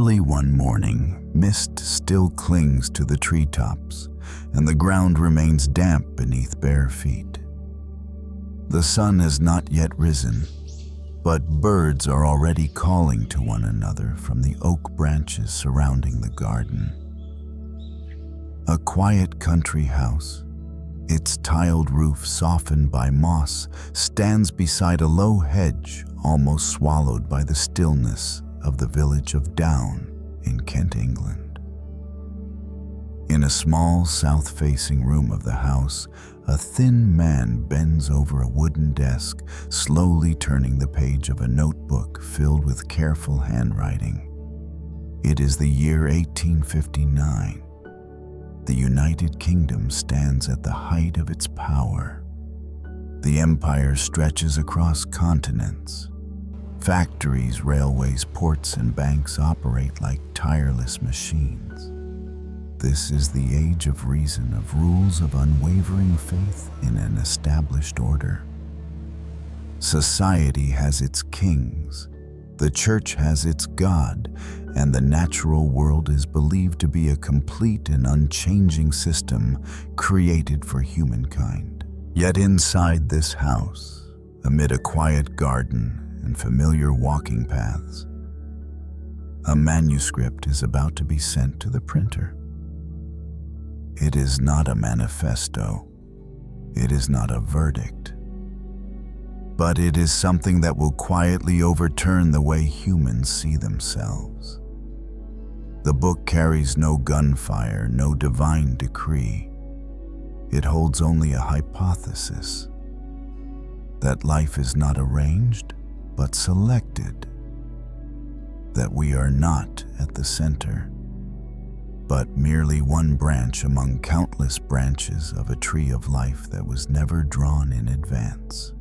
Early one morning, mist still clings to the treetops, and the ground remains damp beneath bare feet. The sun has not yet risen, but birds are already calling to one another from the oak branches surrounding the garden. A quiet country house, its tiled roof softened by moss, stands beside a low hedge almost swallowed by the stillness of the village of Down in Kent, England. In a small south-facing room of the house, a thin man bends over a wooden desk, slowly turning the page of a notebook filled with careful handwriting. It is the year 1859. The United Kingdom stands at the height of its power. The empire stretches across continents. Factories, railways, ports, and banks operate like tireless machines. This is the age of reason, of rules of unwavering faith in an established order. Society has its kings, the church has its God, and the natural world is believed to be a complete and unchanging system created for humankind. Yet inside this house, amid a quiet garden and familiar walking paths, a manuscript is about to be sent to the printer. It is not a manifesto. It is not a verdict. But it is something that will quietly overturn the way humans see themselves. The book carries no gunfire, no divine decree. It holds only a hypothesis that life is not arranged, but selected, that we are not at the center, but merely one branch among countless branches of a tree of life that was never drawn in advance.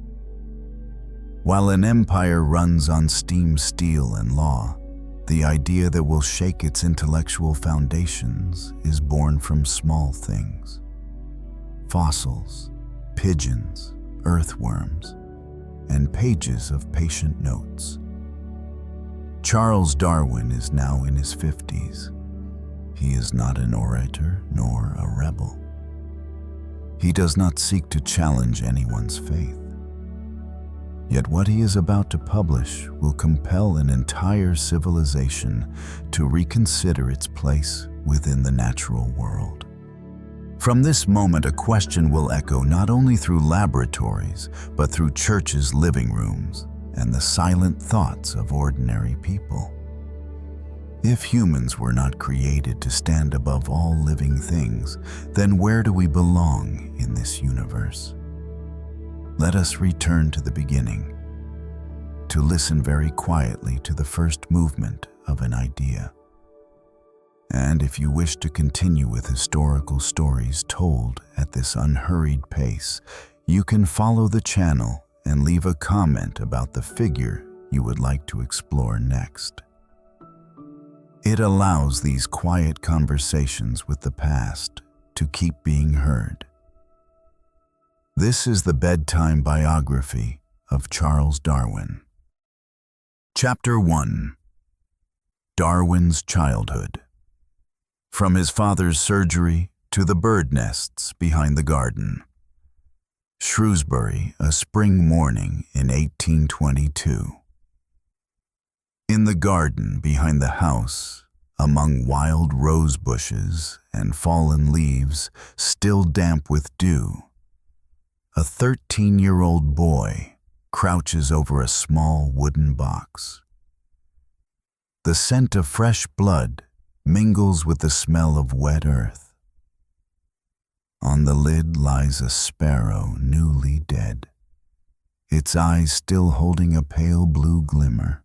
While an empire runs on steam, steel, and law, the idea that will shake its intellectual foundations is born from small things: fossils, pigeons, earthworms, and pages of patient notes. Charles Darwin is now in his 50s. He is not an orator nor a rebel. He does not seek to challenge anyone's faith. Yet what he is about to publish will compel an entire civilization to reconsider its place within the natural world. From this moment, a question will echo not only through laboratories, but through churches' living rooms and the silent thoughts of ordinary people. If humans were not created to stand above all living things, then where do we belong in this universe? Let us return to the beginning, to listen very quietly to the first movement of an idea. And if you wish to continue with historical stories told at this unhurried pace, you can follow the channel and leave a comment about the figure you would like to explore next. It allows these quiet conversations with the past to keep being heard. This is the Bedtime Biography of Charles Darwin. Chapter 1. Darwin's Childhood. From his father's surgery to the bird nests behind the garden. Shrewsbury, a spring morning in 1822. In the garden behind the house, among wild rose bushes and fallen leaves still damp with dew, a 13-year-old boy crouches over a small wooden box. The scent of fresh blood mingles with the smell of wet earth. On the lid lies a sparrow newly dead, its eyes still holding a pale blue glimmer.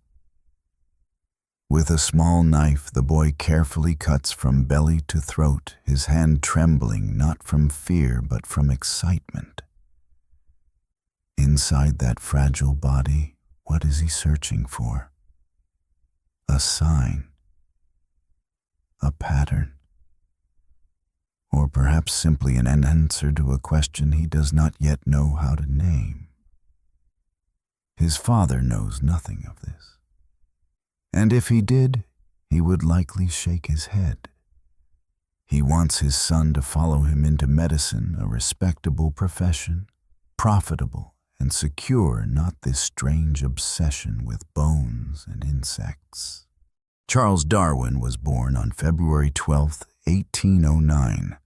With a small knife, the boy carefully cuts from belly to throat, his hand trembling not from fear but from excitement. Inside that fragile body, what is he searching for? A sign. A pattern, or perhaps simply an answer to a question he does not yet know how to name. His father knows nothing of this, and if he did, he would likely shake his head. He wants his son to follow him into medicine, a respectable profession, profitable and secure, not this strange obsession with bones and insects. Charles Darwin was born on February 12, 1809,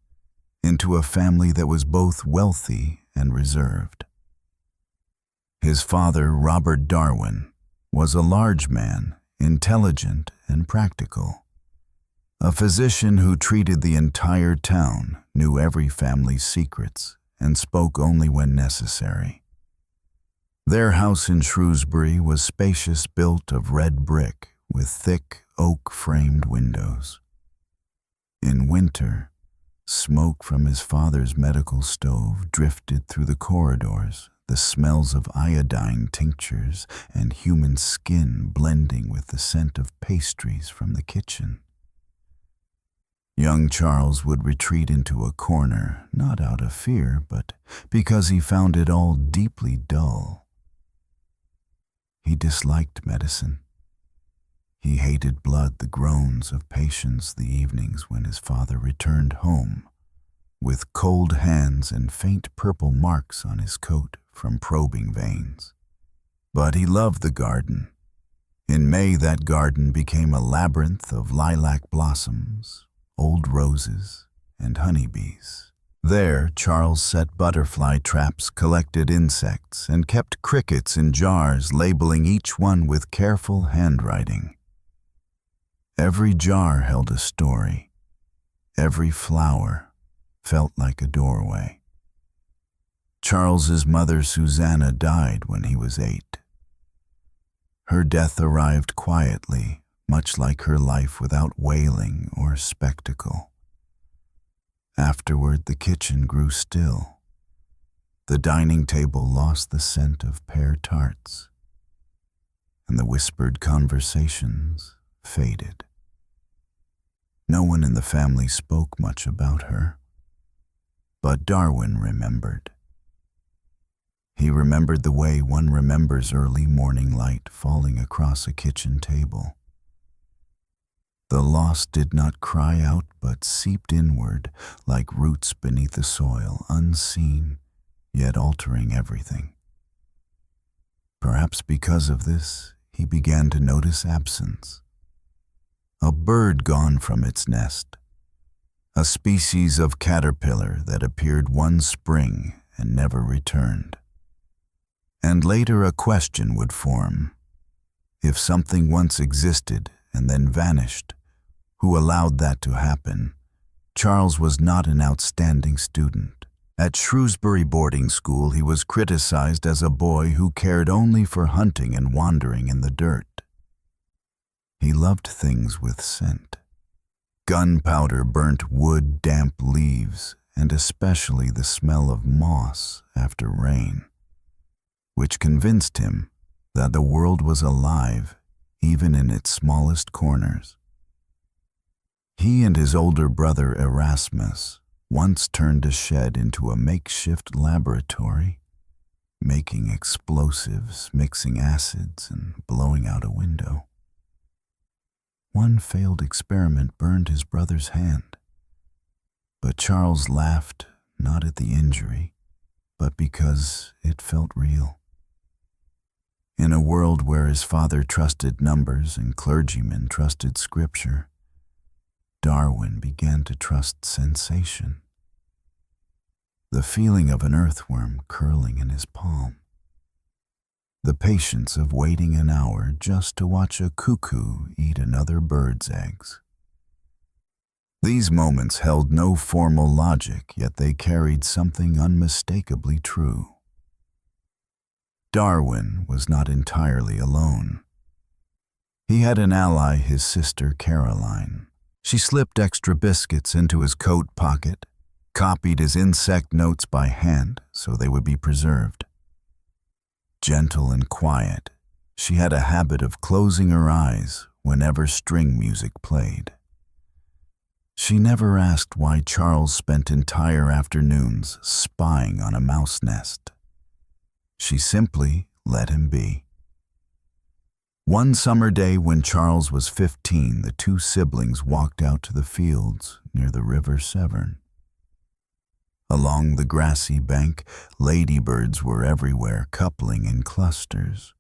into a family that was both wealthy and reserved. His father, Robert Darwin, was a large man, intelligent and practical. A physician who treated the entire town, knew every family's secrets, and spoke only when necessary. Their house in Shrewsbury was spacious, built of red brick with thick oak-framed windows. In winter, smoke from his father's medical stove drifted through the corridors, the smells of iodine tinctures and human skin blending with the scent of pastries from the kitchen. Young Charles would retreat into a corner, not out of fear, but because he found it all deeply dull. He disliked medicine. He hated blood, the groans of patients the evenings when his father returned home, with cold hands and faint purple marks on his coat from probing veins. But he loved the garden. In May, that garden became a labyrinth of lilac blossoms, old roses, and honeybees. There, Charles set butterfly traps, collected insects, and kept crickets in jars, labeling each one with careful handwriting. Every jar held a story. Every flower felt like a doorway. Charles's mother, Susanna, died when he was 8. Her death arrived quietly, much like her life, without wailing or spectacle. Afterward, the kitchen grew still. The dining table lost the scent of pear tarts, and the whispered conversations faded. No one in the family spoke much about her, but Darwin remembered. He remembered the way one remembers early morning light falling across a kitchen table. The loss did not cry out, but seeped inward like roots beneath the soil, unseen, yet altering everything. Perhaps because of this, he began to notice absence. A bird gone from its nest, a species of caterpillar that appeared one spring and never returned. And later a question would form. If something once existed and then vanished, who allowed that to happen? Charles was not an outstanding student. At Shrewsbury boarding school, he was criticized as a boy who cared only for hunting and wandering in the dirt. He loved things with scent. Gunpowder, burnt wood, damp leaves, and especially the smell of moss after rain, which convinced him that the world was alive even in its smallest corners. He and his older brother Erasmus once turned a shed into a makeshift laboratory, making explosives, mixing acids, and blowing out a window. One failed experiment burned his brother's hand, but Charles laughed not at the injury, but because it felt real. In a world where his father trusted numbers and clergymen trusted scripture, Darwin began to trust sensation. The feeling of an earthworm curling in his palm. The patience of waiting an hour just to watch a cuckoo eat another bird's eggs. These moments held no formal logic, yet they carried something unmistakably true. Darwin was not entirely alone. He had an ally, his sister Caroline. She slipped extra biscuits into his coat pocket, copied his insect notes by hand so they would be preserved. Gentle and quiet, she had a habit of closing her eyes whenever string music played. She never asked why Charles spent entire afternoons spying on a mouse nest. She simply let him be. One summer day when Charles was 15, the two siblings walked out to the fields near the River Severn. Along the grassy bank, ladybirds were everywhere, coupling in clusters.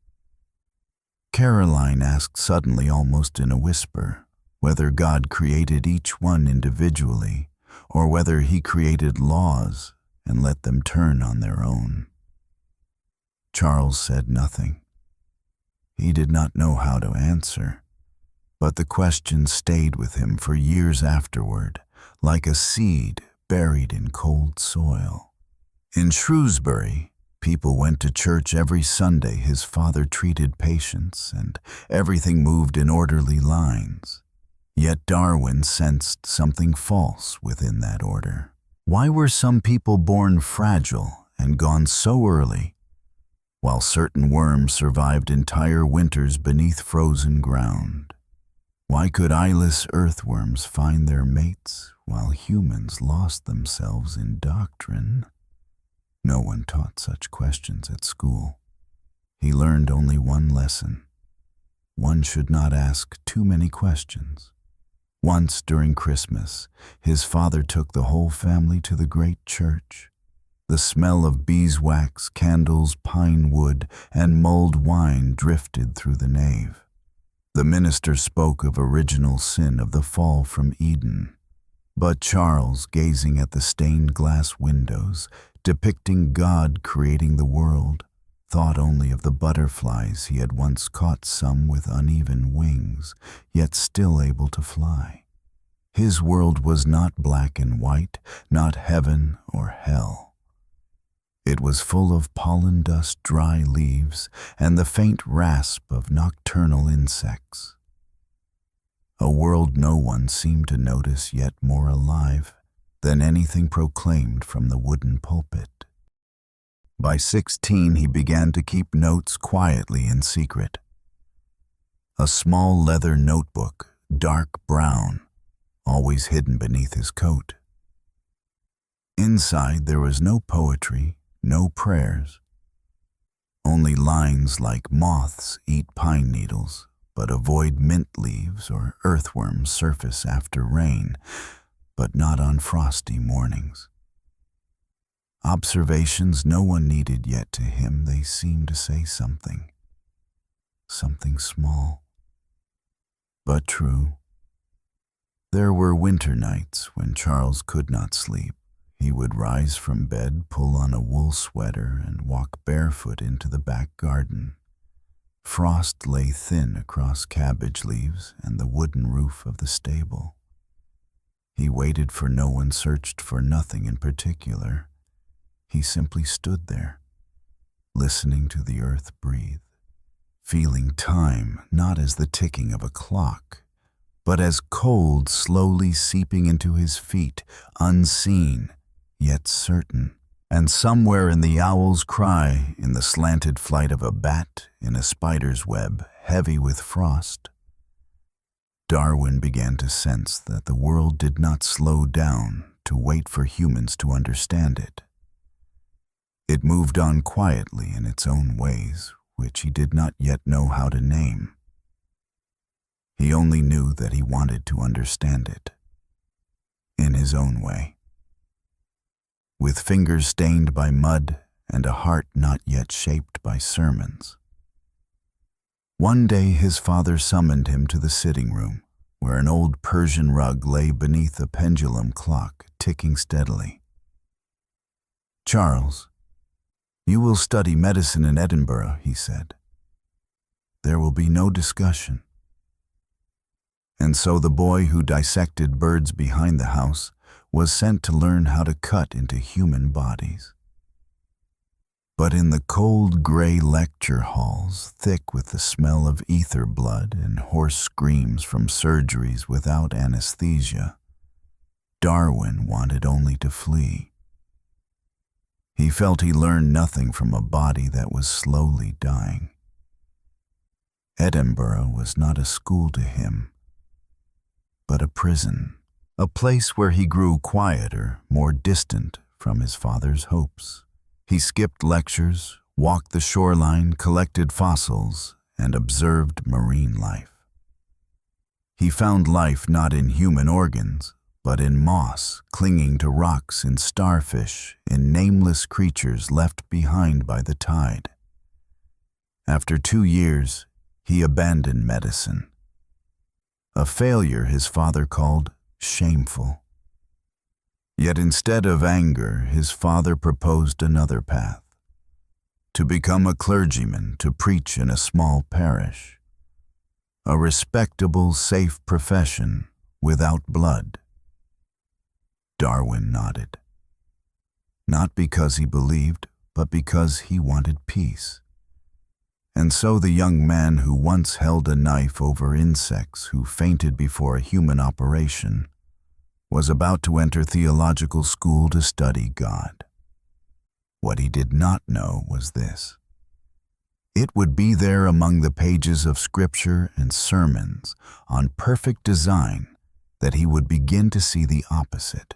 Caroline asked suddenly, almost in a whisper, whether God created each one individually, or whether he created laws and let them turn on their own. Charles said nothing. He did not know how to answer, but the question stayed with him for years afterward, like a seed buried in cold soil. In Shrewsbury, people went to church every Sunday. His father treated patients, and everything moved in orderly lines. Yet Darwin sensed something false within that order. Why were some people born fragile and gone so early, while certain worms survived entire winters beneath frozen ground? Why could eyeless earthworms find their mates while humans lost themselves in doctrine? No one taught such questions at school. He learned only one lesson. One should not ask too many questions. Once during Christmas, his father took the whole family to the great church. The smell of beeswax, candles, pine wood, and mulled wine drifted through the nave. The minister spoke of original sin, of the fall from Eden. But Charles, gazing at the stained glass windows, depicting God creating the world, thought only of the butterflies he had once caught, some with uneven wings, yet still able to fly. His world was not black and white, not heaven or hell. It was full of pollen dust, dry leaves, and the faint rasp of nocturnal insects. A world no one seemed to notice, yet more alive than anything proclaimed from the wooden pulpit. By 16, he began to keep notes quietly in secret. A small leather notebook, dark brown, always hidden beneath his coat. Inside there was no poetry, no prayers. Only lines like moths eat pine needles, but avoid mint leaves, or earthworms surface after rain, but not on frosty mornings. Observations no one needed, yet to him they seemed to say something. Something small, but true. There were winter nights when Charles could not sleep. He would rise from bed, pull on a wool sweater, and walk barefoot into the back garden. Frost lay thin across cabbage leaves and the wooden roof of the stable. He waited for no one, searched for nothing in particular. He simply stood there, listening to the earth breathe, feeling time not as the ticking of a clock, but as cold slowly seeping into his feet, unseen, yet certain. And somewhere in the owl's cry, in the slanted flight of a bat, in a spider's web, heavy with frost, Darwin began to sense that the world did not slow down to wait for humans to understand it. It moved on quietly in its own ways, which he did not yet know how to name. He only knew that he wanted to understand it, in his own way. With fingers stained by mud and a heart not yet shaped by sermons. One day his father summoned him to the sitting room, where an old Persian rug lay beneath a pendulum clock ticking steadily. "Charles, you will study medicine in Edinburgh," he said. "There will be no discussion." And so the boy who dissected birds behind the house was sent to learn how to cut into human bodies. But in the cold gray lecture halls, thick with the smell of ether blood and hoarse screams from surgeries without anesthesia, Darwin wanted only to flee. He felt he learned nothing from a body that was slowly dying. Edinburgh was not a school to him, but a prison, a place where he grew quieter, more distant from his father's hopes. He skipped lectures, walked the shoreline, collected fossils, and observed marine life. He found life not in human organs, but in moss clinging to rocks, in starfish, in nameless creatures left behind by the tide. After 2 years, he abandoned medicine. A failure his father called shameful. Yet instead of anger, his father proposed another path: to become a clergyman, to preach in a small parish. A respectable, safe profession without blood. Darwin nodded. Not because he believed, but because he wanted peace. And so the young man who once held a knife over insects, who fainted before a human operation, was about to enter theological school to study God. What he did not know was this: it would be there among the pages of scripture and sermons on perfect design that he would begin to see the opposite.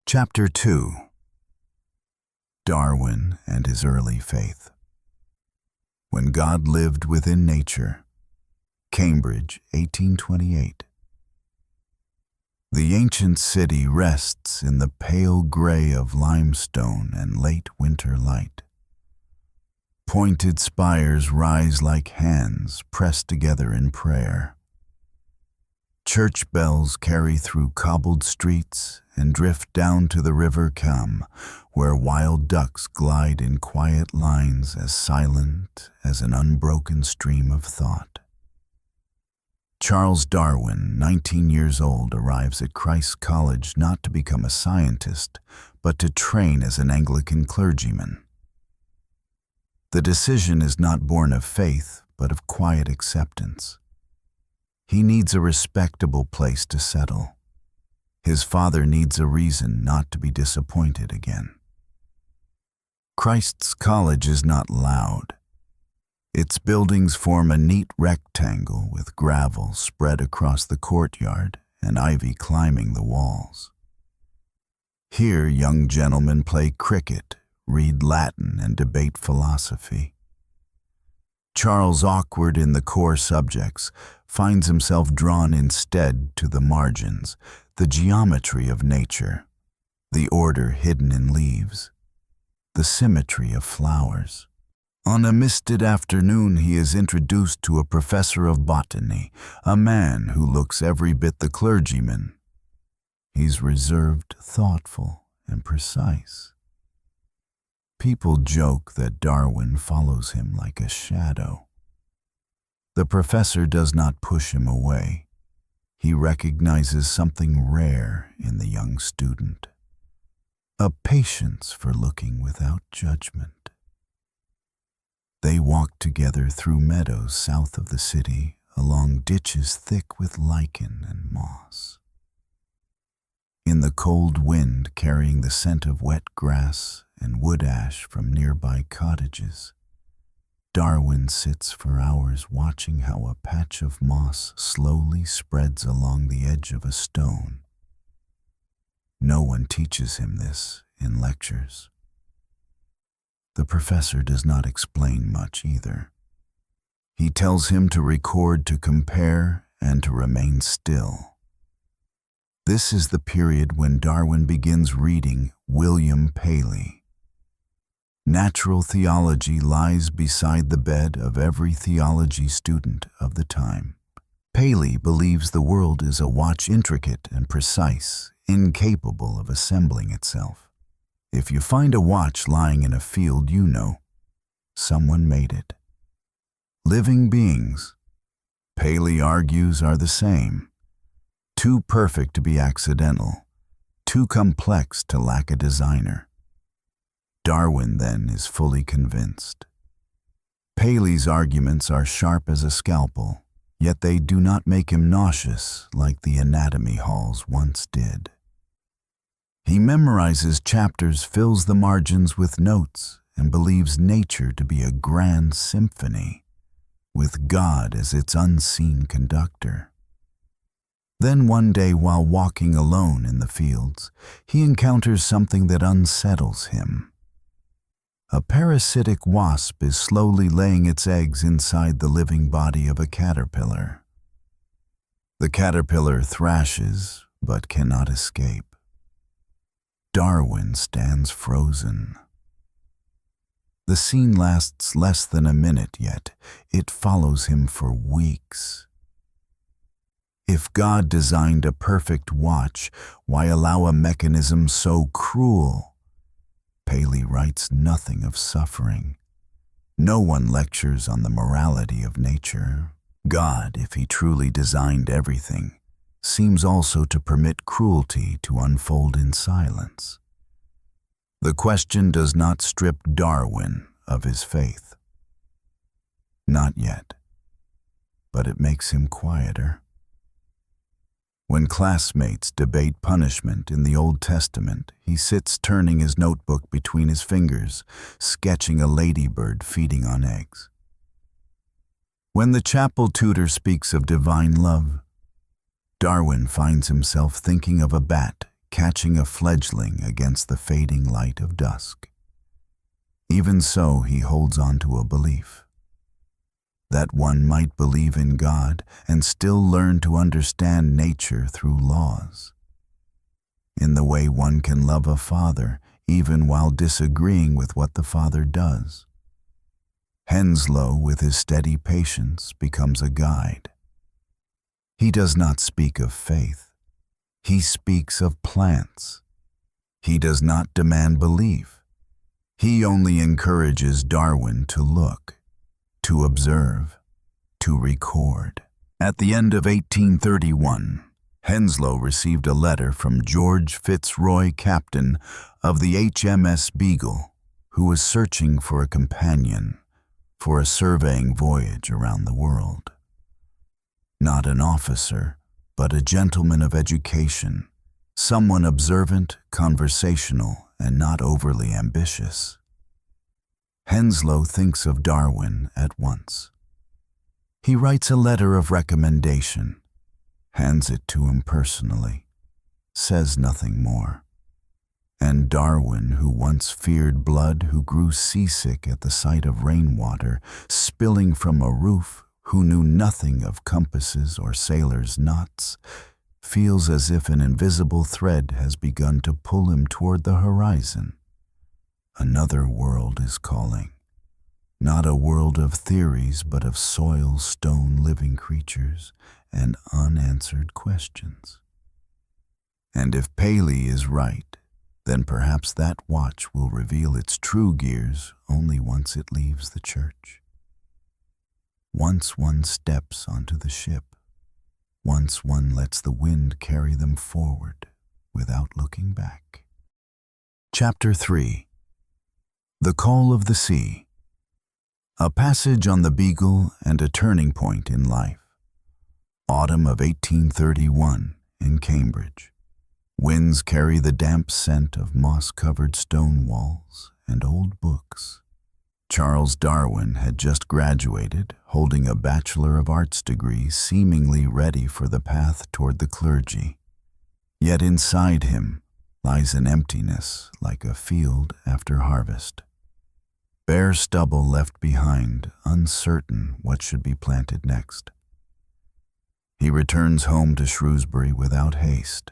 Chapter 2: Darwin and his early faith. When God lived within nature. Cambridge, 1828. The ancient city rests in the pale gray of limestone and late winter light. Pointed spires rise like hands pressed together in prayer. Church bells carry through cobbled streets and drift down to the river Cam, where wild ducks glide in quiet lines as silent as an unbroken stream of thought. Charles Darwin, 19 years old, arrives at Christ's College not to become a scientist, but to train as an Anglican clergyman. The decision is not born of faith, but of quiet acceptance. He needs a respectable place to settle. His father needs a reason not to be disappointed again. Christ's College is not loud. Its buildings form a neat rectangle with gravel spread across the courtyard and ivy climbing the walls. Here young gentlemen play cricket, read Latin, and debate philosophy. Charles, awkward in the core subjects, finds himself drawn instead to the margins, the geometry of nature, the order hidden in leaves, the symmetry of flowers. On a misted afternoon, he is introduced to a professor of botany, a man who looks every bit the clergyman. He's reserved, thoughtful, and precise. People joke that Darwin follows him like a shadow. The professor does not push him away. He recognizes something rare in the young student: a patience for looking without judgment. They walk together through meadows south of the city, along ditches thick with lichen and moss. In the cold wind carrying the scent of wet grass and wood ash from nearby cottages, Darwin sits for hours watching how a patch of moss slowly spreads along the edge of a stone. No one teaches him this in lectures. The professor does not explain much either. He tells him to record, to compare, and to remain still. This is the period when Darwin begins reading William Paley. Natural theology lies beside the bed of every theology student of the time. Paley believes the world is a watch, intricate and precise, incapable of assembling itself. If you find a watch lying in a field, you know someone made it. Living beings, Paley argues, are the same. Too perfect to be accidental, too complex to lack a designer. Darwin, then, is fully convinced. Paley's arguments are sharp as a scalpel, yet they do not make him nauseous like the anatomy halls once did. He memorizes chapters, fills the margins with notes, and believes nature to be a grand symphony, with God as its unseen conductor. Then one day, while walking alone in the fields, he encounters something that unsettles him. A parasitic wasp is slowly laying its eggs inside the living body of a caterpillar. The caterpillar thrashes, but cannot escape. Darwin stands frozen. The scene lasts less than a minute, yet it follows him for weeks. If God designed a perfect watch, why allow a mechanism so cruel? Paley writes nothing of suffering. No one lectures on the morality of nature. God, if he truly designed everything, seems also to permit cruelty to unfold in silence. The question does not strip Darwin of his faith. Not yet, but it makes him quieter. When classmates debate punishment in the Old Testament, he sits turning his notebook between his fingers, sketching a ladybird feeding on eggs. When the chapel tutor speaks of divine love, Darwin finds himself thinking of a bat catching a fledgling against the fading light of dusk. Even so, he holds on to a belief that one might believe in God and still learn to understand nature through laws. In the way one can love a father even while disagreeing with what the father does. Henslow, with his steady patience, becomes a guide. He does not speak of faith. He speaks of plants. He does not demand belief. He only encourages Darwin to look, to observe, to record. At the end of 1831, Henslow received a letter from George Fitzroy, captain of the HMS Beagle, who was searching for a companion for a surveying voyage around the world. Not an officer, but a gentleman of education, someone observant, conversational, and not overly ambitious. Henslow thinks of Darwin at once. He writes a letter of recommendation, hands it to him personally, says nothing more. And Darwin, who once feared blood, who grew seasick at the sight of rainwater spilling from a roof, who knew nothing of compasses or sailors' knots, feels as if an invisible thread has begun to pull him toward the horizon. Another world is calling. Not a world of theories, but of soil, stone, living creatures, and unanswered questions. And if Paley is right, then perhaps that watch will reveal its true gears only once it leaves the church. Once one steps onto the ship, once one lets the wind carry them forward without looking back. Chapter 3. The Call of the Sea. A passage on the Beagle and a turning point in life. Autumn of 1831 in Cambridge. Winds carry the damp scent of moss-covered stone walls and old books. Charles Darwin had just graduated, holding a Bachelor of Arts degree, seemingly ready for the path toward the clergy. Yet inside him lies an emptiness like a field after harvest. Bare stubble left behind, uncertain what should be planted next. He returns home to Shrewsbury without haste.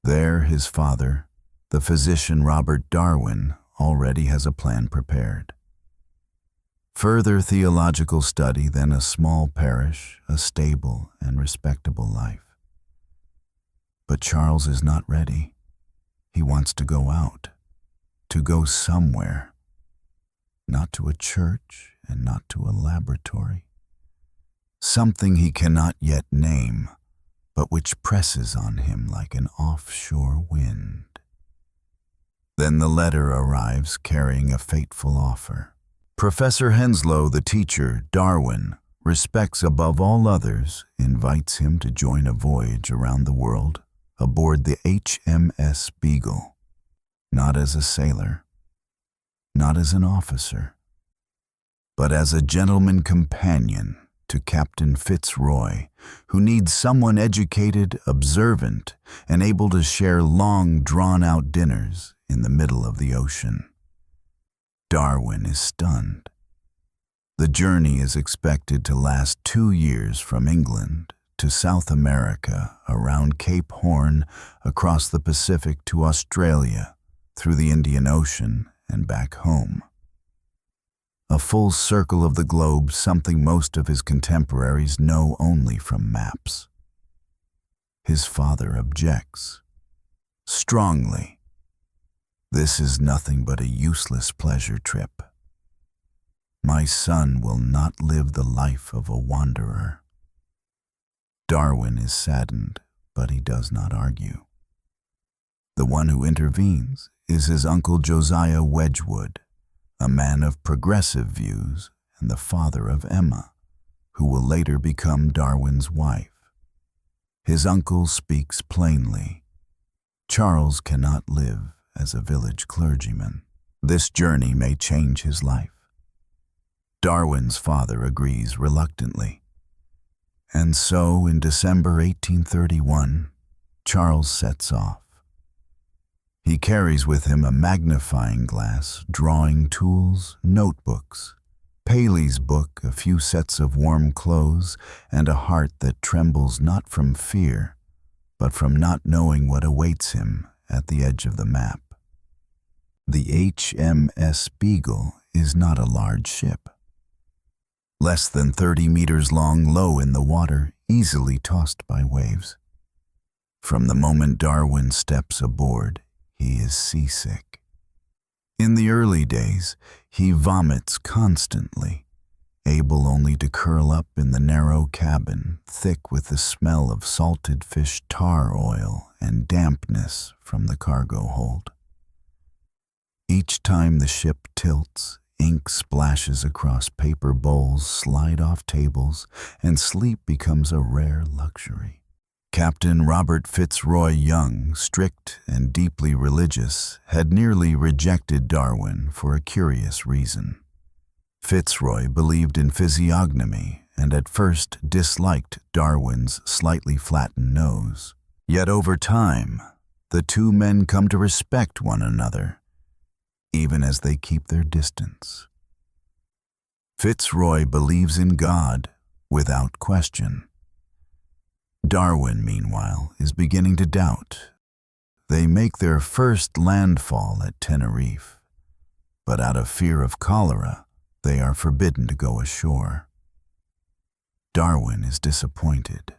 There his father, the physician Robert Darwin, already has a plan prepared. Further theological study, then a small parish, a stable and respectable life. But Charles is not ready. He wants to go out, to go somewhere. Not to a church and not to a laboratory. Something he cannot yet name, but which presses on him like an offshore wind. Then the letter arrives carrying a fateful offer. Professor Henslow, the teacher, Darwin, respects above all others, invites him to join a voyage around the world aboard the HMS Beagle, not as a sailor, not as an officer, but as a gentleman companion to Captain Fitzroy, who needs someone educated, observant, and able to share long, drawn-out dinners in the middle of the ocean. Darwin is stunned. The journey is expected to last 2 years from England to South America, around Cape Horn, across the Pacific to Australia, through the Indian Ocean and back home. A full circle of the globe, something most of his contemporaries know only from maps. His father objects strongly. This is nothing but a useless pleasure trip. My son will not live the life of a wanderer. Darwin is saddened, but he does not argue. The one who intervenes is his uncle Josiah Wedgwood, a man of progressive views and the father of Emma, who will later become Darwin's wife. His uncle speaks plainly. Charles cannot live as a village clergyman. This journey may change his life. Darwin's father agrees reluctantly. And so, in December 1831, Charles sets off. He carries with him a magnifying glass, drawing tools, notebooks, Paley's book, a few sets of warm clothes, and a heart that trembles not from fear, but from not knowing what awaits him at the edge of the map. The HMS Beagle is not a large ship. Less than 30 meters long, low in the water, easily tossed by waves. From the moment Darwin steps aboard, he is seasick. In the early days, he vomits constantly, able only to curl up in the narrow cabin, thick with the smell of salted fish tar oil and dampness from the cargo hold. Each time the ship tilts, ink splashes across paper bowls, slide off tables, and sleep becomes a rare luxury. Captain Robert Fitzroy Young, strict and deeply religious, had nearly rejected Darwin for a curious reason. Fitzroy believed in physiognomy and at first disliked Darwin's slightly flattened nose. Yet over time, the two men come to respect one another, even as they keep their distance. Fitzroy believes in God without question. Darwin, meanwhile, is beginning to doubt. They make their first landfall at Tenerife, but out of fear of cholera, they are forbidden to go ashore. Darwin is disappointed.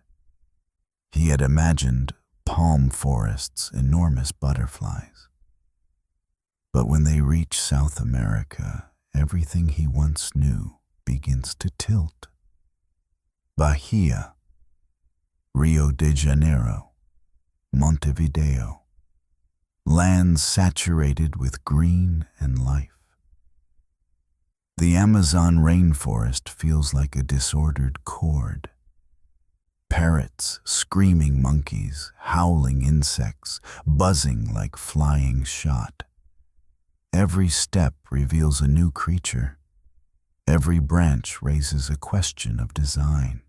He had imagined palm forests, enormous butterflies. But when they reach South America, everything he once knew begins to tilt. Bahia, Rio de Janeiro, Montevideo, lands saturated with green and life. The Amazon rainforest feels like a disordered chord. Parrots, screaming monkeys, howling insects, buzzing like flying shot. Every step reveals a new creature. Every branch raises a question of design.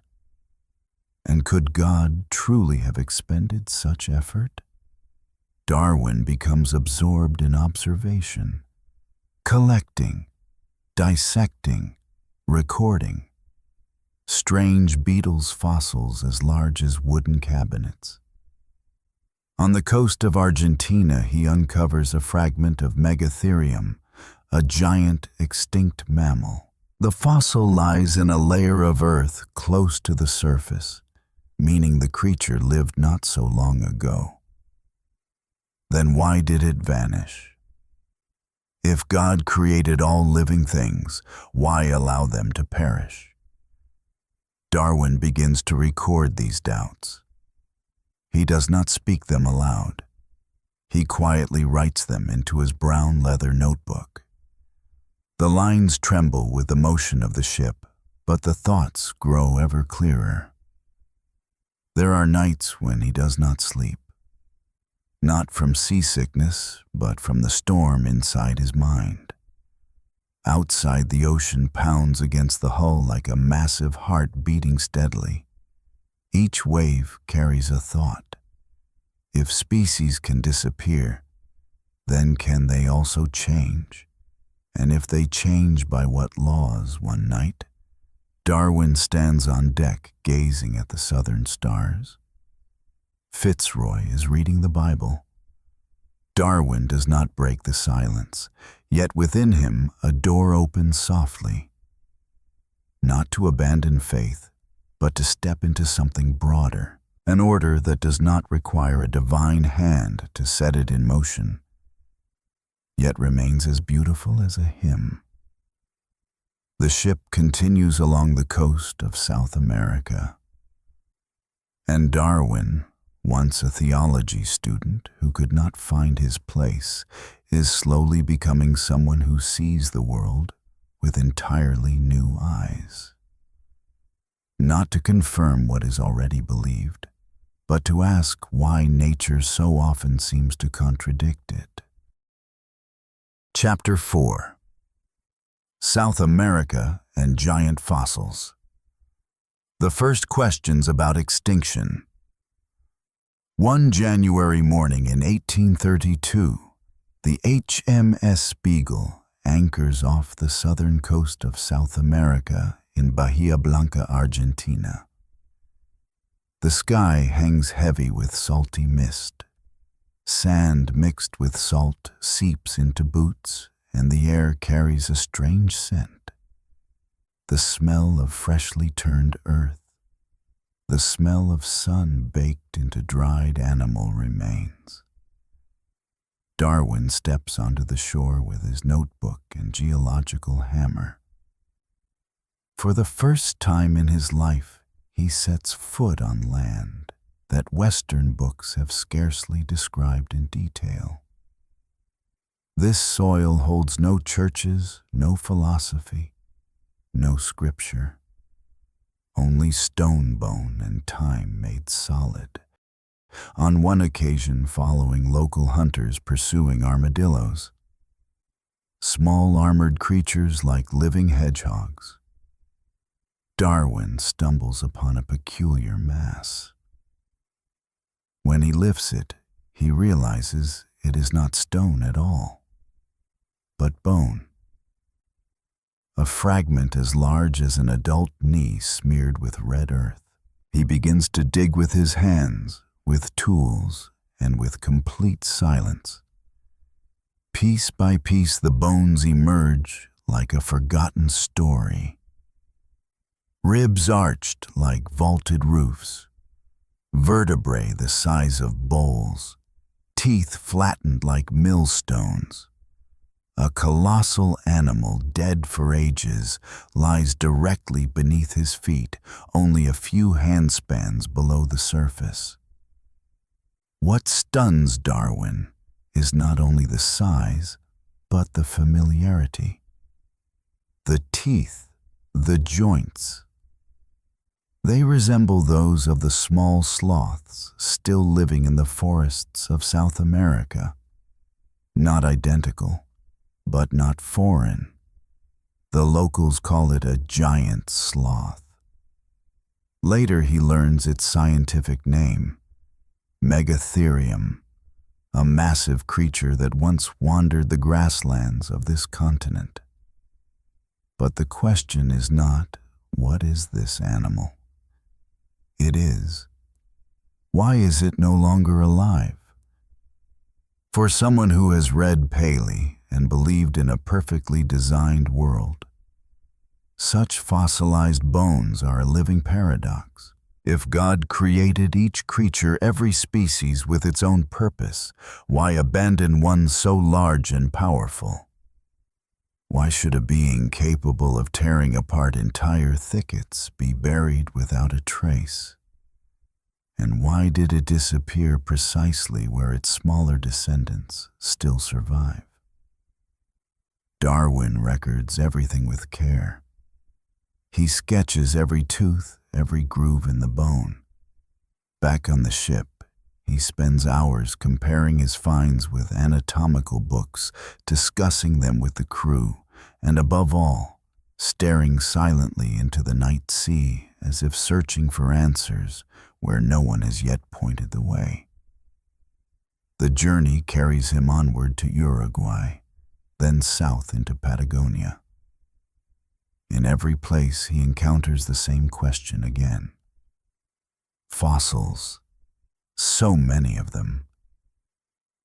And could God truly have expended such effort? Darwin becomes absorbed in observation, collecting, dissecting, recording. Strange beetles' fossils as large as wooden cabinets. On the coast of Argentina, he uncovers a fragment of Megatherium, a giant extinct mammal. The fossil lies in a layer of earth close to the surface, meaning the creature lived not so long ago. Then why did it vanish? If God created all living things, why allow them to perish? Darwin begins to record these doubts. He does not speak them aloud. He quietly writes them into his brown leather notebook. The lines tremble with the motion of the ship, but the thoughts grow ever clearer. There are nights when he does not sleep, not from seasickness, but from the storm inside his mind. Outside, the ocean pounds against the hull like a massive heart beating steadily. Each wave carries a thought. If species can disappear, then can they also change? And if they change by what laws one night? Darwin stands on deck gazing at the southern stars. Fitzroy is reading the Bible. Darwin does not break the silence, yet within him a door opens softly. Not to abandon faith, but to step into something broader, an order that does not require a divine hand to set it in motion, yet remains as beautiful as a hymn. The ship continues along the coast of South America. And Darwin, once a theology student who could not find his place, is slowly becoming someone who sees the world with entirely new eyes. Not to confirm what is already believed, but to ask why nature so often seems to contradict it. Chapter 4. South America and Giant Fossils. The first questions about extinction. One January morning in 1832, the HMS Beagle anchors off the southern coast of South America in Bahia Blanca, Argentina. The sky hangs heavy with salty mist. Sand mixed with salt seeps into boots, and the air carries a strange scent. The smell of freshly turned earth, the smell of sun baked into dried animal remains. Darwin steps onto the shore with his notebook and geological hammer. For the first time in his life, he sets foot on land that Western books have scarcely described in detail. This soil holds no churches, no philosophy, no scripture, only stone bone and time made solid. On one occasion, following local hunters pursuing armadillos, small armored creatures like living hedgehogs, Darwin stumbles upon a peculiar mass. When he lifts it, he realizes it is not stone at all, but bone. A fragment as large as an adult knee smeared with red earth. He begins to dig with his hands, with tools, and with complete silence. Piece by piece, the bones emerge like a forgotten story. Ribs arched like vaulted roofs, vertebrae the size of bowls, teeth flattened like millstones. A colossal animal, dead for ages, lies directly beneath his feet, only a few handspans below the surface. What stuns Darwin is not only the size, but the familiarity. The teeth, the joints. They resemble those of the small sloths still living in the forests of South America. Not identical, but not foreign. The locals call it a giant sloth. Later he learns its scientific name, Megatherium, a massive creature that once wandered the grasslands of this continent. But the question is not, what is this animal? It is, why is it no longer alive? For someone who has read Paley and believed in a perfectly designed world, such fossilized bones are a living paradox. If God created each creature, every species with its own purpose, why abandon one so large and powerful? Why should a being capable of tearing apart entire thickets be buried without a trace? And why did it disappear precisely where its smaller descendants still survive? Darwin records everything with care. He sketches every tooth, every groove in the bone. Back on the ship, he spends hours comparing his finds with anatomical books, discussing them with the crew, and above all, staring silently into the night sea as if searching for answers where no one has yet pointed the way. The journey carries him onward to Uruguay, then south into Patagonia. In every place he encounters the same question again. Fossils, so many of them.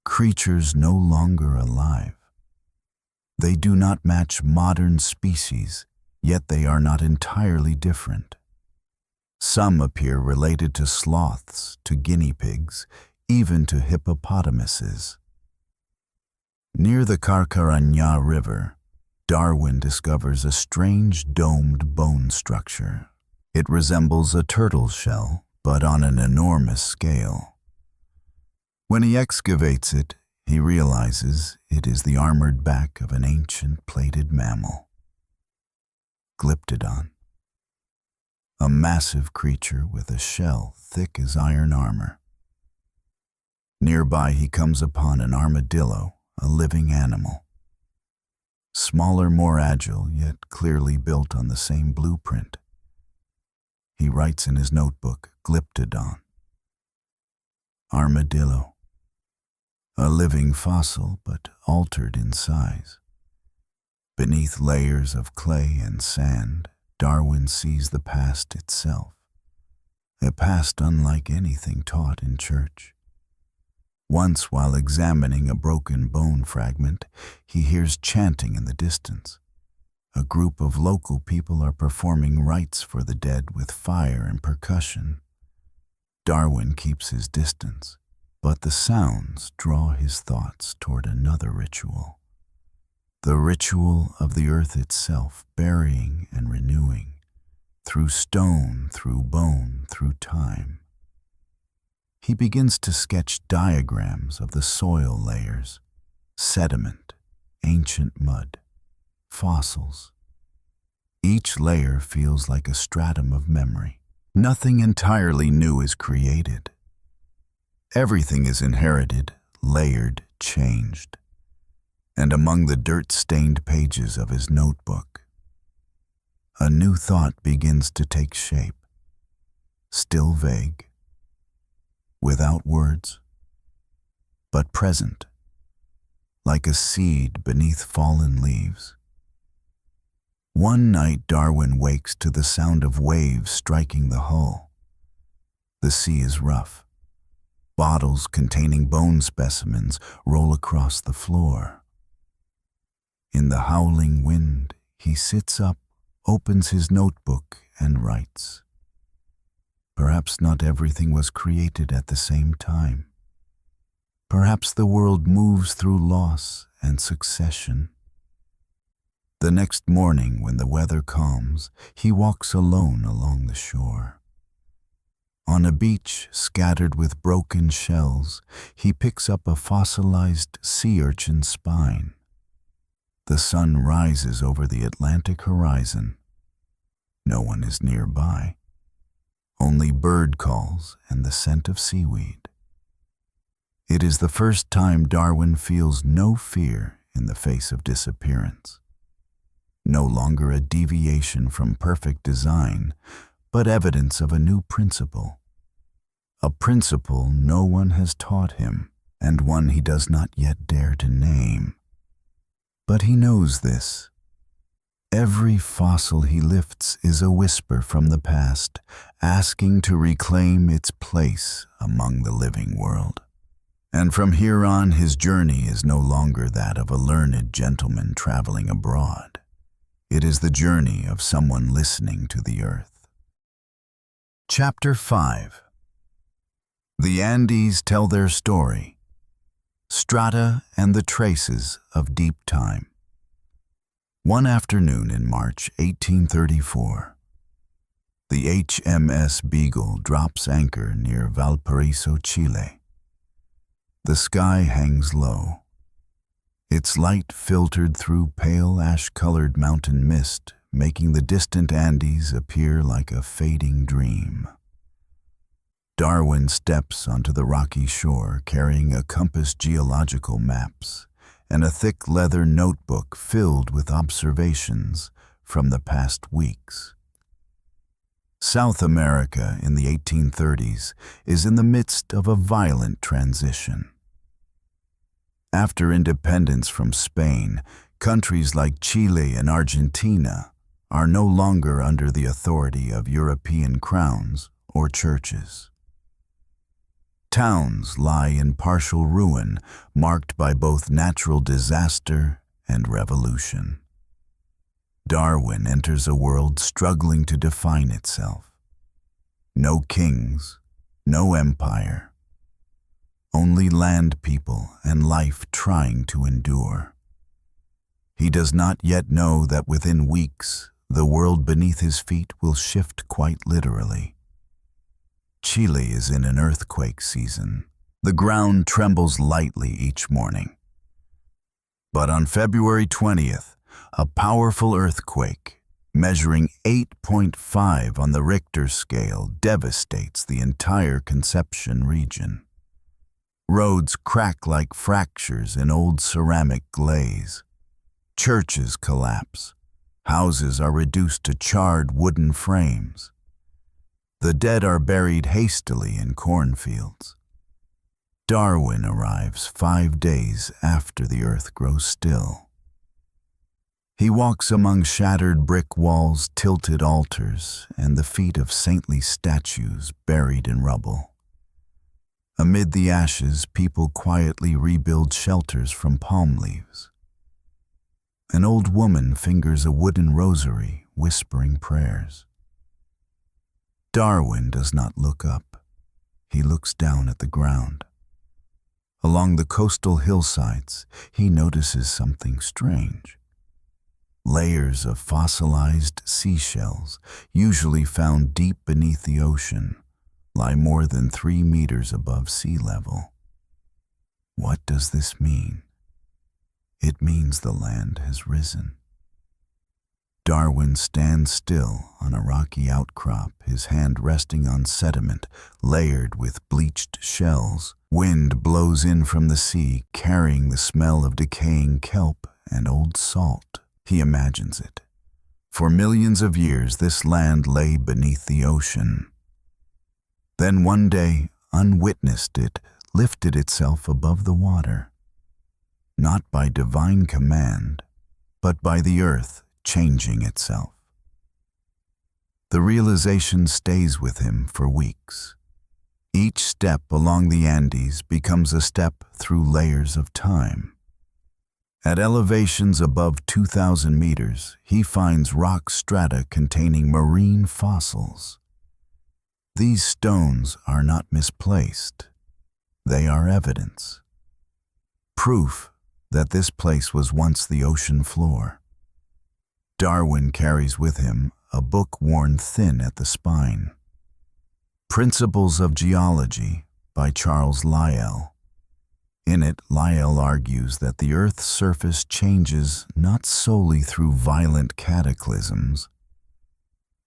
Creatures no longer alive. They do not match modern species, yet they are not entirely different. Some appear related to sloths, to guinea pigs, even to hippopotamuses. Near the Carcarañá River, Darwin discovers a strange domed bone structure. It resembles a turtle shell, but on an enormous scale. When he excavates it, he realizes it is the armored back of an ancient plated mammal. Glyptodon. A massive creature with a shell thick as iron armor. Nearby he comes upon an armadillo, a living animal. Smaller, more agile, yet clearly built on the same blueprint. He writes in his notebook, Glyptodon. Armadillo. A living fossil, but altered in size. Beneath layers of clay and sand, Darwin sees the past itself, a past unlike anything taught in church. Once, while examining a broken bone fragment, he hears chanting in the distance. A group of local people are performing rites for the dead with fire and percussion. Darwin keeps his distance, but the sounds draw his thoughts toward another ritual. The ritual of the earth itself, burying and renewing, through stone, through bone, through time. He begins to sketch diagrams of the soil layers, sediment, ancient mud, fossils. Each layer feels like a stratum of memory. Nothing entirely new is created. Everything is inherited, layered, changed. And among the dirt-stained pages of his notebook, a new thought begins to take shape, still vague, without words, but present, like a seed beneath fallen leaves. One night Darwin wakes to the sound of waves striking the hull. The sea is rough. Bottles containing bone specimens roll across the floor. In the howling wind, he sits up, opens his notebook, and writes. Perhaps not everything was created at the same time. Perhaps the world moves through loss and succession. The next morning, when the weather calms, he walks alone along the shore. On a beach scattered with broken shells, he picks up a fossilized sea urchin spine. The sun rises over the Atlantic horizon. No one is nearby. Only bird calls and the scent of seaweed. It is the first time Darwin feels no fear in the face of disappearance. No longer a deviation from perfect design, but evidence of a new principle. A principle no one has taught him, and one he does not yet dare to name. But he knows this. Every fossil he lifts is a whisper from the past, asking to reclaim its place among the living world. And from here on, his journey is no longer that of a learned gentleman traveling abroad. It is the journey of someone listening to the earth. Chapter 5. The Andes tell their story. Strata and the traces of deep time. One afternoon in March 1834, the HMS Beagle drops anchor near Valparaiso, Chile. The sky hangs low. Its light filtered through pale ash-colored mountain mist, making the distant Andes appear like a fading dream. Darwin steps onto the rocky shore carrying a compass, geological maps, and a thick leather notebook filled with observations from the past weeks. South America in the 1830s is in the midst of a violent transition. After independence from Spain, countries like Chile and Argentina are no longer under the authority of European crowns or churches. Towns lie in partial ruin, marked by both natural disaster and revolution. Darwin enters a world struggling to define itself. No kings, no empire, only land people and life trying to endure. He does not yet know that within weeks, the world beneath his feet will shift quite literally. Chile is in an earthquake season. The ground trembles lightly each morning. But on February 20th, a powerful earthquake, measuring 8.5 on the Richter scale, devastates the entire Conception region. Roads crack like fractures in old ceramic glaze. Churches collapse. Houses are reduced to charred wooden frames. The dead are buried hastily in cornfields. Darwin arrives 5 days after the earth grows still. He walks among shattered brick walls, tilted altars, and the feet of saintly statues buried in rubble. Amid the ashes, people quietly rebuild shelters from palm leaves. An old woman fingers a wooden rosary, whispering prayers. Darwin does not look up. He looks down at the ground. Along the coastal hillsides, he notices something strange. Layers of fossilized seashells, usually found deep beneath the ocean, lie more than 3 meters above sea level. What does this mean? It means the land has risen. Darwin stands still on a rocky outcrop, his hand resting on sediment layered with bleached shells. Wind blows in from the sea, carrying the smell of decaying kelp and old salt. He imagines it. For millions of years, this land lay beneath the ocean. Then one day, unwitnessed, it lifted itself above the water. Not by divine command, but by the earth changing itself. The realization stays with him for weeks. Each step along the Andes becomes a step through layers of time. At elevations above 2,000 meters, he finds rock strata containing marine fossils. These stones are not misplaced. They are evidence. Proof that this place was once the ocean floor. Darwin carries with him a book worn thin at the spine. Principles of Geology by Charles Lyell. In it, Lyell argues that the Earth's surface changes not solely through violent cataclysms,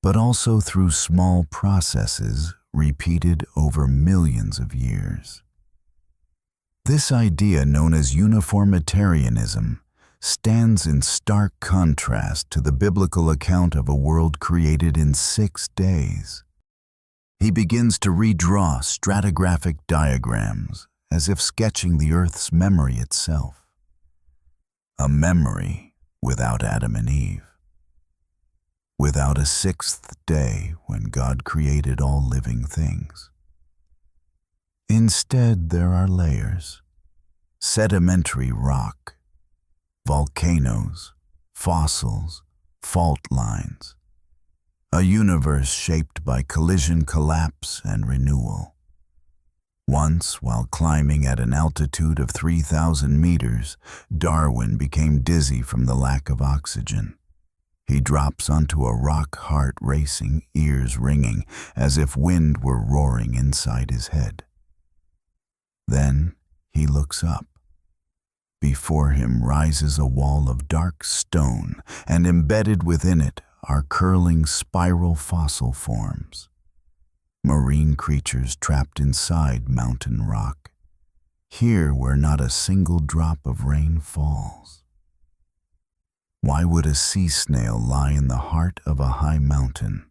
but also through small processes repeated over millions of years. This idea, known as uniformitarianism, stands in stark contrast to the biblical account of a world created in 6 days. He begins to redraw stratigraphic diagrams, as if sketching the Earth's memory itself. A memory without Adam and Eve. Without a 6th day when God created all living things. Instead, there are layers. Sedimentary rock, volcanoes, fossils, fault lines. A universe shaped by collision, collapse, and renewal. Once, while climbing at an altitude of 3,000 meters, Darwin became dizzy from the lack of oxygen. He drops onto a rock, heart racing, ears ringing, as if wind were roaring inside his head. Then he looks up. Before him rises a wall of dark stone, and embedded within it are curling spiral fossil forms. Marine creatures trapped inside mountain rock, here where not a single drop of rain falls. Why would a sea snail lie in the heart of a high mountain?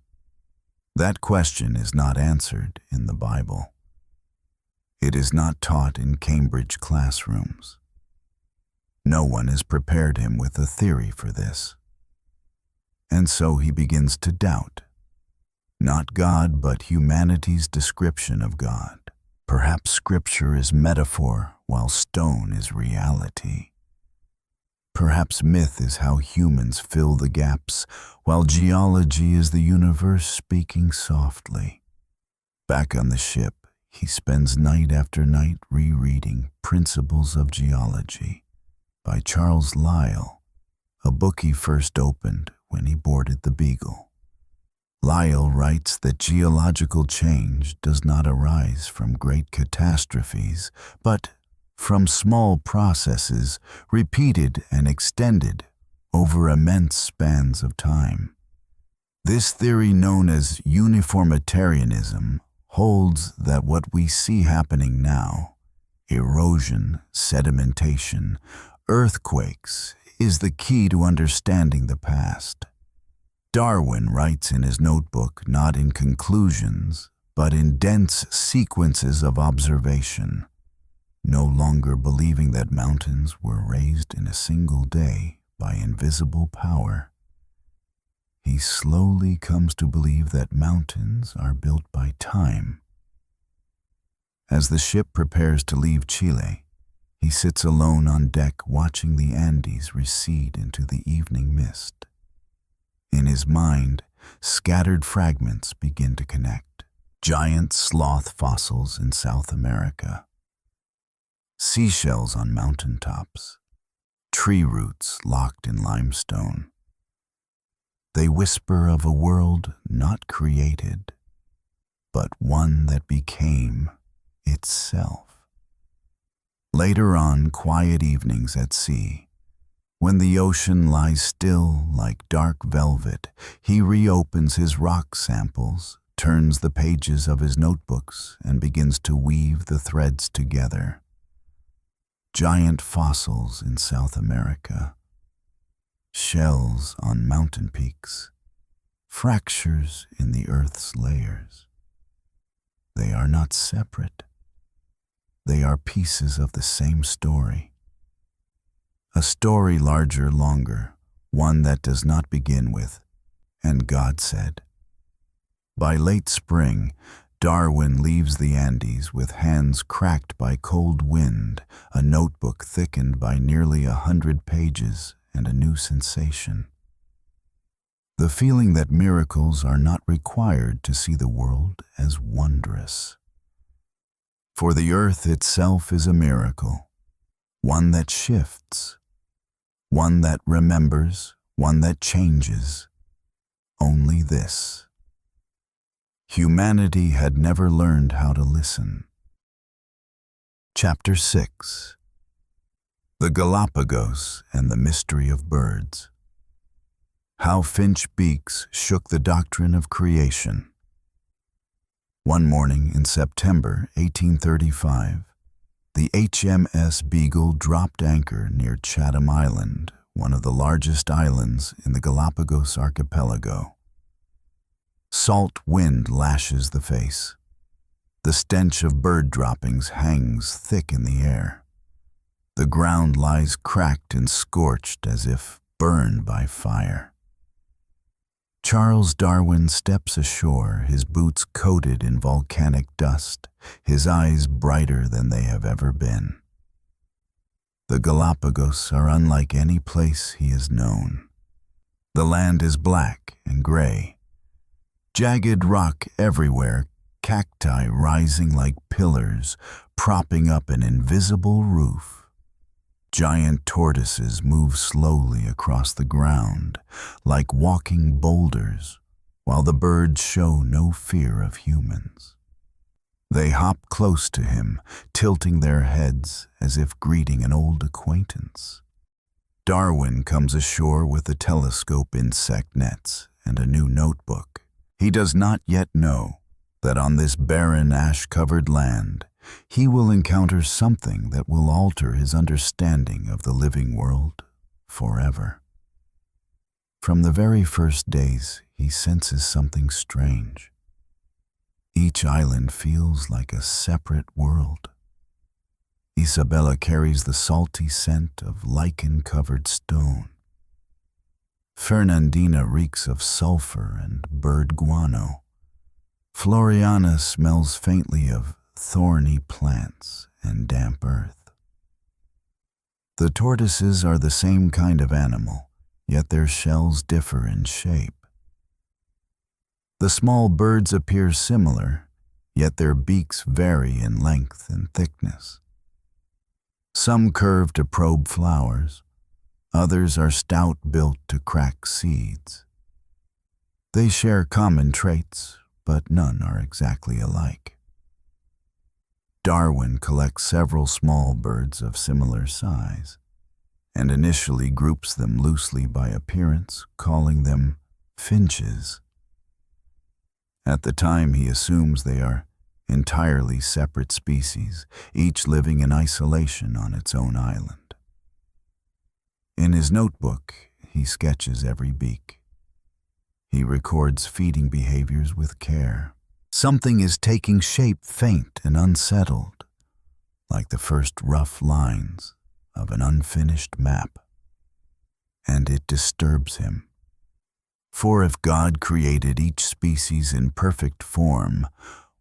That question is not answered in the Bible. It is not taught in Cambridge classrooms. No one has prepared him with a theory for this. And so he begins to doubt. Not God, but humanity's description of God. Perhaps scripture is metaphor, while stone is reality. Perhaps myth is how humans fill the gaps, while geology is the universe speaking softly. Back on the ship, he spends night after night rereading Principles of Geology by Charles Lyell, a book he first opened when he boarded the Beagle. Lyell writes that geological change does not arise from great catastrophes, but from small processes repeated and extended over immense spans of time. This theory, known as uniformitarianism, holds that what we see happening now, erosion, sedimentation, earthquakes, is the key to understanding the past. Darwin writes in his notebook not in conclusions, but in dense sequences of observation, no longer believing that mountains were raised in a single day by invisible power. He slowly comes to believe that mountains are built by time. As the ship prepares to leave Chile, he sits alone on deck watching the Andes recede into the evening mist. In his mind, scattered fragments begin to connect. Giant sloth fossils in South America, seashells on mountaintops, tree roots locked in limestone. They whisper of a world not created, but one that became itself. Later on, quiet evenings at sea, when the ocean lies still like dark velvet, he reopens his rock samples, turns the pages of his notebooks, and begins to weave the threads together. Giant fossils in South America, shells on mountain peaks, fractures in the earth's layers. They are not separate. They are pieces of the same story. A story larger, longer, one that does not begin with, "And God said." By late spring, Darwin leaves the Andes with hands cracked by cold wind, a notebook thickened by nearly 100 pages, and a new sensation. The feeling that miracles are not required to see the world as wondrous. For the earth itself is a miracle, one that shifts, one that remembers, one that changes. Only this: humanity had never learned how to listen. Chapter 6. The Galápagos and the Mystery of Birds. How Finch Beaks Shook the Doctrine of Creation. One morning in September 1835, the HMS Beagle dropped anchor near Chatham Island, one of the largest islands in the Galápagos archipelago. Salt wind lashes the face. The stench of bird droppings hangs thick in the air. The ground lies cracked and scorched as if burned by fire. Charles Darwin steps ashore, his boots coated in volcanic dust, his eyes brighter than they have ever been. The Galápagos are unlike any place he has known. The land is black and gray. Jagged rock everywhere, cacti rising like pillars, propping up an invisible roof. Giant tortoises move slowly across the ground, like walking boulders, while the birds show no fear of humans. They hop close to him, tilting their heads as if greeting an old acquaintance. Darwin comes ashore with a telescope, insect nets, and a new notebook. He does not yet know that on this barren, ash-covered land, he will encounter something that will alter his understanding of the living world forever. From the very first days, he senses something strange. Each island feels like a separate world. Isabella carries the salty scent of lichen-covered stone. Fernandina reeks of sulfur and bird guano. Floriana smells faintly of thorny plants and damp earth. The tortoises are the same kind of animal, yet their shells differ in shape. The small birds appear similar, yet their beaks vary in length and thickness. Some curve to probe flowers, others are stout-built to crack seeds. They share common traits, but none are exactly alike. Darwin collects several small birds of similar size, and initially groups them loosely by appearance, calling them finches. At the time, he assumes they are entirely separate species, each living in isolation on its own island. In his notebook, he sketches every beak. He records feeding behaviors with care. Something is taking shape faint and unsettled, like the first rough lines of an unfinished map. And it disturbs him. For if God created each species in perfect form,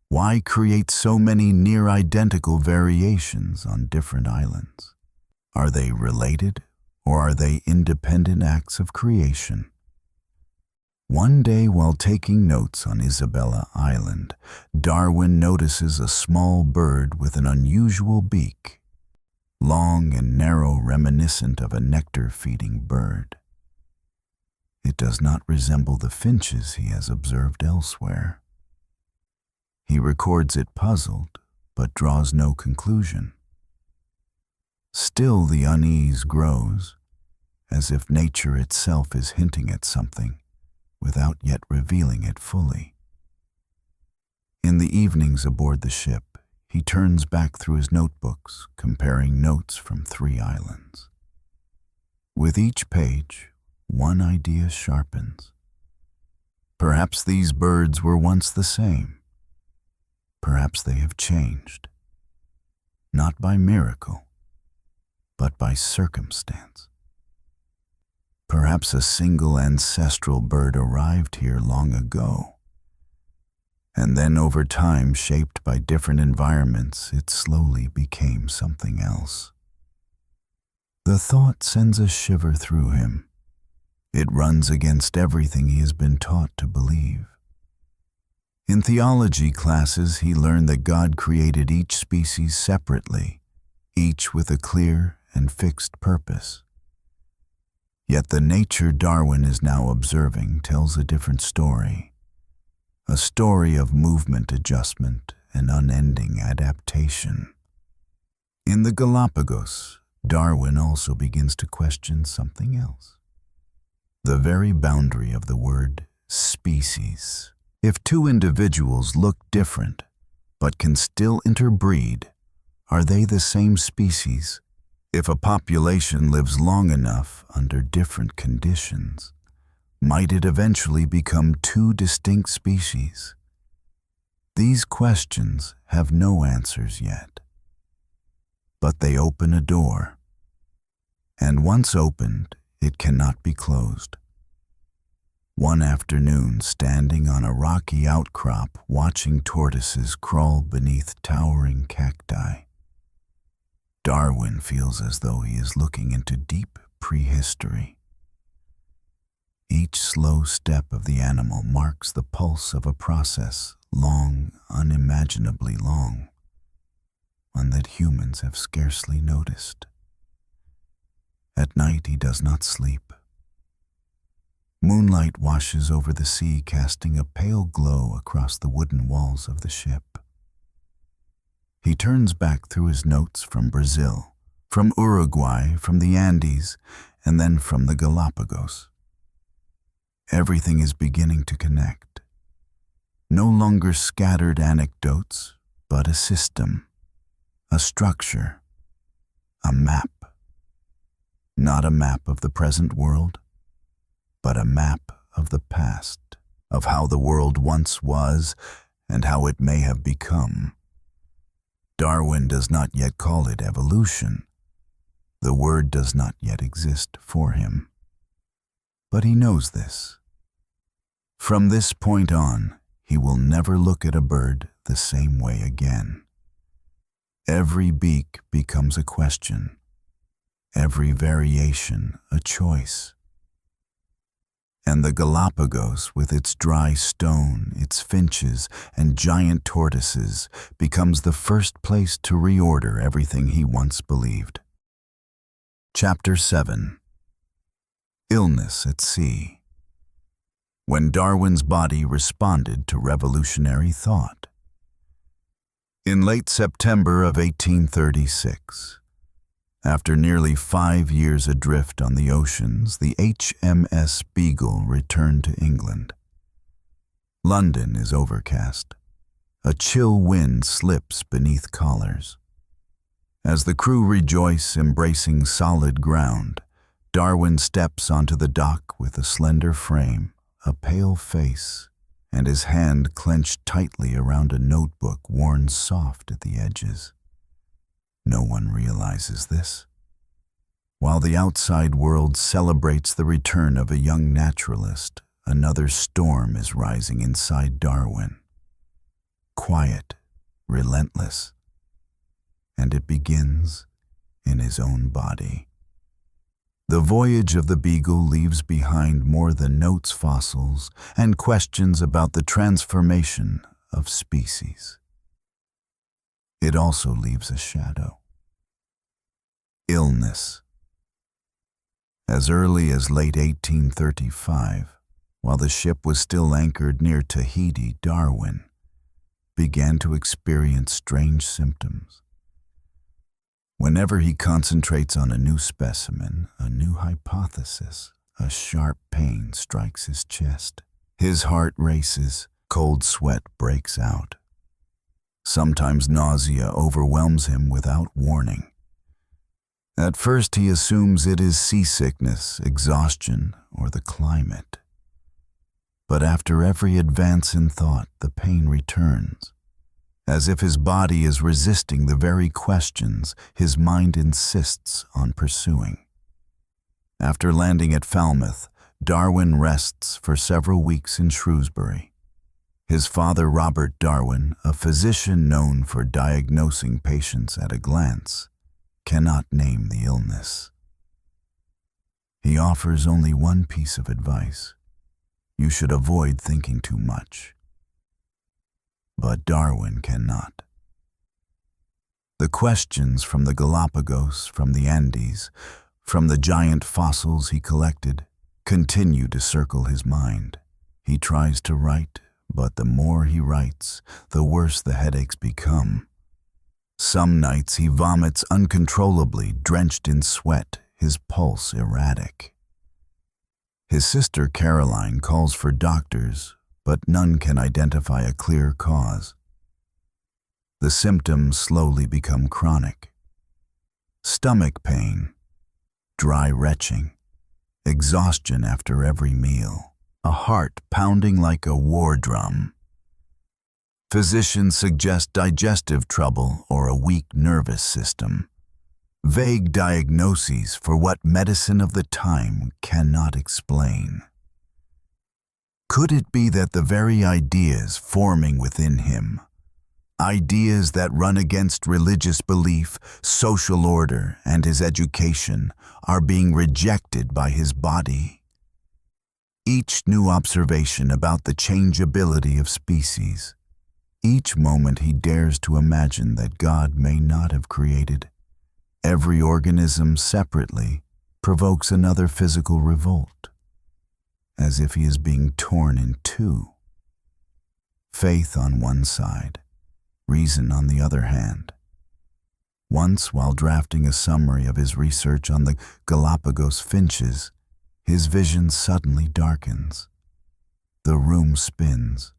why create so many near-identical variations on different islands? Are they related, or are they independent acts of creation? One day, while taking notes on Isabella Island, Darwin notices a small bird with an unusual beak, long and narrow, reminiscent of a nectar-feeding bird. It does not resemble the finches he has observed elsewhere. He records it puzzled, but draws no conclusion. Still the unease grows, as if nature itself is hinting at something, without yet revealing it fully. In the evenings aboard the ship, he turns back through his notebooks, comparing notes from 3 islands. With each page, one idea sharpens. Perhaps these birds were once the same. Perhaps they have changed, not by miracle, but by circumstance. Perhaps a single ancestral bird arrived here long ago, and then over time, shaped by different environments, it slowly became something else. The thought sends a shiver through him. It runs against everything he has been taught to believe. In theology classes, he learned that God created each species separately, each with a clear and fixed purpose. Yet the nature Darwin is now observing tells a different story, a story of movement, adjustment, and unending adaptation. In the Galápagos, Darwin also begins to question something else. The very boundary of the word species. If 2 individuals look different, but can still interbreed, are they the same species? If a population lives long enough under different conditions, might it eventually become 2 distinct species? These questions have no answers yet. But they open a door, and once opened, it cannot be closed. One afternoon, standing on a rocky outcrop, watching tortoises crawl beneath towering cacti, Darwin feels as though he is looking into deep prehistory. Each slow step of the animal marks the pulse of a process long, unimaginably long, one that humans have scarcely noticed. At night he does not sleep. Moonlight washes over the sea, casting a pale glow across the wooden walls of the ship. He turns back through his notes from Brazil, from Uruguay, from the Andes, and then from the Galápagos. Everything is beginning to connect. No longer scattered anecdotes, but a system, a structure, a map. Not a map of the present world, but a map of the past, of how the world once was and how it may have become. Darwin does not yet call it evolution. The word does not yet exist for him. But he knows this. From this point on, he will never look at a bird the same way again. Every beak becomes a question, every variation a choice. And the Galápagos, with its dry stone, its finches, and giant tortoises, becomes the first place to reorder everything he once believed. Chapter 7. Illness at Sea. When Darwin's body responded to revolutionary thought. In late September of 1836, after nearly 5 years adrift on the oceans, the HMS Beagle returned to England. London is overcast. A chill wind slips beneath collars. As the crew rejoice, embracing solid ground, Darwin steps onto the dock with a slender frame, a pale face, and his hand clenched tightly around a notebook worn soft at the edges. No one realizes this. While the outside world celebrates the return of a young naturalist, another storm is rising inside Darwin. Quiet, relentless, and it begins in his own body. The voyage of the Beagle leaves behind more than notes, fossils, and questions about the transformation of species. It also leaves a shadow. Illness. As early as late 1835, while the ship was still anchored near Tahiti, Darwin began to experience strange symptoms. Whenever he concentrates on a new specimen, a new hypothesis, a sharp pain strikes his chest. His heart races, cold sweat breaks out. Sometimes nausea overwhelms him without warning. At first he assumes it is seasickness, exhaustion, or the climate. But after every advance in thought, the pain returns. As if his body is resisting the very questions his mind insists on pursuing. After landing at Falmouth, Darwin rests for several weeks in Shrewsbury. His father, Robert Darwin, a physician known for diagnosing patients at a glance, cannot name the illness. He offers only one piece of advice. You should avoid thinking too much. But Darwin cannot. The questions from the Galápagos, from the Andes, from the giant fossils he collected, continue to circle his mind. He tries to write, but the more he writes, the worse the headaches become. Some nights he vomits uncontrollably, drenched in sweat, his pulse erratic. His sister Caroline calls for doctors, but none can identify a clear cause. The symptoms slowly become chronic. Stomach pain, dry retching, exhaustion after every meal, a heart pounding like a war drum. Physicians suggest digestive trouble or a weak nervous system. Vague diagnoses for what medicine of the time cannot explain. Could it be that the very ideas forming within him, ideas that run against religious belief, social order, and his education, are being rejected by his body? Each new observation about the changeability of species, each moment he dares to imagine that God may not have created every organism separately, provokes another physical revolt, as if he is being torn in two. Faith on one side, reason on the other hand. Once, while drafting a summary of his research on the Galápagos finches, his vision suddenly darkens. The room spins.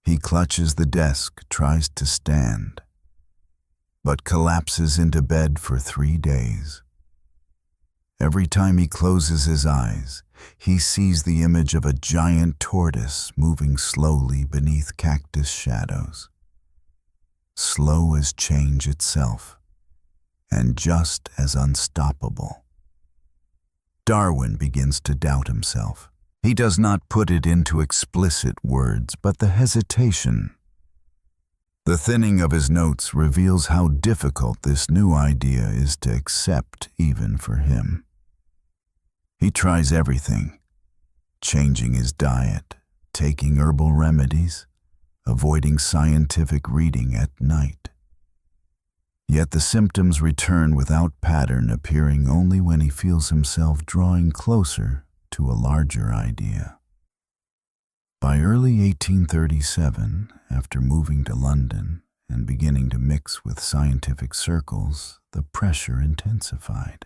He clutches the desk, tries to stand, but collapses into bed for 3 days. Every time he closes his eyes, he sees the image of a giant tortoise moving slowly beneath cactus shadows. slow as change itself, and just as unstoppable. Darwin begins to doubt himself. He does not put it into explicit words, but the hesitation. The thinning of his notes reveals how difficult this new idea is to accept even for him. He tries everything, changing his diet, taking herbal remedies, avoiding scientific reading at night. Yet the symptoms return without pattern, appearing only when he feels himself drawing closer to a larger idea. By early 1837, after moving to London and beginning to mix with scientific circles, the pressure intensified.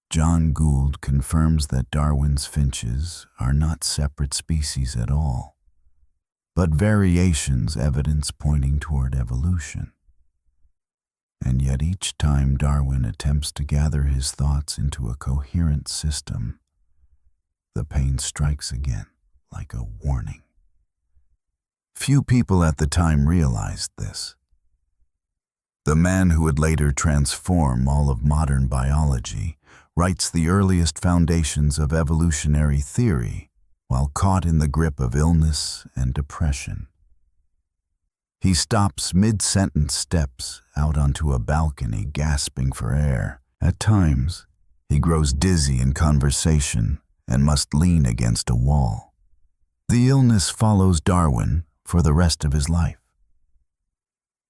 John Gould confirms that Darwin's finches are not separate species at all, but variations, evidence pointing toward evolution. And yet each time Darwin attempts to gather his thoughts into a coherent system, the pain strikes again, like a warning. Few people at the time realized this. The man who would later transform all of modern biology writes the earliest foundations of evolutionary theory while caught in the grip of illness and depression. He stops mid-sentence, steps out onto a balcony, gasping for air. At times, he grows dizzy in conversation and must lean against a wall. The illness follows Darwin for the rest of his life.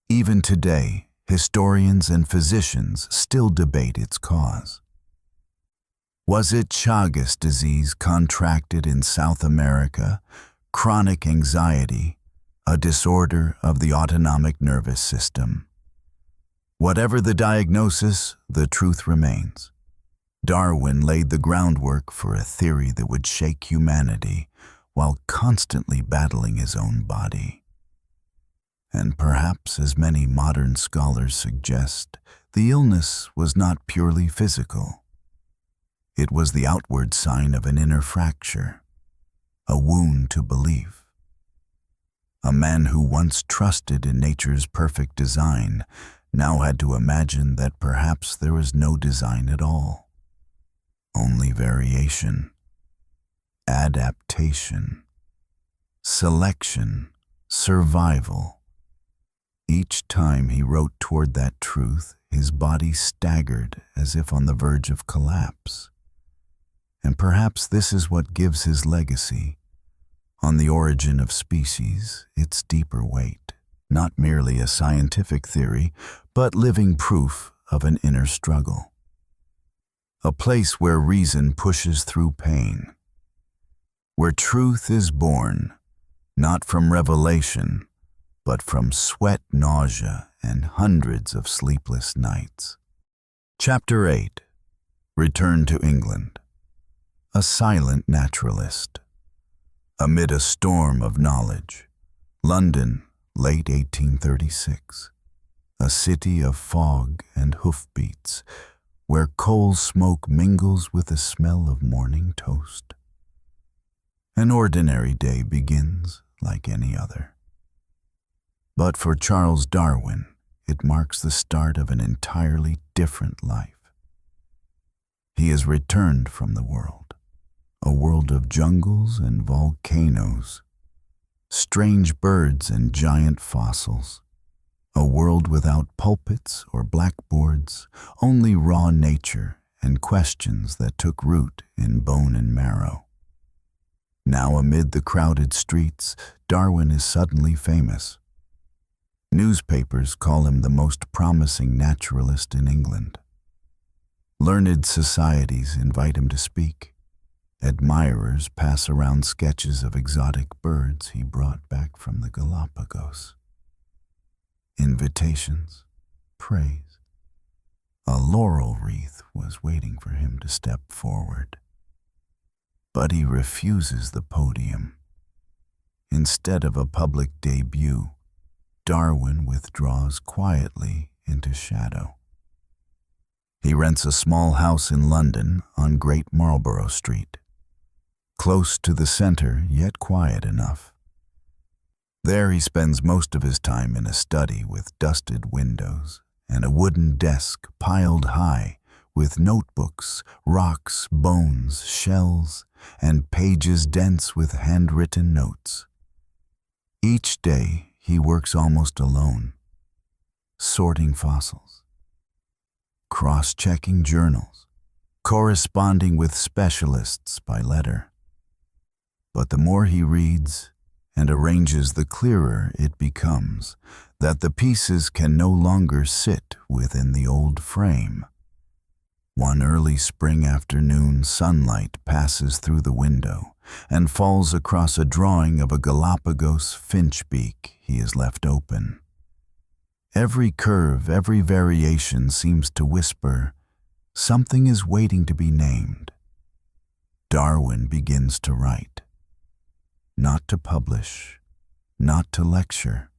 Even today, historians and physicians still debate its cause. Was it Chagas disease contracted in South America, chronic anxiety, a disorder of the autonomic nervous system? Whatever the diagnosis, the truth remains. Darwin laid the groundwork for a theory that would shake humanity while constantly battling his own body. And perhaps, as many modern scholars suggest, the illness was not purely physical. It was the outward sign of an inner fracture, a wound to belief. A man who once trusted in nature's perfect design now had to imagine that perhaps there was no design at all, only variation, adaptation, selection, survival. Each time he wrote toward that truth, his body staggered as if on the verge of collapse. And perhaps this is what gives his legacy, on the origin of species, its deeper weight, not merely a scientific theory, but living proof of an inner struggle. A place where reason pushes through pain, where truth is born, not from revelation, but from sweat, nausea, and hundreds of sleepless nights. Chapter 8. Return to England. A silent naturalist. Amid a storm of knowledge. London, late 1836. A city of fog and hoofbeats, where coal smoke mingles with the smell of morning toast. An ordinary day begins like any other. But for Charles Darwin, it marks the start of an entirely different life. He has returned from the world, a world of jungles and volcanoes, strange birds and giant fossils, a world without pulpits or blackboards, only raw nature and questions that took root in bone and marrow. Now amid the crowded streets, Darwin is suddenly famous. Newspapers call him the most promising naturalist in England. Learned societies invite him to speak. Admirers pass around sketches of exotic birds he brought back from the Galápagos. Invitations, praise. A laurel wreath was waiting for him to step forward. But he refuses the podium. Instead of a public debut, Darwin withdraws quietly into shadow. He rents a small house in London on Great Marlborough Street, close to the center, yet quiet enough. There he spends most of his time in a study with dusted windows and a wooden desk piled high with notebooks, rocks, bones, shells, and pages dense with handwritten notes. Each day he works almost alone, sorting fossils, cross-checking journals, corresponding with specialists by letter. But the more he reads and arranges, the clearer it becomes that the pieces can no longer sit within the old frame. One early spring afternoon, sunlight passes through the window and falls across a drawing of a Galápagos finch beak he has left open. Every curve, every variation seems to whisper, something is waiting to be named. Darwin begins to write. Not to publish, not to lecture,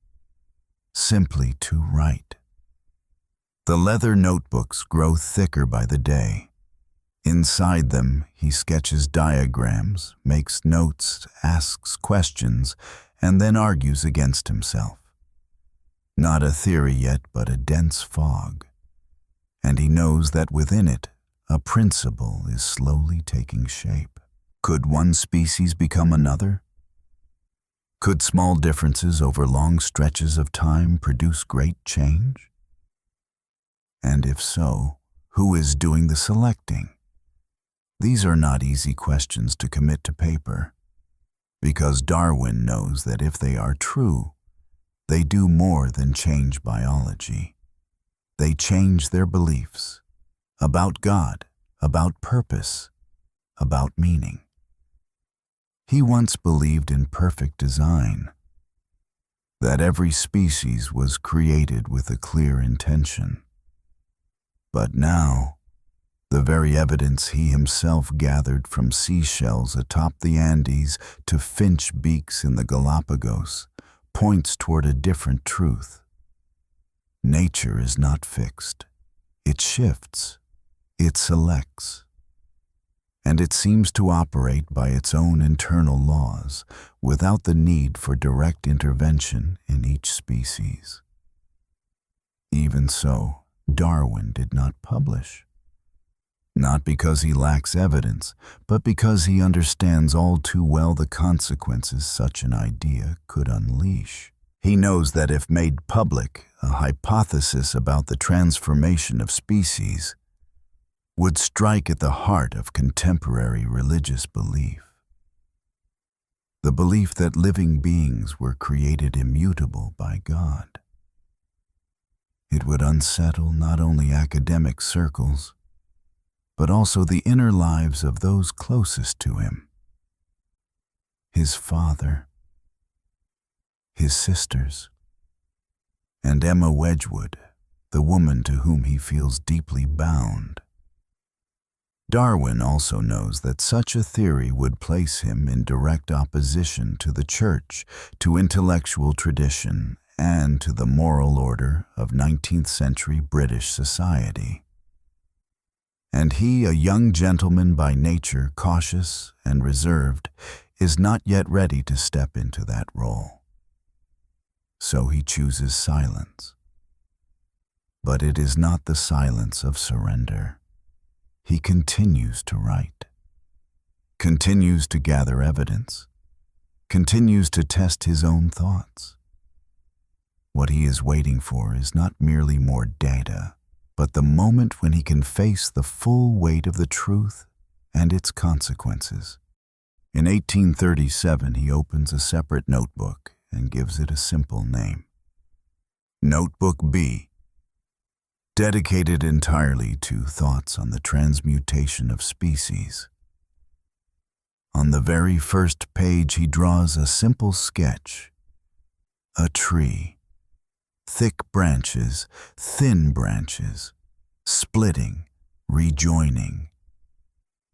simply to write. The leather notebooks grow thicker by the day. Inside them, he sketches diagrams, makes notes, asks questions, and then argues against himself. Not a theory yet, but a dense fog. And he knows that within it, a principle is slowly taking shape. Could one species become another? Could small differences over long stretches of time produce great change? And if so, who is doing the selecting? These are not easy questions to commit to paper, because Darwin knows that if they are true, they do more than change biology. They change their beliefs about God, about purpose, about meaning. He once believed in perfect design, that every species was created with a clear intention. But now, the very evidence he himself gathered from seashells atop the Andes to finch beaks in the Galápagos points toward a different truth. Nature is not fixed. It shifts. It selects. And it seems to operate by its own internal laws without the need for direct intervention in each species. Even so, Darwin did not publish. Not because he lacks evidence, but because he understands all too well the consequences such an idea could unleash. He knows that if made public, a hypothesis about the transformation of species would strike at the heart of contemporary religious belief. The belief that living beings were created immutable by God. It would unsettle not only academic circles, but also the inner lives of those closest to him. His father, his sisters, and Emma Wedgwood, the woman to whom he feels deeply bound. Darwin also knows that such a theory would place him in direct opposition to the church, to intellectual tradition, and to the moral order of 19th century British society. And he, a young gentleman by nature, cautious and reserved, is not yet ready to step into that role. So he chooses silence. But it is not the silence of surrender. He continues to write, continues to gather evidence, continues to test his own thoughts. What he is waiting for is not merely more data, but the moment when he can face the full weight of the truth and its consequences. In 1837, he opens a separate notebook and gives it a simple name. Notebook B, dedicated entirely to thoughts on the transmutation of species. On the very first page, he draws a simple sketch. A tree. Thick branches, thin branches, splitting, rejoining.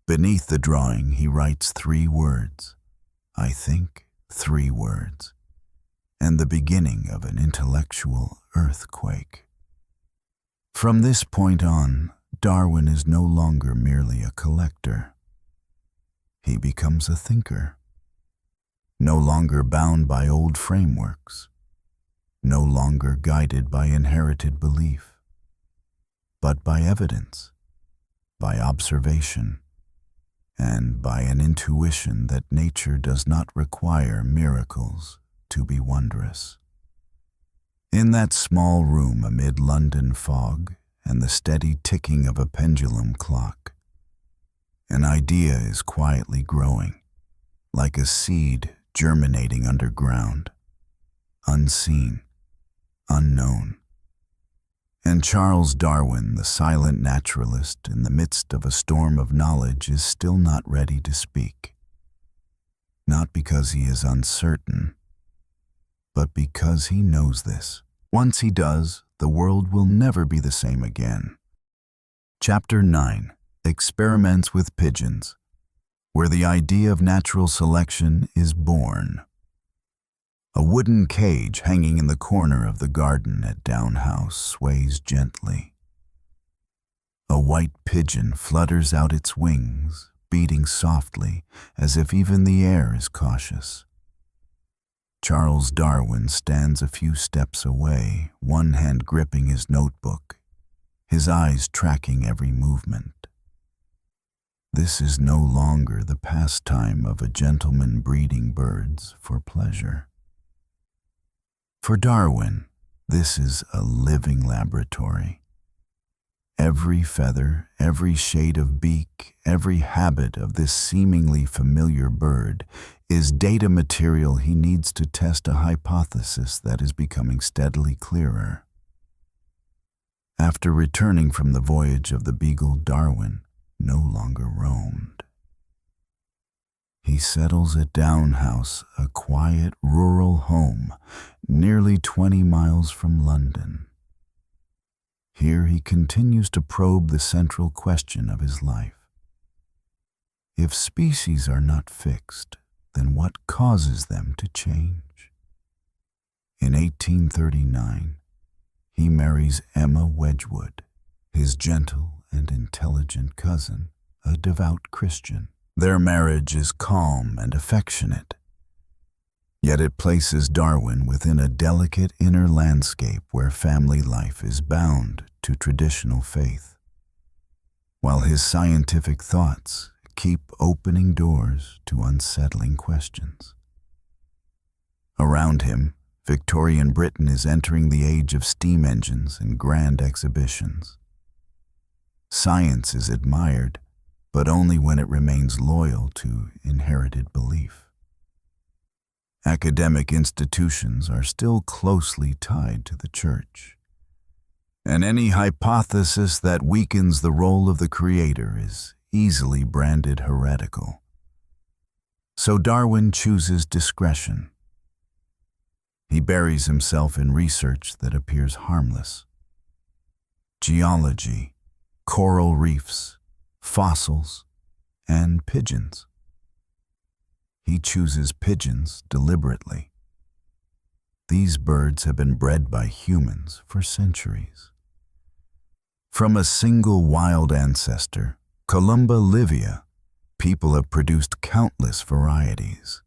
Beneath the drawing, he writes 3 words. I think 3 words. And the beginning of an intellectual earthquake. From this point on, Darwin is no longer merely a collector. He becomes a thinker. no longer bound by old frameworks, no longer guided by inherited belief, but by evidence, by observation, and by an intuition that nature does not require miracles to be wondrous. In that small room amid London fog and the steady ticking of a pendulum clock, an idea is quietly growing, like a seed germinating underground, unseen, unknown. And Charles Darwin, the silent naturalist in the midst of a storm of knowledge, is still not ready to speak. Not because he is uncertain, but because he knows this. Once he does, the world will never be the same again. Chapter 9. Experiments with Pigeons, where the idea of natural selection is born. A wooden cage hanging in the corner of the garden at Down House sways gently. A white pigeon flutters out its wings, beating softly as if even the air is cautious. Charles Darwin stands a few steps away, one hand gripping his notebook, his eyes tracking every movement. This is no longer the pastime of a gentleman breeding birds for pleasure. For Darwin, this is a living laboratory. Every feather, every shade of beak, every habit of this seemingly familiar bird is data material he needs to test a hypothesis that is becoming steadily clearer. After returning from the voyage of the Beagle, Darwin no longer roamed. He settles at Down House, a quiet rural home nearly 20 miles from London. Here he continues to probe the central question of his life. If species are not fixed, then what causes them to change? In 1839, he marries Emma Wedgwood, his gentle and intelligent cousin, a devout Christian. Their marriage is calm and affectionate, yet it places Darwin within a delicate inner landscape where family life is bound to traditional faith, while his scientific thoughts keep opening doors to unsettling questions. Around him, Victorian Britain is entering the age of steam engines and grand exhibitions. Science is admired, but only when it remains loyal to inherited belief. Academic institutions are still closely tied to the church, and any hypothesis that weakens the role of the creator is easily branded heretical. So Darwin chooses discretion. He buries himself in research that appears harmless. Geology, coral reefs, fossils, and pigeons. He chooses pigeons deliberately. These birds have been bred by humans for centuries. From a single wild ancestor, Columba livia, people have produced countless varieties.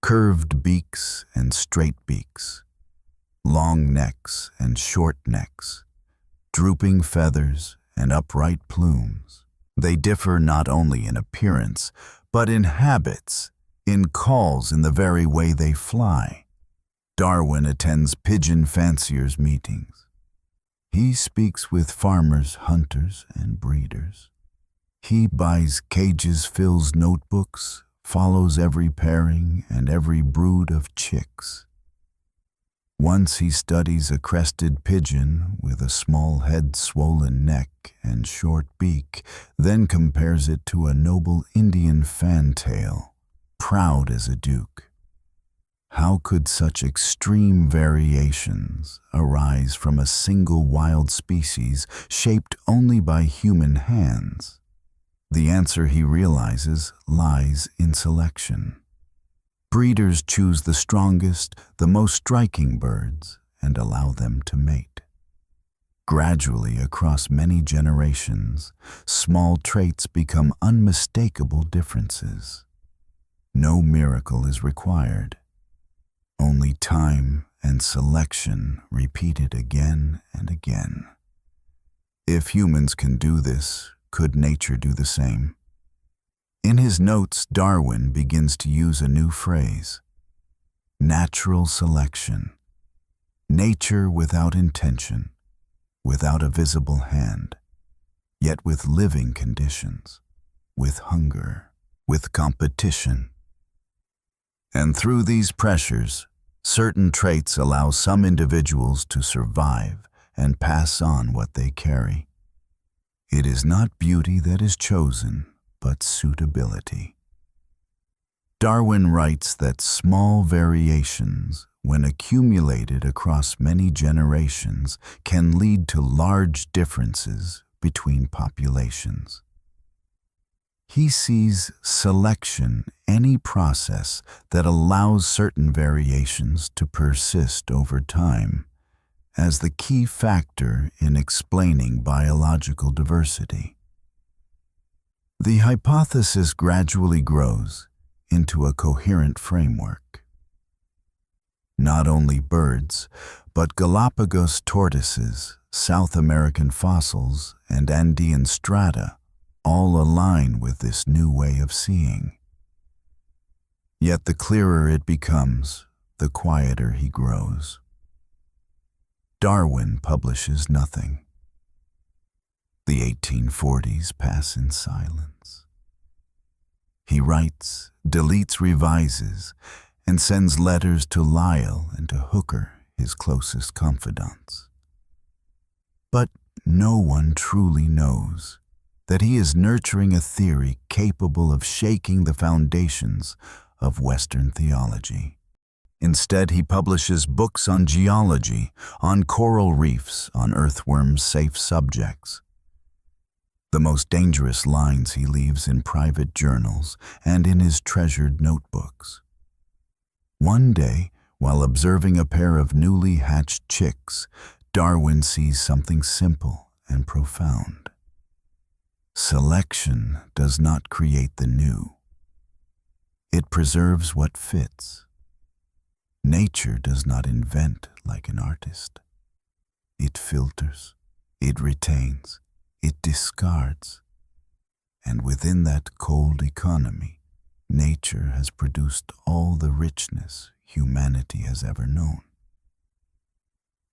Curved beaks and straight beaks, long necks and short necks, drooping feathers and upright plumes. They differ not only in appearance, but in habits, in calls, in the very way they fly. Darwin attends pigeon fanciers' meetings. He speaks with farmers, hunters, and breeders. He buys cages, fills notebooks, follows every pairing and every brood of chicks. Once he studies a crested pigeon with a small head, swollen neck, and short beak, then compares it to a noble Indian fantail, proud as a duke. How could such extreme variations arise from a single wild species shaped only by human hands? The answer, he realizes, lies in selection. Breeders choose the strongest, the most striking birds and allow them to mate. Gradually, across many generations, small traits become unmistakable differences. no miracle is required. Only time and selection repeated again and again. If humans can do this, could nature do the same? In his notes, Darwin begins to use a new phrase: natural selection. Nature without intention, without a visible hand, yet with living conditions, with hunger, with competition. And through these pressures, certain traits allow some individuals to survive and pass on what they carry. It is not beauty that is chosen, but suitability. Darwin writes that small variations, when accumulated across many generations, can lead to large differences between populations. He sees selection any process that allows certain variations to persist over time as the key factor in explaining biological diversity. The hypothesis gradually grows into a coherent framework. Not only birds, but Galápagos tortoises, South American fossils, and Andean strata all align with this new way of seeing. Yet the clearer it becomes, the quieter he grows. Darwin publishes nothing. The 1840s pass in silence. He writes, deletes, revises, and sends letters to Lyell and to Hooker, his closest confidants. But no one truly knows that he is nurturing a theory capable of shaking the foundations of Western theology. Instead, he publishes books on geology, on coral reefs, on earthworms' safe subjects. The most dangerous lines he leaves in private journals and in his treasured notebooks. One day, while observing a pair of newly hatched chicks, Darwin sees something simple and profound. Selection does not create the new. It preserves what fits. Nature does not invent like an artist. It filters, it retains, it discards. And within that cold economy, nature has produced all the richness humanity has ever known.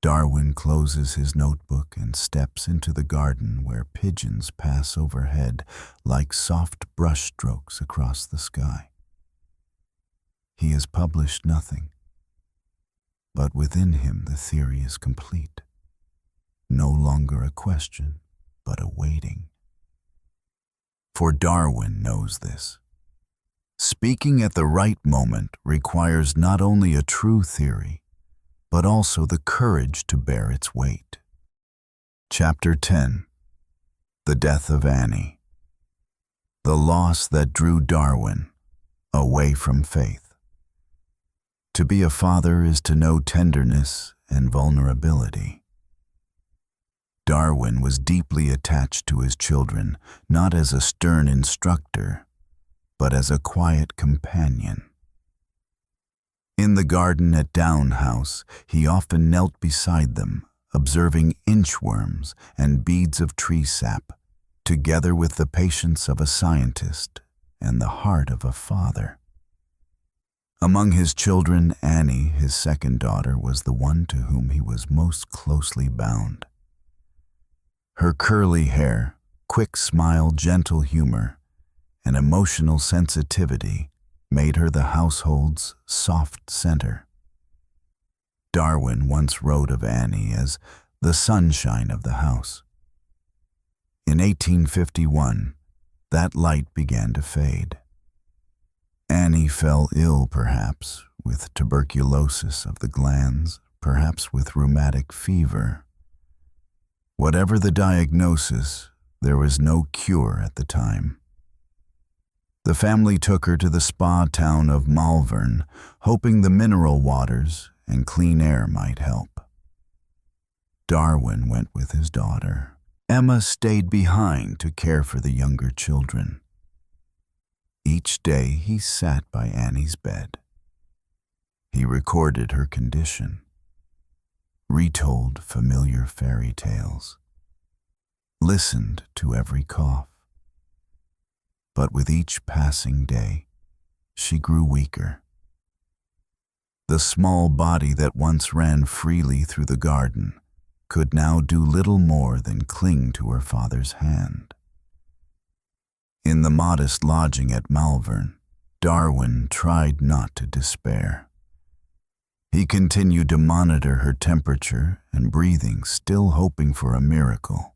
Darwin closes his notebook and steps into the garden where pigeons pass overhead like soft brushstrokes across the sky. He has published nothing, but within him the theory is complete. No longer a question, but a waiting. For Darwin knows this. Speaking at the right moment requires not only a true theory, but also the courage to bear its weight. Chapter 10. The Death of Annie. The loss that drew Darwin away from faith. To be a father is to know tenderness and vulnerability. Darwin was deeply attached to his children, not as a stern instructor, but as a quiet companion. In the garden at Down House, he often knelt beside them, observing inchworms and beads of tree sap, together with the patience of a scientist and the heart of a father. Among his children, Annie, his second daughter, was the one to whom he was most closely bound. Her curly hair, quick smile, gentle humor, and emotional sensitivity made her the household's soft center. Darwin once wrote of Annie as the sunshine of the house. In 1851, that light began to fade. Annie fell ill, perhaps with tuberculosis of the glands, perhaps with rheumatic fever. Whatever the diagnosis, there was no cure at the time. The family took her to the spa town of Malvern, hoping the mineral waters and clean air might help. Darwin went with his daughter. Emma stayed behind to care for the younger children. Each day he sat by Annie's bed. He recorded her condition, retold familiar fairy tales, listened to every cough. But with each passing day, she grew weaker. The small body that once ran freely through the garden could now do little more than cling to her father's hand. In the modest lodging at Malvern, Darwin tried not to despair. He continued to monitor her temperature and breathing, still hoping for a miracle.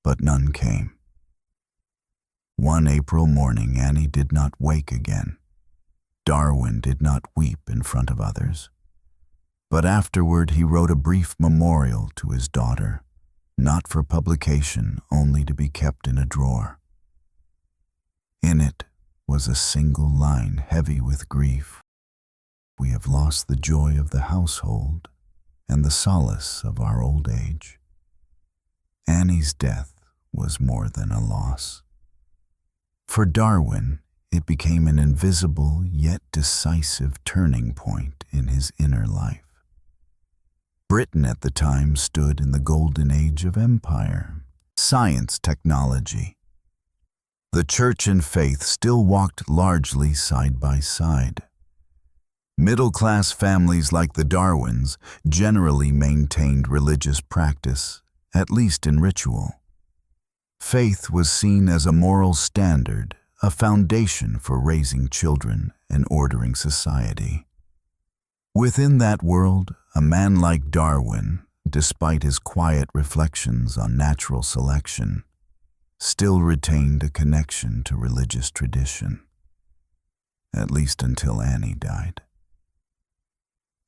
But none came. One April morning, Annie did not wake again. Darwin did not weep in front of others. But afterward he wrote a brief memorial to his daughter, not for publication, only to be kept in a drawer. In it was a single line heavy with grief. We have lost the joy of the household and the solace of our old age. Annie's death was more than a loss. For Darwin, it became an invisible yet decisive turning point in his inner life. Britain at the time stood in the golden age of empire, science, technology. The church and faith still walked largely side by side. Middle-class families like the Darwins generally maintained religious practice, at least in ritual. Faith was seen as a moral standard, a foundation for raising children and ordering society. Within that world, a man like Darwin, despite his quiet reflections on natural selection, still retained a connection to religious tradition, at least until Annie died.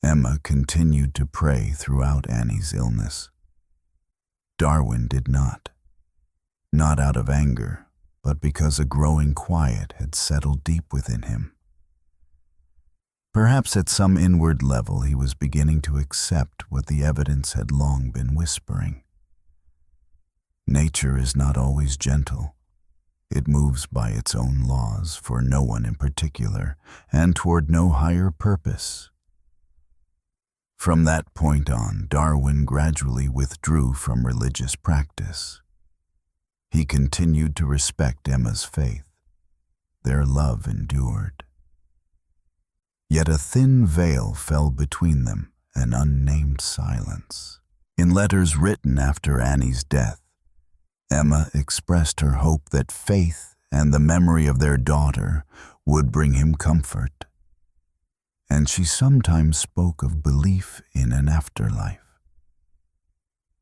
Emma continued to pray throughout Annie's illness. Darwin did not out of anger, but because a growing quiet had settled deep within him. Perhaps at some inward level he was beginning to accept what the evidence had long been whispering. Nature is not always gentle. It moves by its own laws for no one in particular and toward no higher purpose. From that point on, Darwin gradually withdrew from religious practice. He continued to respect Emma's faith. Their love endured. Yet a thin veil fell between them, an unnamed silence. In letters written after Annie's death, Emma expressed her hope that faith and the memory of their daughter would bring him comfort. And she sometimes spoke of belief in an afterlife.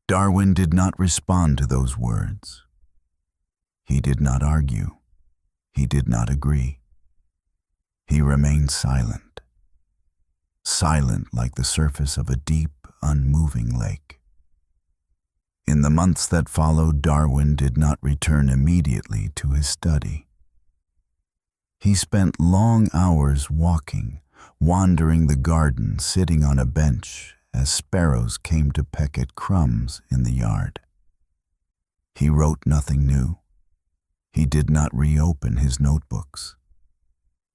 Darwin did not respond to those words. He did not argue. He did not agree. He remained silent. Silent like the surface of a deep, unmoving lake. In the months that followed, Darwin did not return immediately to his study. He spent long hours walking, wandering the garden, sitting on a bench as sparrows came to peck at crumbs in the yard. He wrote nothing new. He did not reopen his notebooks.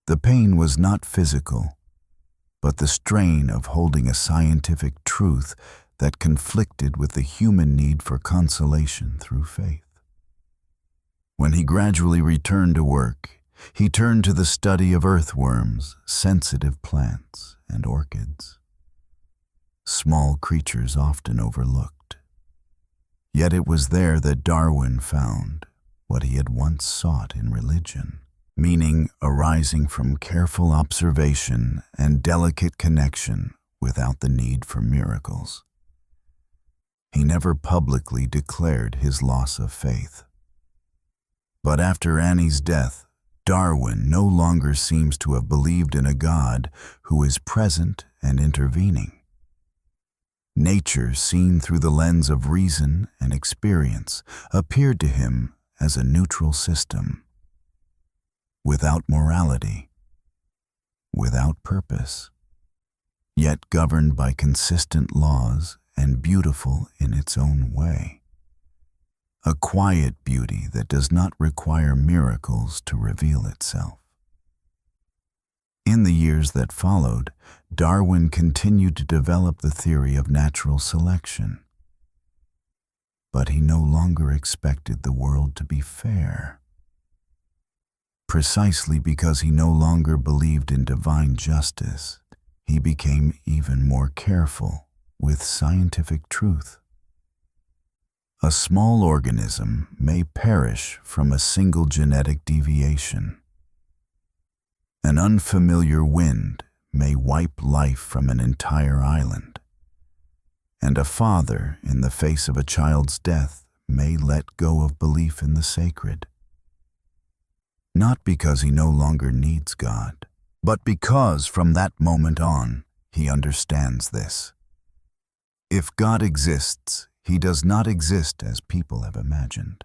The pain was not physical, but the strain of holding a scientific truth that conflicted with the human need for consolation through faith. When he gradually returned to work, he turned to the study of earthworms, sensitive plants, and orchids. Small creatures often overlooked. Yet it was there that Darwin found what he had once sought in religion, meaning arising from careful observation and delicate connection without the need for miracles. He never publicly declared his loss of faith. But after Annie's death, Darwin no longer seems to have believed in a God who is present and intervening. Nature, seen through the lens of reason and experience, appeared to him as a neutral system, without morality, without purpose, yet governed by consistent laws and beautiful in its own way. a quiet beauty that does not require miracles to reveal itself. In the years that followed, Darwin continued to develop the theory of natural selection. But he no longer expected the world to be fair. Precisely because he no longer believed in divine justice, he became even more careful with scientific truth. A small organism may perish from a single genetic deviation. An unfamiliar wind may wipe life from an entire island. And a father, in the face of a child's death, may let go of belief in the sacred. Not because he no longer needs God, but because from that moment on, he understands this. If God exists, he does not exist as people have imagined.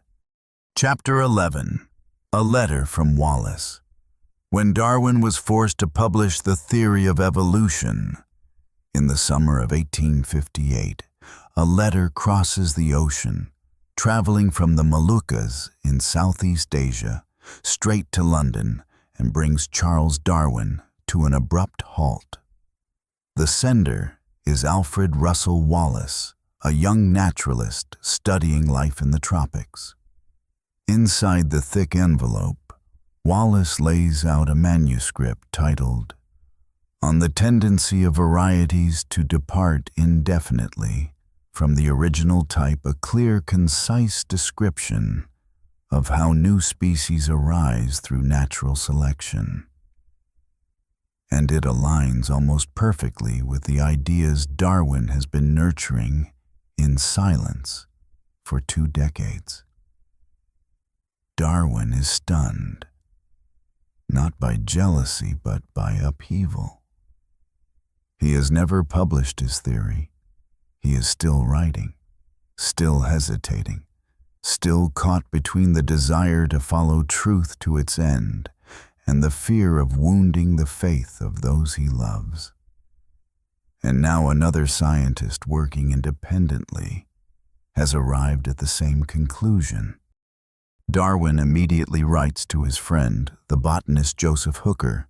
Chapter 11. A Letter from Wallace. When Darwin was forced to publish the theory of evolution, in the summer of 1858, a letter crosses the ocean, traveling from the Moluccas in Southeast Asia straight to London, and brings Charles Darwin to an abrupt halt. The sender is Alfred Russel Wallace, a young naturalist studying life in the tropics. Inside the thick envelope, Wallace lays out a manuscript titled, "On the Tendency of Varieties to Depart Indefinitely from the Original Type, a clear, concise description of how new species arise through natural selection." And it aligns almost perfectly with the ideas Darwin has been nurturing in silence for 2 decades. Darwin is stunned, not by jealousy but by upheaval. He has never published his theory. He is still writing, still hesitating, still caught between the desire to follow truth to its end and the fear of wounding the faith of those he loves. And now another scientist working independently has arrived at the same conclusion. Darwin immediately writes to his friend, the botanist Joseph Hooker,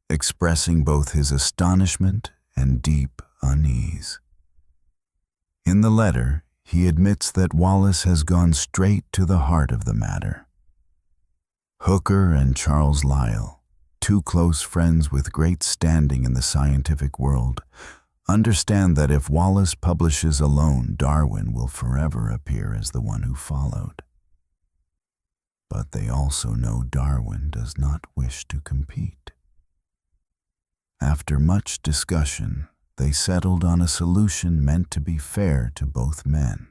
expressing both his astonishment and deep unease. In the letter, he admits that Wallace has gone straight to the heart of the matter. Hooker and Charles Lyell, 2 close friends with great standing in the scientific world, understand that if Wallace publishes alone, Darwin will forever appear as the one who followed. But they also know Darwin does not wish to compete. After much discussion, they settled on a solution meant to be fair to both men.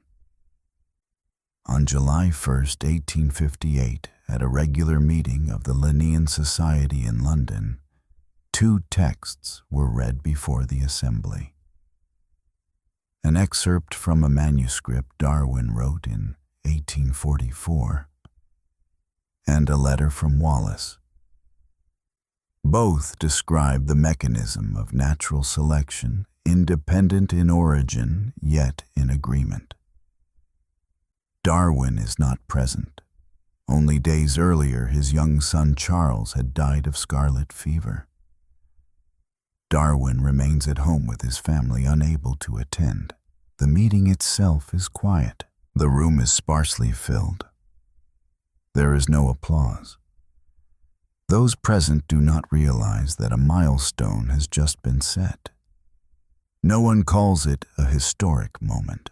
On July 1st, 1858, at a regular meeting of the Linnean Society in London, 2 texts were read before the assembly. An excerpt from a manuscript Darwin wrote in 1844, and a letter from Wallace. Both describe the mechanism of natural selection, independent in origin, yet in agreement. Darwin is not present. Only days earlier, his young son Charles had died of scarlet fever. Darwin remains at home with his family, unable to attend. The meeting itself is quiet. The room is sparsely filled. There is no applause. Those present do not realize that a milestone has just been set. No one calls it a historic moment.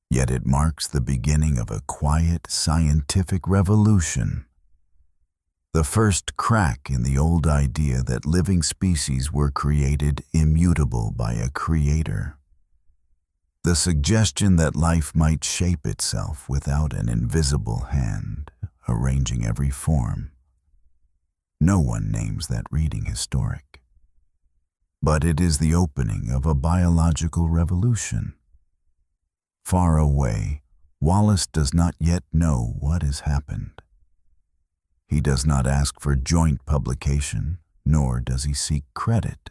Yet it marks the beginning of a quiet scientific revolution. The first crack in the old idea that living species were created immutable by a creator. The suggestion that life might shape itself without an invisible hand, arranging every form. No one names that reading historic. But it is the opening of a biological revolution. Far away, Wallace does not yet know what has happened. He does not ask for joint publication, nor does he seek credit.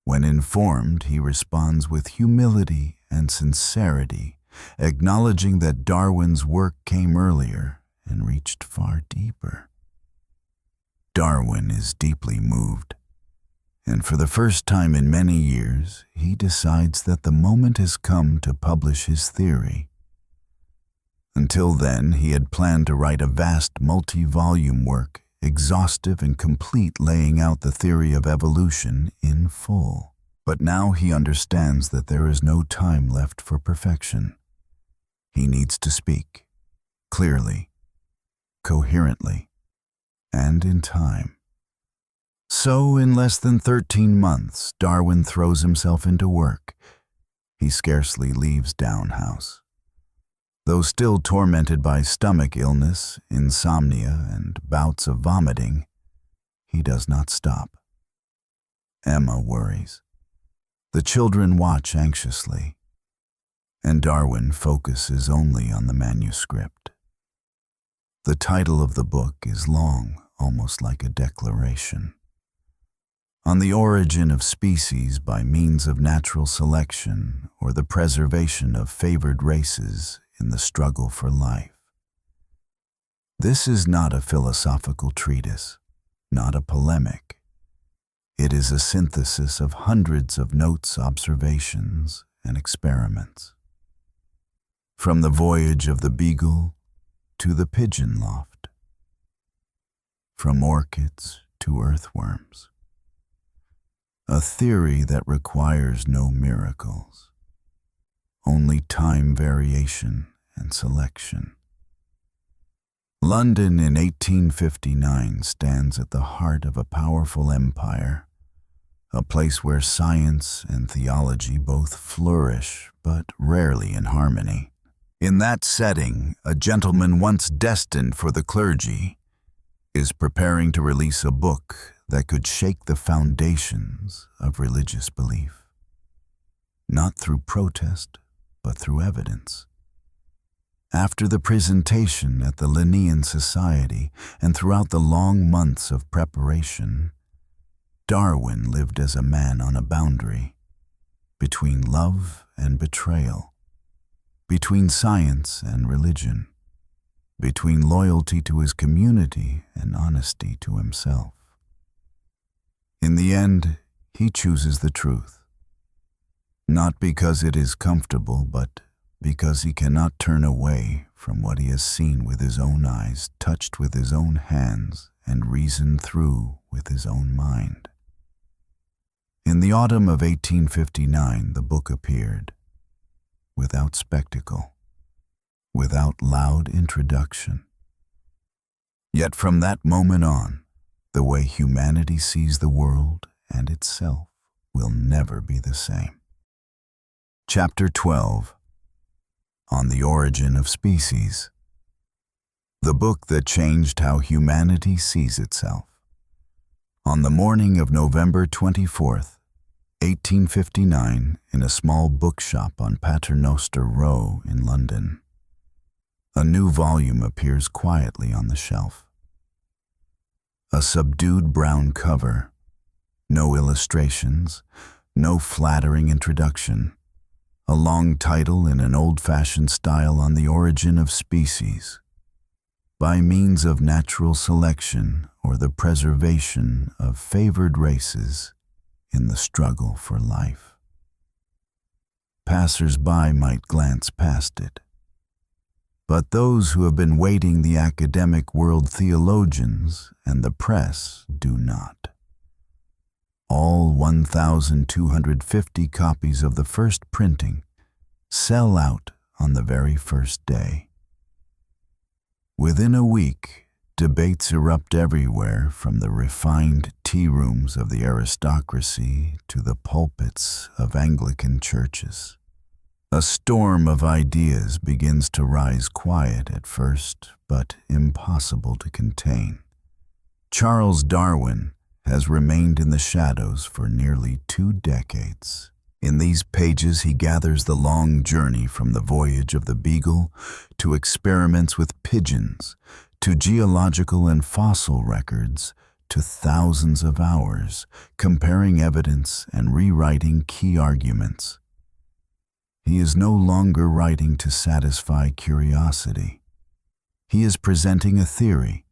When informed, he responds with humility and sincerity acknowledging that Darwin's work came earlier and reached far deeper. Darwin is deeply moved, and for the first time in many years, he decides that the moment has come to publish his theory. Until then, he had planned to write a vast multi-volume work, exhaustive and complete, laying out the theory of evolution in full. But now he understands that there is no time left for perfection. He needs to speak, clearly, coherently, and in time. So, in less than 13 months, Darwin throws himself into work. He scarcely leaves Down House. Though still tormented by stomach illness, insomnia, and bouts of vomiting, he does not stop. Emma worries. The children watch anxiously, and Darwin focuses only on the manuscript. The title of the book is long, almost like a declaration. On the origin of species by means of natural selection or the preservation of favored races in the struggle for life. This is not a philosophical treatise, not a polemic. It is a synthesis of hundreds of notes, observations, and experiments. From the voyage of the Beagle to the pigeon loft. From orchids to earthworms. A theory that requires no miracles, only time variation and selection. London in 1859 stands at the heart of a powerful empire, a place where science and theology both flourish, but rarely in harmony. In that setting, a gentleman once destined for the clergy is preparing to release a book that could shake the foundations of religious belief. Not through protest, but through evidence. After the presentation at the Linnean Society and throughout the long months of preparation, Darwin lived as a man on a boundary, between love and betrayal, between science and religion, between loyalty to his community and honesty to himself. In the end, he chooses the truth, not because it is comfortable, but because he cannot turn away from what he has seen with his own eyes, touched with his own hands, and reasoned through with his own mind. In the autumn of 1859, the book appeared, without spectacle, without loud introduction. Yet from that moment on, the way humanity sees the world and itself will never be the same. Chapter 12. On the Origin of Species. The book that changed how humanity sees itself. On the morning of November 24th, 1859, in a small bookshop on Paternoster Row in London, a new volume appears quietly on the shelf. A subdued brown cover, no illustrations, no flattering introduction, a long title in an old-fashioned style on the origin of species, by means of natural selection or the preservation of favored races in the struggle for life. Passers-by might glance past it, but those who have been waiting the academic world, theologians, and the press do not. All 1,250 copies of the first printing sell out on the very first day. Within a week, debates erupt everywhere, from the refined tea rooms of the aristocracy to the pulpits of Anglican churches. A storm of ideas begins to rise, quiet at first, but impossible to contain. Charles Darwin has remained in the shadows for nearly 2 decades. In these pages, he gathers the long journey from the voyage of the Beagle to experiments with pigeons, to geological and fossil records, to thousands of hours, comparing evidence and rewriting key arguments. He is no longer writing to satisfy curiosity. He is presenting a theory,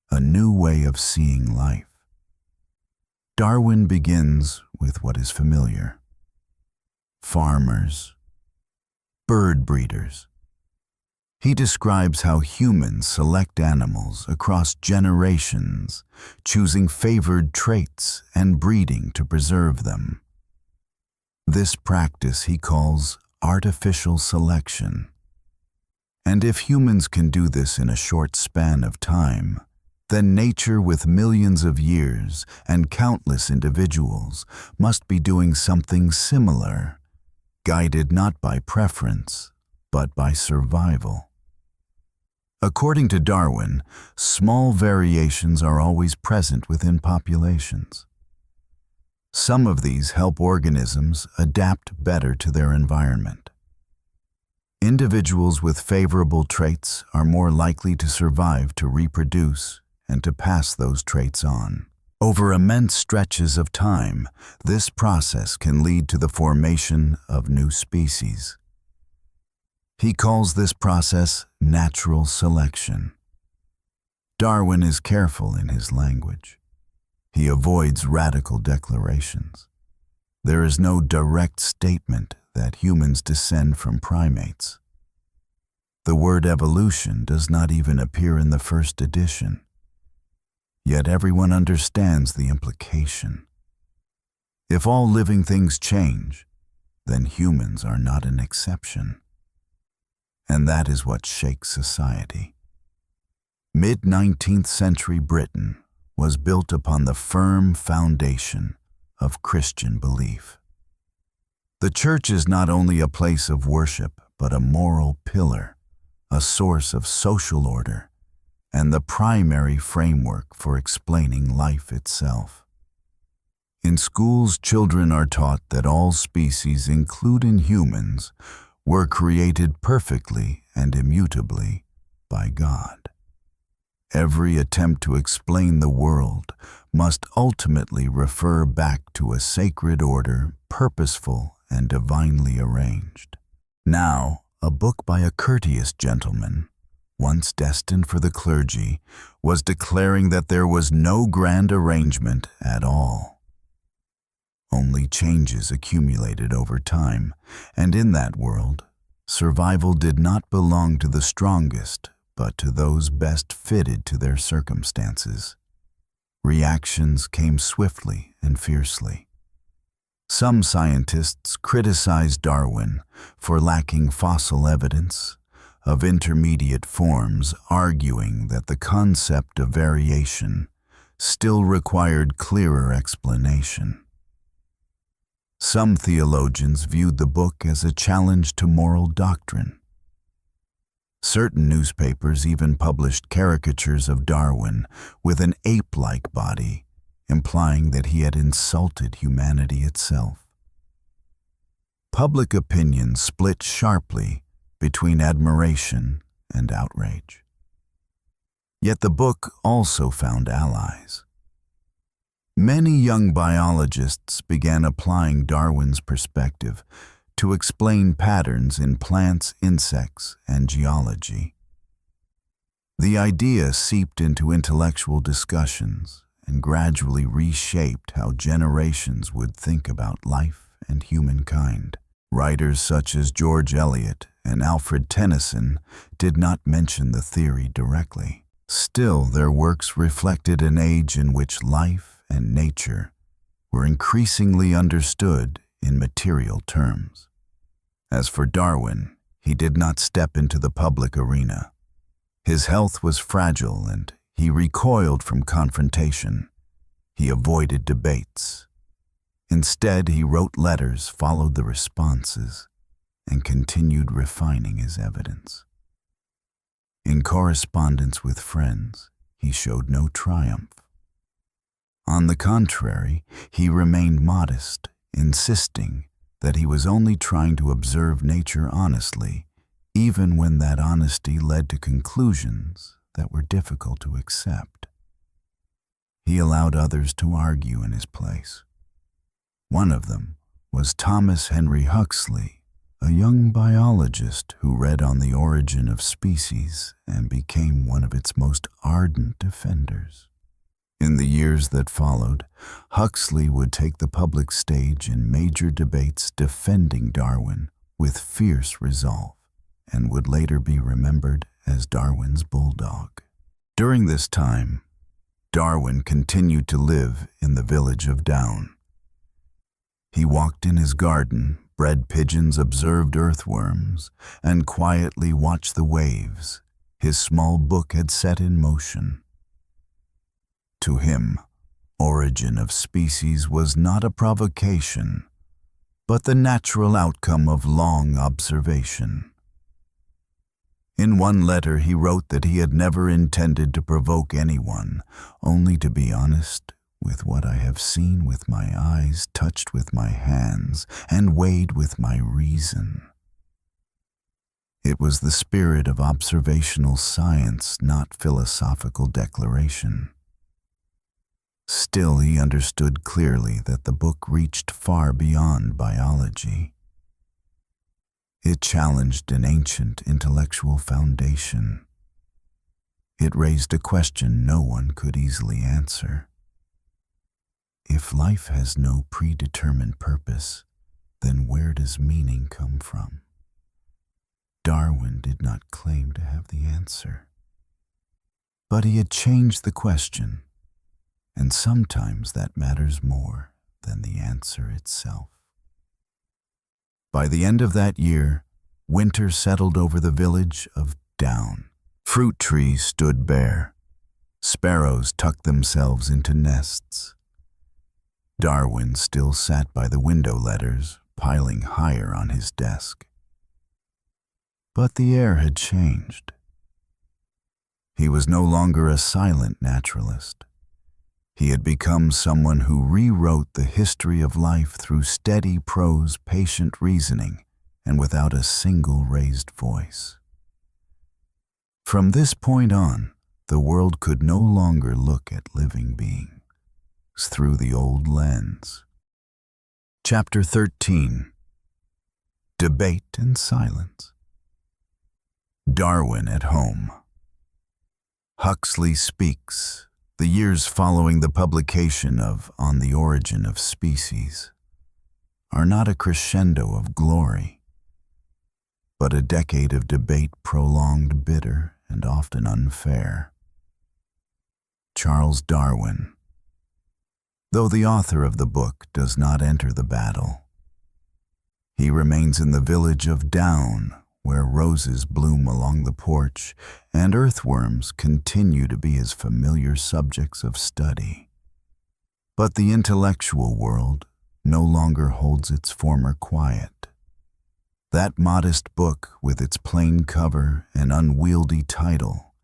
a new way of seeing life. Darwin begins with what is familiar: farmers, bird breeders. He describes how humans select animals across generations, choosing favored traits and breeding to preserve them. This practice he calls artificial selection. And if humans can do this in a short span of time, then nature with millions of years and countless individuals must be doing something similar, guided not by preference, but by survival. According to Darwin, small variations are always present within populations. Some of these help organisms adapt better to their environment. Individuals with favorable traits are more likely to survive to reproduce and to pass those traits on. Over immense stretches of time, this process can lead to the formation of new species. He calls this process natural selection. Darwin is careful in his language. He avoids radical declarations. There is no direct statement that humans descend from primates. The word evolution does not even appear in the first edition. Yet everyone understands the implication. If all living things change, then humans are not an exception. And that is what shakes society. Mid-19th century Britain was built upon the firm foundation of Christian belief. The church is not only a place of worship, but a moral pillar, a source of social order, and the primary framework for explaining life itself. In schools, children are taught that all species, including humans, were created perfectly and immutably by God. Every attempt to explain the world must ultimately refer back to a sacred order, purposeful and divinely arranged. Now, a book by a courteous gentleman, once destined for the clergy, was declaring that there was no grand arrangement at all. Only changes accumulated over time, and in that world, survival did not belong to the strongest, but to those best fitted to their circumstances. Reactions came swiftly and fiercely. Some scientists criticized Darwin for lacking fossil evidence of intermediate forms, arguing that the concept of variation still required clearer explanation. Some theologians viewed the book as a challenge to moral doctrine. Certain newspapers even published caricatures of Darwin with an ape-like body, implying that he had insulted humanity itself. Public opinion split sharply between admiration and outrage. Yet the book also found allies. Many young biologists began applying Darwin's perspective to explain patterns in plants, insects, and geology. The idea seeped into intellectual discussions and gradually reshaped how generations would think about life and humankind. Writers such as George Eliot and Alfred Tennyson did not mention the theory directly. Still, their works reflected an age in which life and nature were increasingly understood in material terms. As for Darwin, he did not step into the public arena. His health was fragile and he recoiled from confrontation. He avoided debates. Instead, he wrote letters, followed the responses, and continued refining his evidence. In correspondence with friends, he showed no triumph. On the contrary, he remained modest, insisting that he was only trying to observe nature honestly, even when that honesty led to conclusions that were difficult to accept. He allowed others to argue in his place. One of them was Thomas Henry Huxley, a young biologist who read on the origin of species and became one of its most ardent defenders. In the years that followed, Huxley would take the public stage in major debates defending Darwin with fierce resolve, and would later be remembered as Darwin's bulldog. During this time, Darwin continued to live in the village of Down. He walked in his garden, bred pigeons, observed earthworms, and quietly watched the waves his small book had set in motion. To him, origin of species was not a provocation, but the natural outcome of long observation. In one letter he wrote that he had never intended to provoke anyone, only to be honest with what I have seen with my eyes, touched with my hands, and weighed with my reason. It was the spirit of observational science, not philosophical declaration. Still, he understood clearly that the book reached far beyond biology. It challenged an ancient intellectual foundation. It raised a question no one could easily answer. If life has no predetermined purpose, then where does meaning come from? Darwin did not claim to have the answer. But he had changed the question, and sometimes that matters more than the answer itself. By the end of that year, winter settled over the village of Down. Fruit trees stood bare. Sparrows tucked themselves into nests. Darwin still sat by the window letters, piling higher on his desk. But the air had changed. He was no longer a silent naturalist. He had become someone who rewrote the history of life through steady prose, patient reasoning, and without a single raised voice. From this point on, the world could no longer look at living beings through the old lens. Chapter 13. Debate and Silence. Darwin at home. Huxley speaks. The years following the publication of On the Origin of Species are not a crescendo of glory, but a decade of debate prolonged, bitter, and often unfair. Charles Darwin. Though the author of the book does not enter the battle, he remains in the village of Down, where roses bloom along the porch and earthworms continue to be his familiar subjects of study. But the intellectual world no longer holds its former quiet. That modest book, with its plain cover and unwieldy title,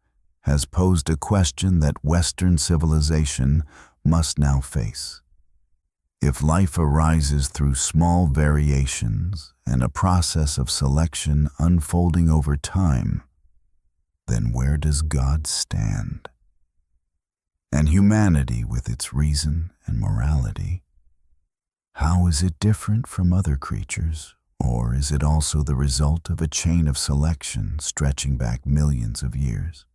has posed a question that Western civilization must now face. If life arises through small variations and a process of selection unfolding over time, then where does God stand? And humanity, with its reason and morality, how is it different from other creatures? Or is it also the result of a chain of selection stretching back millions of years?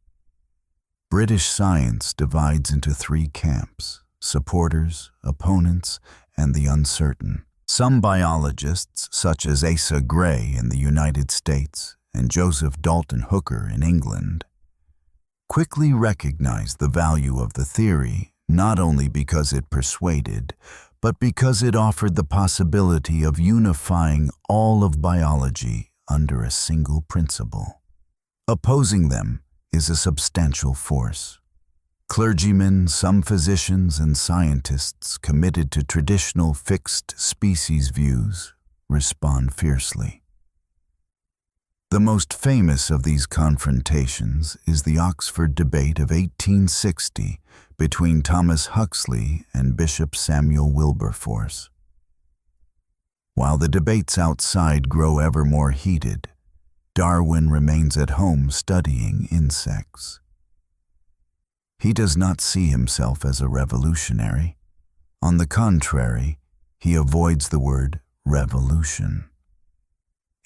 British science divides into three camps: supporters, opponents, and the uncertain. Some biologists, such as Asa Gray in the United States and Joseph Dalton Hooker in England, quickly recognized the value of the theory, not only because it persuaded, but because it offered the possibility of unifying all of biology under a single principle. Opposing them is a substantial force. Clergymen, some physicians, and scientists committed to traditional fixed species views respond fiercely. The most famous of these confrontations is the Oxford debate of 1860 between Thomas Huxley and Bishop Samuel Wilberforce. While the debates outside grow ever more heated, Darwin remains at home studying insects. He does not see himself as a revolutionary. On the contrary, he avoids the word revolution.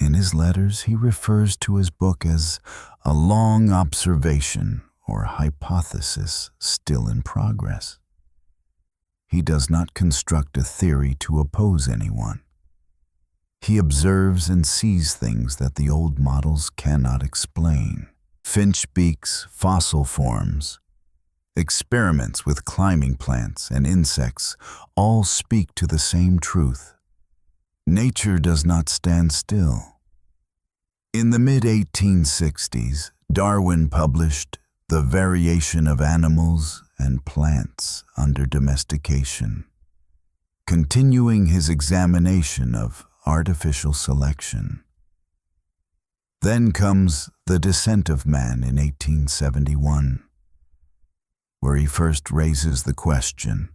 In his letters, he refers to his book as a long observation or hypothesis still in progress. He does not construct a theory to oppose anyone. He observes and sees things that the old models cannot explain. Finch Beaks, fossil forms, experiments with climbing plants and insects all speak to the same truth. Nature does not stand still. In the mid-1860s, Darwin published The Variation of Animals and Plants Under Domestication, continuing his examination of artificial selection. Then comes The Descent of Man in 1871, where he first raises the question,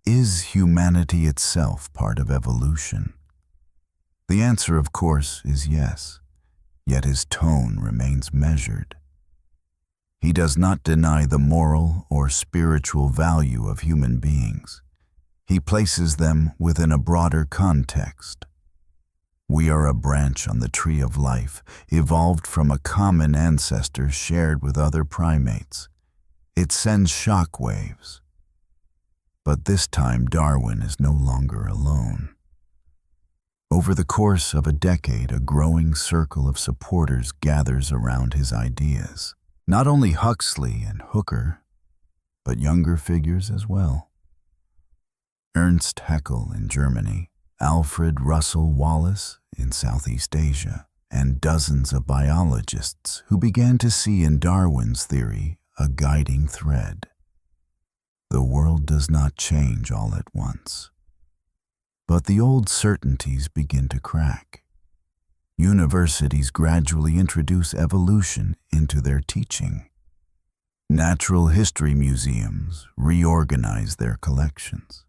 is humanity itself part of evolution? The answer, of course, is yes, yet his tone remains measured. He does not deny the moral or spiritual value of human beings. He places them within a broader context. We are a branch on the tree of life, evolved from a common ancestor shared with other primates. It sends shock waves. But this time Darwin is no longer alone. Over the course of a decade, a growing circle of supporters gathers around his ideas. Not only Huxley and Hooker, but younger figures as well. Ernst Haeckel in Germany, Alfred Russel Wallace in Southeast Asia, and dozens of biologists who began to see in Darwin's theory a guiding thread. The world does not change all at once, but the old certainties begin to crack. Universities gradually introduce evolution into their teaching. Natural history museums reorganize their collections.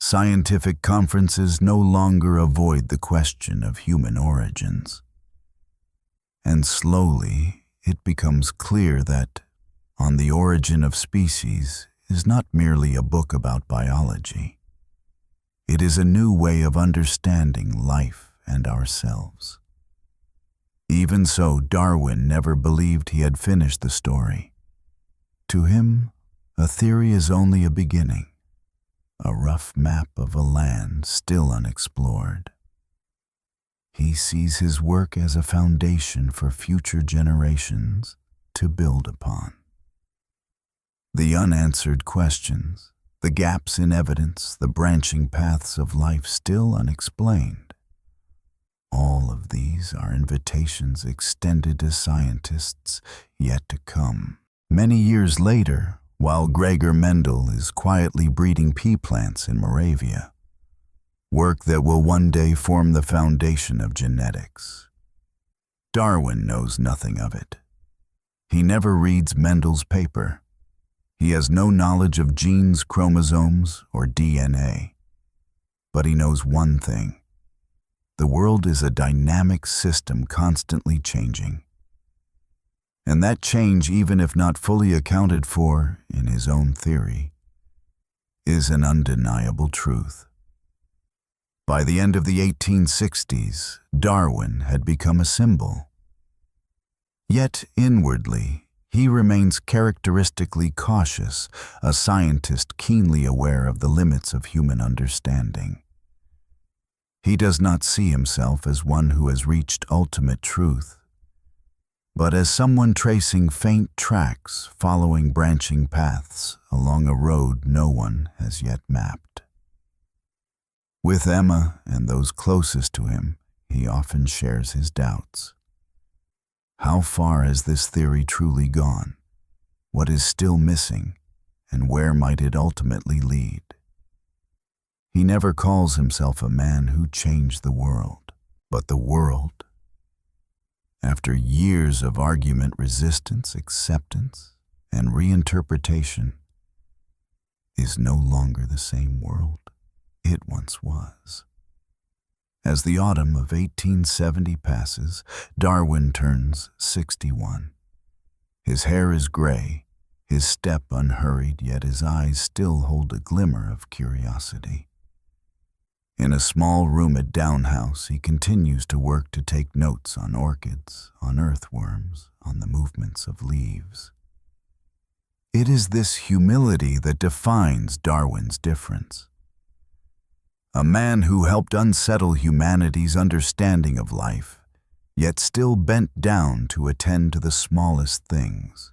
Scientific conferences no longer avoid the question of human origins. And slowly, it becomes clear that On the Origin of Species is not merely a book about biology. It is a new way of understanding life and ourselves. Even so, Darwin never believed he had finished the story. To him, a theory is only a beginning, a rough map of a land still unexplored. He sees his work as a foundation for future generations to build upon. The unanswered questions, the gaps in evidence, the branching paths of life still unexplained. All of these are invitations extended to scientists yet to come. Many years later, while Gregor Mendel is quietly breeding pea plants in Moravia, work that will one day form the foundation of genetics, Darwin knows nothing of it. He never reads Mendel's paper. He has no knowledge of genes, chromosomes, or DNA. But he knows one thing. The world is a dynamic system constantly changing. And that change, even if not fully accounted for in his own theory, is an undeniable truth. By the end of the 1860s, Darwin had become a symbol. Yet inwardly, he remains characteristically cautious, a scientist keenly aware of the limits of human understanding. He does not see himself as one who has reached ultimate truth, but as someone tracing faint tracks, following branching paths along a road no one has yet mapped. With Emma and those closest to him, he often shares his doubts. How far has this theory truly gone? What is still missing, and where might it ultimately lead? He never calls himself a man who changed the world, but the world, after years of argument, resistance, acceptance, and reinterpretation, is no longer the same world it once was. As the autumn of 1870 passes, Darwin turns 61. His hair is gray, his step unhurried, yet his eyes still hold a glimmer of curiosity. In a small room at Down House, he continues to work to take notes on orchids, on earthworms, on the movements of leaves. It is this humility that defines Darwin's difference. A man who helped unsettle humanity's understanding of life, yet still bent down to attend to the smallest things.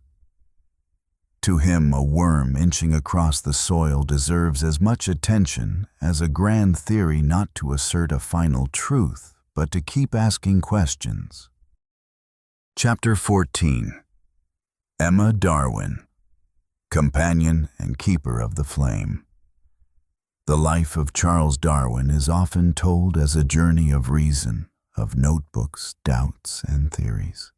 To him, a worm inching across the soil deserves as much attention as a grand theory not to assert a final truth, but to keep asking questions. Chapter 14. Emma Darwin, Companion and Keeper of the Flame. The life of Charles Darwin is often told as a journey of reason, of notebooks, doubts, and theories.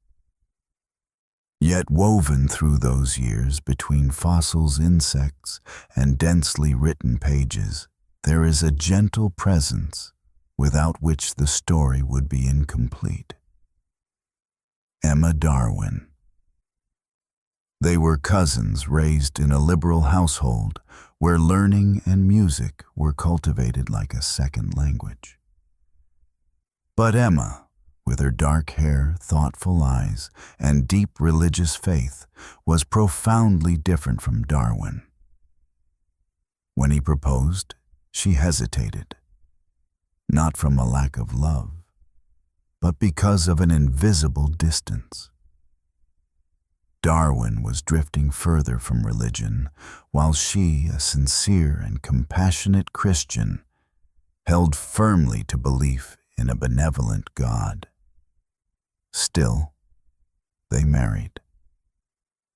Yet woven through those years between fossils, insects, and densely written pages, there is a gentle presence without which the story would be incomplete. Emma Darwin. They were cousins raised in a liberal household where learning and music were cultivated like a second language. But Emma, with her dark hair, thoughtful eyes, and deep religious faith, was profoundly different from Darwin. When he proposed, she hesitated, not from a lack of love, but because of an invisible distance. Darwin was drifting further from religion, while she, a sincere and compassionate Christian, held firmly to belief in a benevolent God. Still, they married.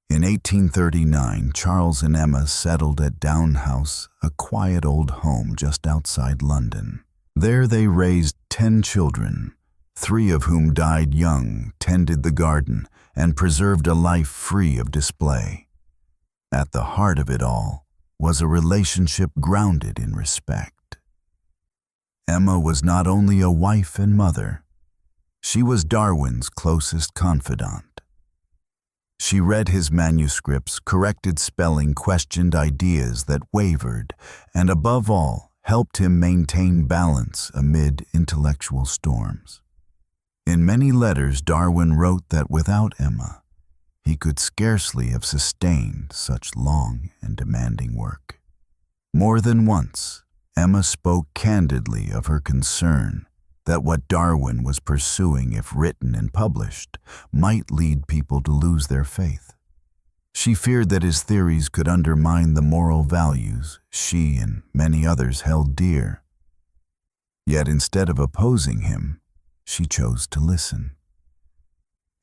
In 1839, Charles and Emma settled at Down House, a quiet old home just outside London. There they raised 10 children, 3 of whom died young, tended the garden, and preserved a life free of display. At the heart of it all was a relationship grounded in respect. Emma was not only a wife and mother, she was Darwin's closest confidant. She read his manuscripts, corrected spelling, questioned ideas that wavered, and above all, helped him maintain balance amid intellectual storms. In many letters, Darwin wrote that without Emma, he could scarcely have sustained such long and demanding work. More than once, Emma spoke candidly of her concern that what Darwin was pursuing, if written and published, might lead people to lose their faith. She feared that his theories could undermine the moral values she and many others held dear. Yet instead of opposing him, she chose to listen.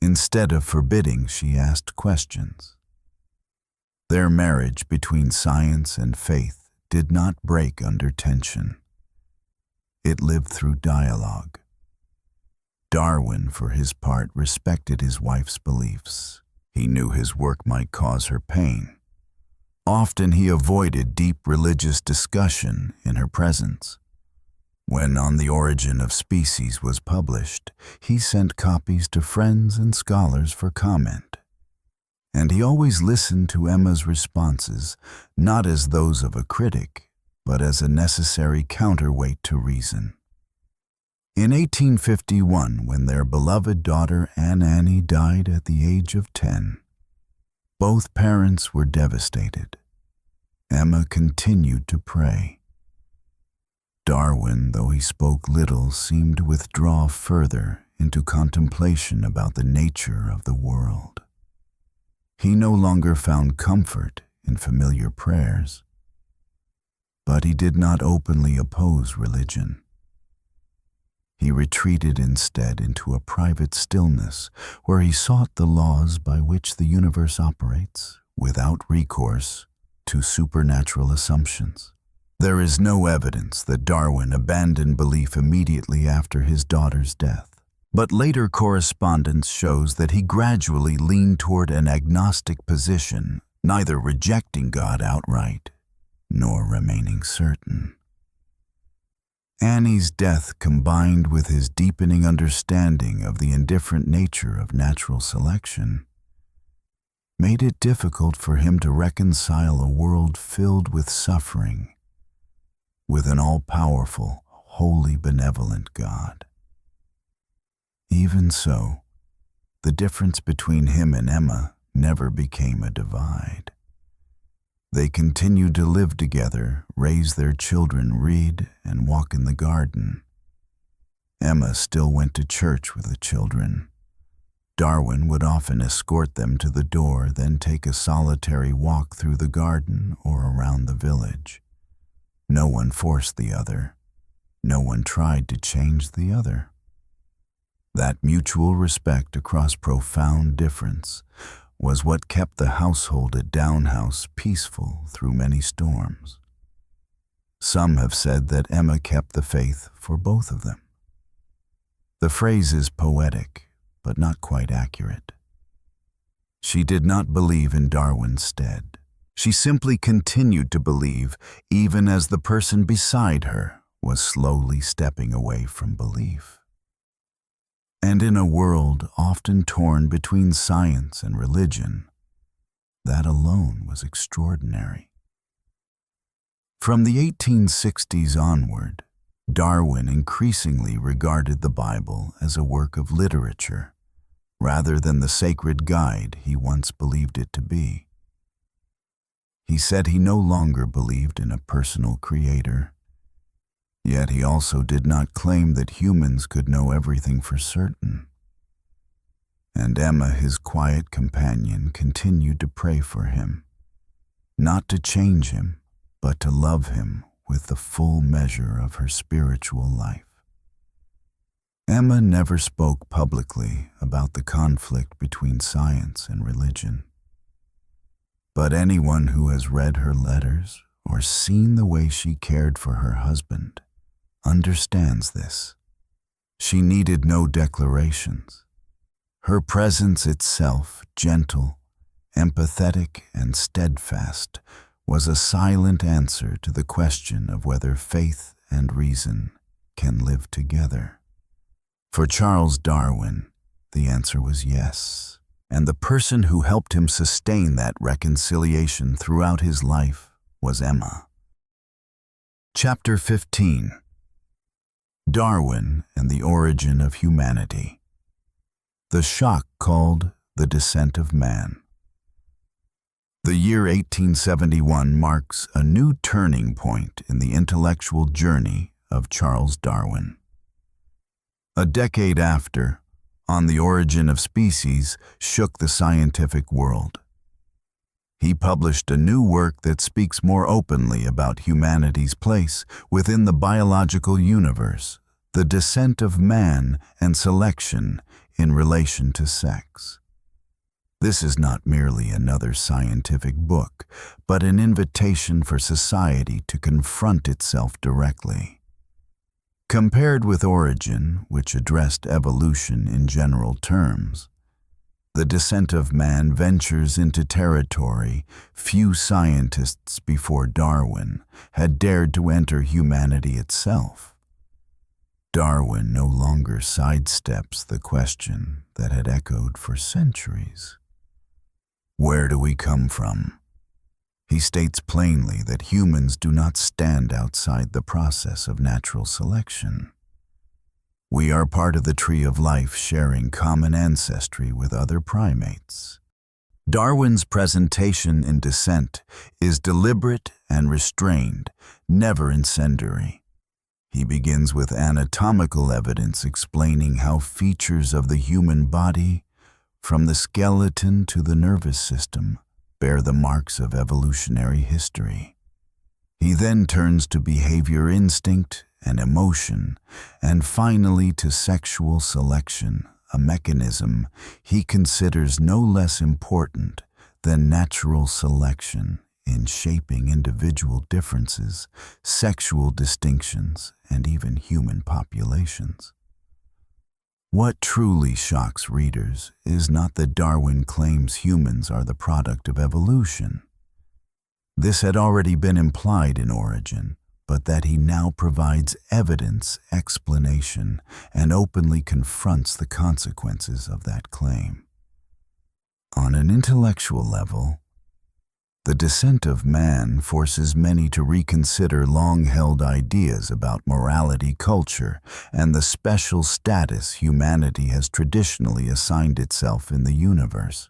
Instead of forbidding, she asked questions. Their marriage between science and faith did not break under tension. It lived through dialogue. Darwin, for his part, respected his wife's beliefs. He knew his work might cause her pain. Often he avoided deep religious discussion in her presence. When On the Origin of Species was published, he sent copies to friends and scholars for comment. And he always listened to Emma's responses, not as those of a critic, but as a necessary counterweight to reason. In 1851, when their beloved daughter Annie died at the age of 10, both parents were devastated. Emma continued to pray. Darwin, though he spoke little, seemed to withdraw further into contemplation about the nature of the world. He no longer found comfort in familiar prayers, but he did not openly oppose religion. He retreated instead into a private stillness where he sought the laws by which the universe operates without recourse to supernatural assumptions. There is no evidence that Darwin abandoned belief immediately after his daughter's death, but later correspondence shows that he gradually leaned toward an agnostic position, neither rejecting God outright nor remaining certain. Annie's death, combined with his deepening understanding of the indifferent nature of natural selection, made it difficult for him to reconcile a world filled with suffering with an all-powerful, wholly benevolent God. Even so, the difference between him and Emma never became a divide. They continued to live together, raise their children, read, and walk in the garden. Emma still went to church with the children. Darwin would often escort them to the door, then take a solitary walk through the garden or around the village. No one forced the other. No one tried to change the other. That mutual respect across profound difference was what kept the household at Downhouse peaceful through many storms. Some have said that Emma kept the faith for both of them. The phrase is poetic, but not quite accurate. She did not believe in Darwin's stead. She simply continued to believe, even as the person beside her was slowly stepping away from belief. And in a world often torn between science and religion, that alone was extraordinary. From the 1860s onward, Darwin increasingly regarded the Bible as a work of literature, rather than the sacred guide he once believed it to be. He said he no longer believed in a personal creator, yet he also did not claim that humans could know everything for certain. And Emma, his quiet companion, continued to pray for him, not to change him, but to love him with the full measure of her spiritual life. Emma never spoke publicly about the conflict between science and religion. But anyone who has read her letters or seen the way she cared for her husband understands this. She needed no declarations. Her presence itself, gentle, empathetic, and steadfast, was a silent answer to the question of whether faith and reason can live together. For Charles Darwin, the answer was yes, and the person who helped him sustain that reconciliation throughout his life was Emma. Chapter 15. Darwin and the Origin of Humanity. The shock called the Descent of Man. The year 1871 marks a new turning point in the intellectual journey of Charles Darwin. A decade after, On the Origin of Species shook the scientific world. He published a new work that speaks more openly about humanity's place within the biological universe, the descent of man and selection in relation to sex. This is not merely another scientific book, but an invitation for society to confront itself directly. Compared with Origin, which addressed evolution in general terms, The Descent of Man ventures into territory few scientists before Darwin had dared to enter humanity itself. Darwin no longer sidesteps the question that had echoed for centuries. Where do we come from? He states plainly that humans do not stand outside the process of natural selection. We are part of the tree of life, sharing common ancestry with other primates. Darwin's presentation in Descent is deliberate and restrained, never incendiary. He begins with anatomical evidence explaining how features of the human body, from the skeleton to the nervous system, bear the marks of evolutionary history. He then turns to behavior instinct and emotion, and finally to sexual selection, a mechanism he considers no less important than natural selection in shaping individual differences, sexual distinctions, and even human populations. What truly shocks readers is not that Darwin claims humans are the product of evolution. This had already been implied in Origin, but that he now provides evidence, explanation, and openly confronts the consequences of that claim. On an intellectual level, The descent of man forces many to reconsider long-held ideas about morality, culture, and the special status humanity has traditionally assigned itself in the universe.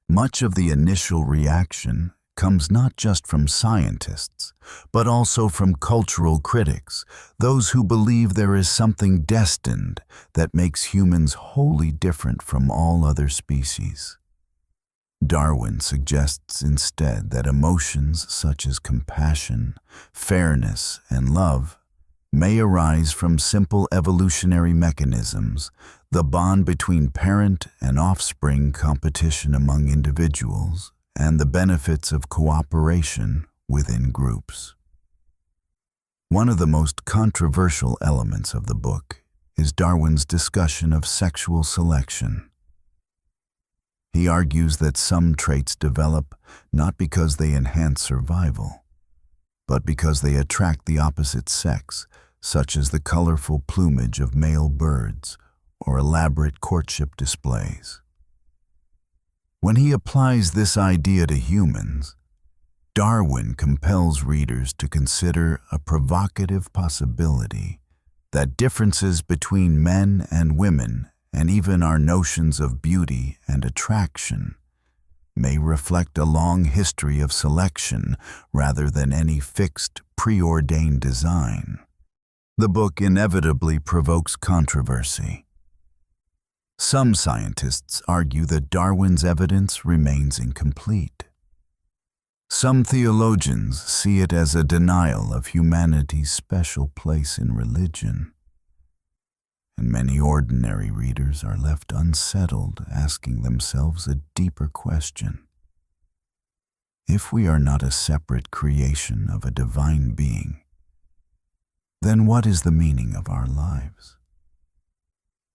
Much of the initial reaction comes not just from scientists, but also from cultural critics, those who believe there is something destined that makes humans wholly different from all other species. Darwin suggests instead that emotions such as compassion, fairness, and love may arise from simple evolutionary mechanisms, the bond between parent and offspring, competition among individuals, and the benefits of cooperation within groups. One of the most controversial elements of the book is Darwin's discussion of sexual selection. He argues that some traits develop not because they enhance survival, but because they attract the opposite sex, such as the colorful plumage of male birds or elaborate courtship displays. When he applies this idea to humans, Darwin compels readers to consider a provocative possibility that differences between men and women, and even our notions of beauty and attraction, may reflect a long history of selection rather than any fixed, preordained design. The book inevitably provokes controversy. Some scientists argue that Darwin's evidence remains incomplete. Some theologians see it as a denial of humanity's special place in religion. And many ordinary readers are left unsettled, asking themselves a deeper question. If we are not a separate creation of a divine being, then what is the meaning of our lives?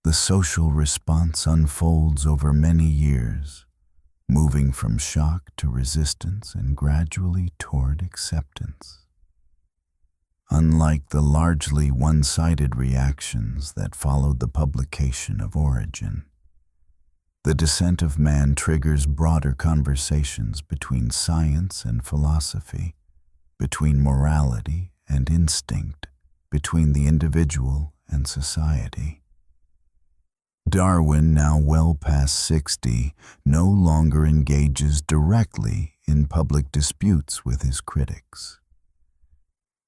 The social response unfolds over many years, moving from shock to resistance and gradually toward acceptance. Unlike the largely one-sided reactions that followed the publication of Origin, the descent of man triggers broader conversations between science and philosophy, between morality and instinct, between the individual and society. Darwin, now well past 60, no longer engages directly in public disputes with his critics.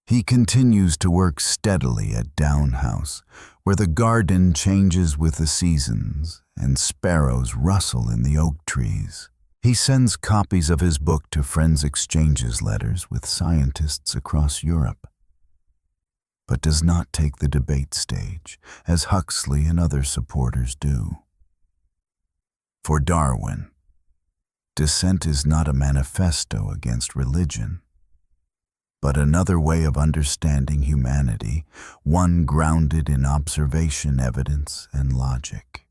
He continues to work steadily at Down House, where the garden changes with the seasons and sparrows rustle in the oak trees. He sends copies of his book to friends, exchanges letters with scientists across Europe, but does not take the debate stage, as Huxley and other supporters do. For Darwin, dissent is not a manifesto against religion, but another way of understanding humanity, one grounded in observation, evidence, and logic.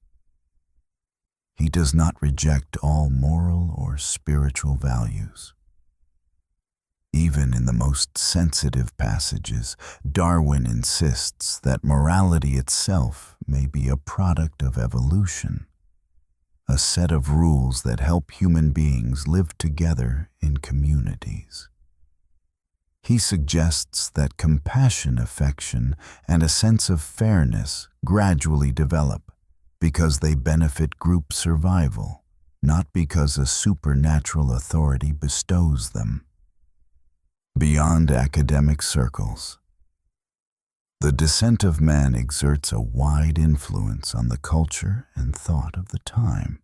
He does not reject all moral or spiritual values. Even in the most sensitive passages, Darwin insists that morality itself may be a product of evolution, a set of rules that help human beings live together in communities. He suggests that compassion, affection, and a sense of fairness gradually develop because they benefit group survival, not because a supernatural authority bestows them. Beyond academic circles, the descent of man exerts a wide influence on the culture and thought of the time.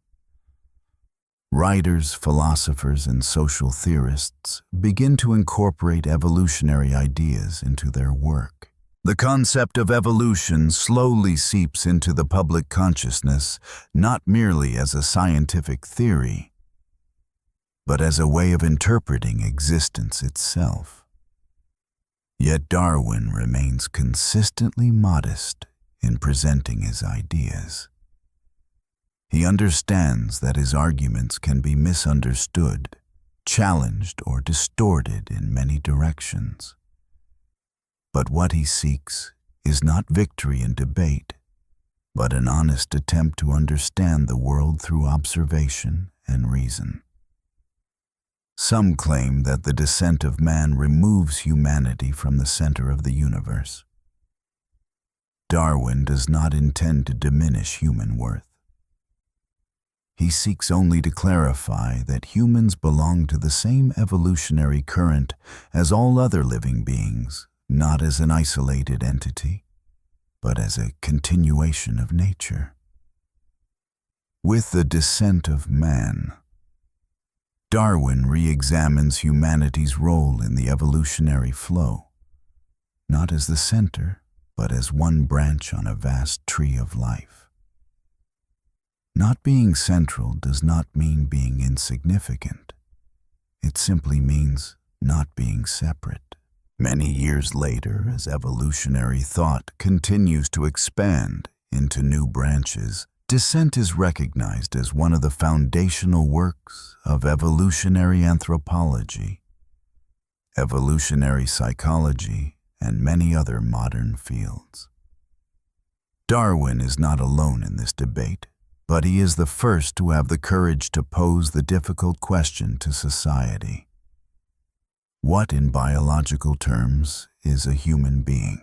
Writers, philosophers, and social theorists begin to incorporate evolutionary ideas into their work. The concept of evolution slowly seeps into the public consciousness, not merely as a scientific theory, but as a way of interpreting existence itself. Yet Darwin remains consistently modest in presenting his ideas. He understands that his arguments can be misunderstood, challenged, or distorted in many directions. But what he seeks is not victory in debate, but an honest attempt to understand the world through observation and reason. Some claim that the descent of man removes humanity from the center of the universe. Darwin does not intend to diminish human worth. He seeks only to clarify that humans belong to the same evolutionary current as all other living beings, not as an isolated entity, but as a continuation of nature. With the descent of man, Darwin re-examines humanity's role in the evolutionary flow, not as the center, but as one branch on a vast tree of life. Not being central does not mean being insignificant. It simply means not being separate. Many years later, as evolutionary thought continues to expand into new branches, descent is recognized as one of the foundational works of evolutionary anthropology, evolutionary psychology, and many other modern fields. Darwin is not alone in this debate, but he is the first to have the courage to pose the difficult question to society. What, in biological terms, is a human being?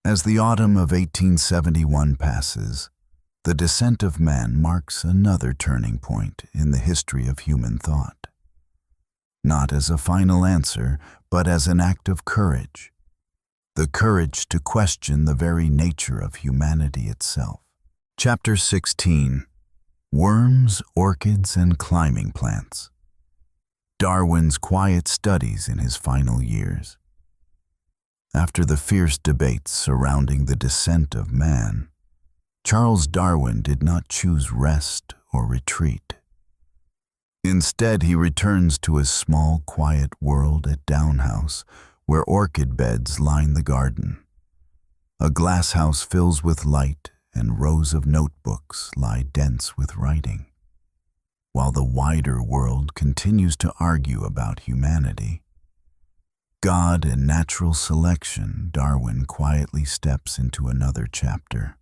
As the autumn of 1871 passes, the descent of man marks another turning point in the history of human thought. Not as a final answer, but as an act of courage. The courage to question the very nature of humanity itself. Chapter 16. Worms, Orchids, and Climbing Plants. Darwin's quiet studies in his final years. After the fierce debates surrounding the descent of man, Charles Darwin did not choose rest or retreat. Instead, he returns to his small, quiet world at Down House, where orchid beds line the garden. A glass house fills with light, and rows of notebooks lie dense with writing. While the wider world continues to argue about humanity, God and natural selection, Darwin quietly steps into another chapter.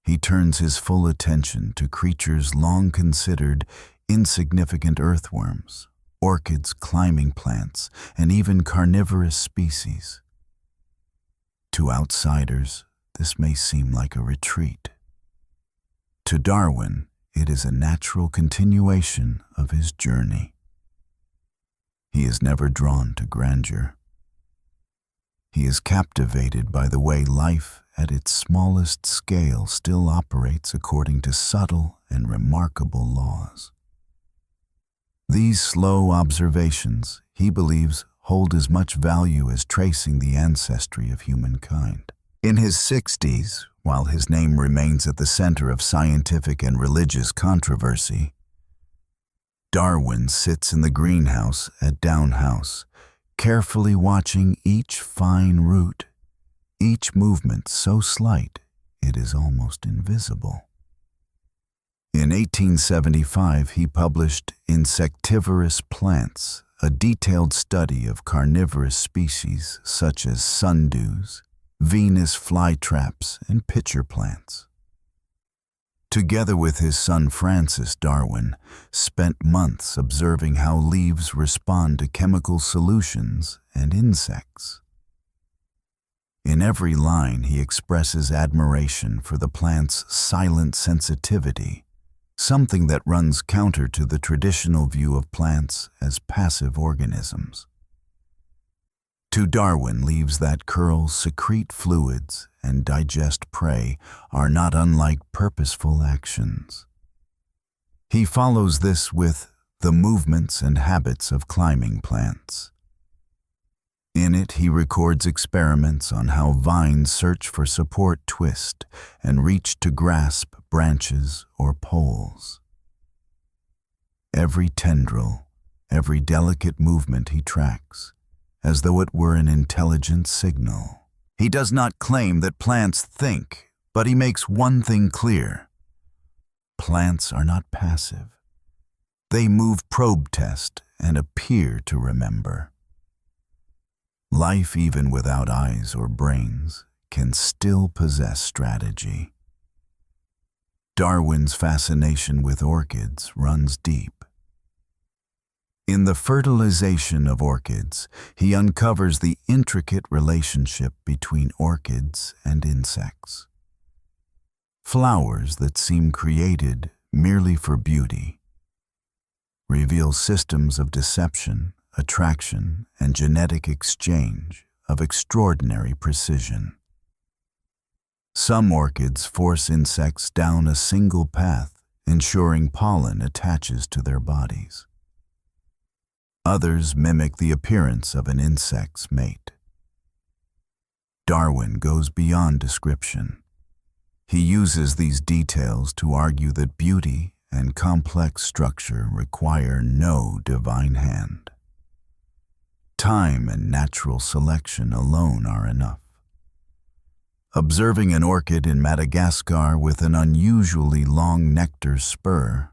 He turns his full attention to creatures long considered insignificant: earthworms, orchids, climbing plants, and even carnivorous species. To outsiders, this may seem like a retreat. To Darwin, it is a natural continuation of his journey. He is never drawn to grandeur. He is captivated by the way life at its smallest scale still operates according to subtle and remarkable laws. These slow observations, he believes, hold as much value as tracing the ancestry of humankind. In his 60s, while his name remains at the center of scientific and religious controversy, Darwin sits in the greenhouse at Down House, carefully watching each fine root, each movement so slight it is almost invisible. In 1875, he published Insectivorous Plants, a detailed study of carnivorous species such as sundews, Venus flytraps, and pitcher plants. Together with his son Francis, Darwin spent months observing how leaves respond to chemical solutions and insects. In every line, he expresses admiration for the plant's silent sensitivity, something that runs counter to the traditional view of plants as passive organisms. To Darwin, leaves that curl, secrete fluids, and digest prey are not unlike purposeful actions. He follows this with The Movements and Habits of Climbing Plants. In it, he records experiments on how vines search for support, twist, and reach to grasp branches or poles. Every tendril, every delicate movement he tracks, as though it were an intelligent signal. He does not claim that plants think, but he makes one thing clear. Plants are not passive. They move probe test and appear to remember. Life, even without eyes or brains, can still possess strategy. Darwin's fascination with orchids runs deep. In the fertilization of orchids, he uncovers the intricate relationship between orchids and insects. Flowers that seem created merely for beauty reveal systems of deception, attraction, and genetic exchange of extraordinary precision. Some orchids force insects down a single path, ensuring pollen attaches to their bodies. Others mimic the appearance of an insect's mate. Darwin goes beyond description. He uses these details to argue that beauty and complex structure require no divine hand. Time and natural selection alone are enough. Observing an orchid in Madagascar with an unusually long nectar spur,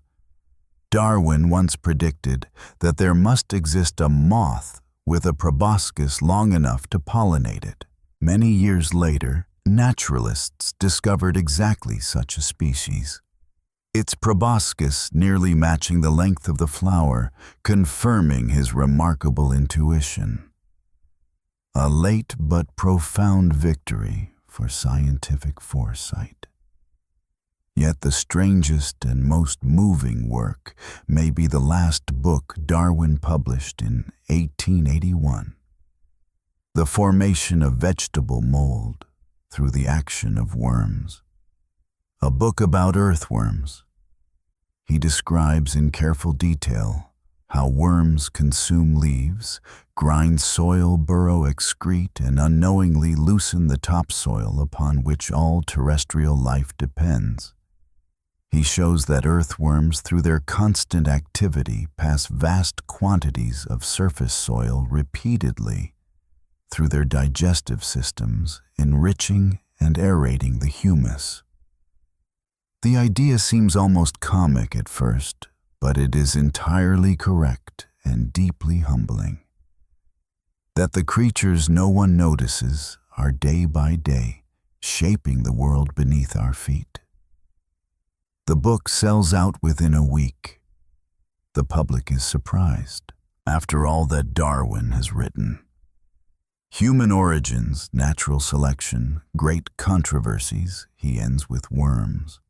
Darwin once predicted that there must exist a moth with a proboscis long enough to pollinate it. Many years later, naturalists discovered exactly such a species. Its proboscis nearly matching the length of the flower, confirming his remarkable intuition. A late but profound victory for scientific foresight. Yet the strangest and most moving work may be the last book Darwin published in 1881, The Formation of Vegetable Mold Through the Action of Worms, a book about earthworms. He describes in careful detail how worms consume leaves, grind soil, burrow excrete, and unknowingly loosen the topsoil upon which all terrestrial life depends. He shows that earthworms, through their constant activity, pass vast quantities of surface soil repeatedly through their digestive systems, enriching and aerating the humus. The idea seems almost comic at first, but it is entirely correct and deeply humbling. That the creatures no one notices are day by day shaping the world beneath our feet. The book sells out within a week. The public is surprised, after all that Darwin has written. Human origins, natural selection, great controversies, he ends with worms.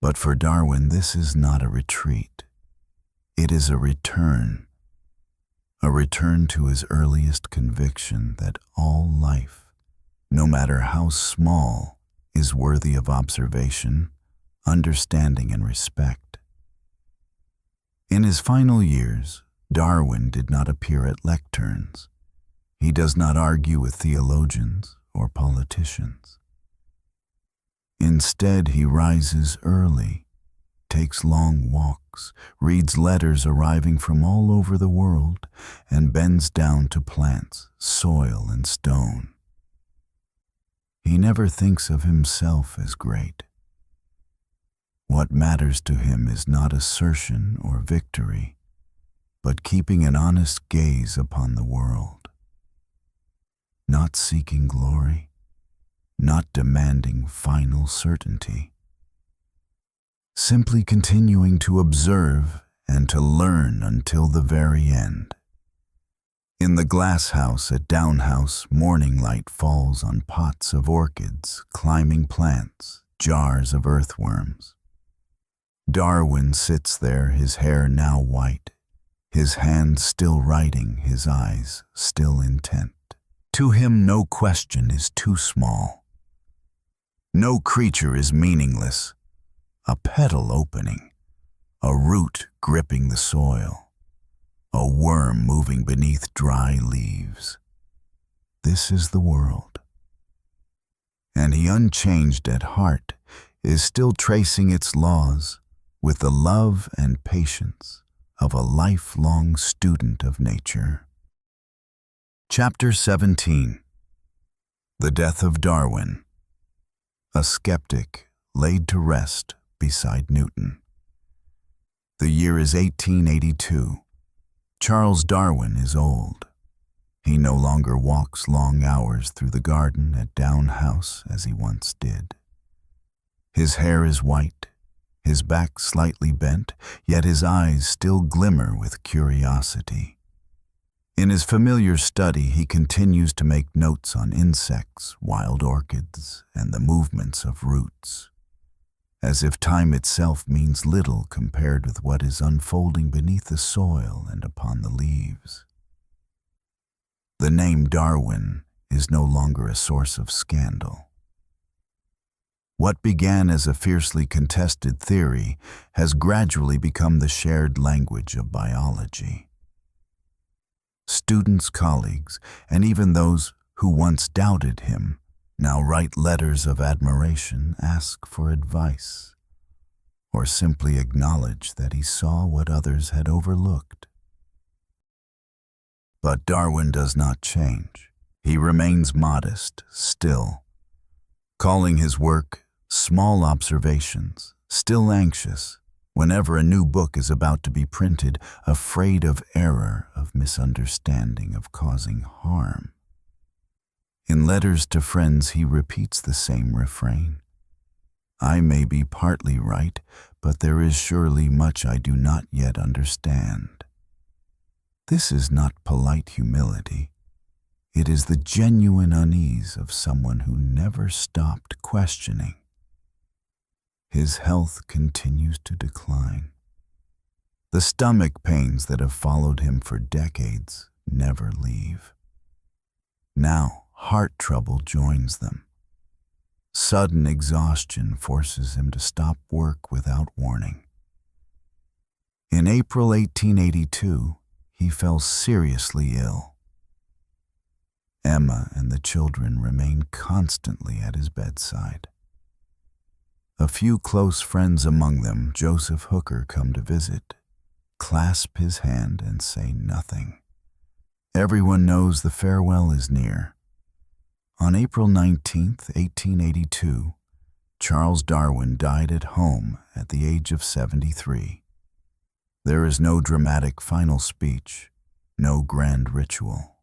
But for Darwin, this is not a retreat. It is a return to his earliest conviction that all life, no matter how small, is worthy of observation, understanding, and respect. In his final years, Darwin did not appear at lecterns. He does not argue with theologians or politicians. Instead, he rises early, takes long walks, reads letters arriving from all over the world, and bends down to plants, soil, and stone. He never thinks of himself as great. What matters to him is not assertion or victory, but keeping an honest gaze upon the world. Not seeking glory, not demanding final certainty. Simply continuing to observe and to learn until the very end. In the glass house at Downhouse, morning light falls on pots of orchids, climbing plants, jars of earthworms. Darwin sits there, his hair now white, his hand still writing, his eyes still intent. To him, no question is too small. No creature is meaningless. A petal opening, a root gripping the soil, a worm moving beneath dry leaves. This is the world. And he, unchanged at heart, is still tracing its laws with the love and patience of a lifelong student of nature. Chapter 17. The Death of Darwin. A skeptic laid to rest beside Newton. The year is 1882. Charles Darwin is old. He no longer walks long hours through the garden at Down House as he once did. His hair is white, his back slightly bent, yet his eyes still glimmer with curiosity. In his familiar study, he continues to make notes on insects, wild orchids, and the movements of roots, as if time itself means little compared with what is unfolding beneath the soil and upon the leaves. The name Darwin is no longer a source of scandal. What began as a fiercely contested theory has gradually become the shared language of biology. Students, colleagues, and even those who once doubted him now write letters of admiration, ask for advice, or simply acknowledge that he saw what others had overlooked. But Darwin does not change. He remains modest, still, calling his work small observations, still anxious whenever a new book is about to be printed, afraid of error, of misunderstanding, of causing harm. In letters to friends, he repeats the same refrain. I may be partly right, but there is surely much I do not yet understand. This is not polite humility. It is the genuine unease of someone who never stopped questioning. His health continues to decline. The stomach pains that have followed him for decades never leave. Now, heart trouble joins them. Sudden exhaustion forces him to stop work without warning. In April 1882, he fell seriously ill. Emma and the children remain constantly at his bedside. A few close friends, among them Joseph Hooker, come to visit, clasp his hand and say nothing. Everyone knows the farewell is near. On April 19, 1882, Charles Darwin died at home at the age of 73. There is no dramatic final speech, no grand ritual.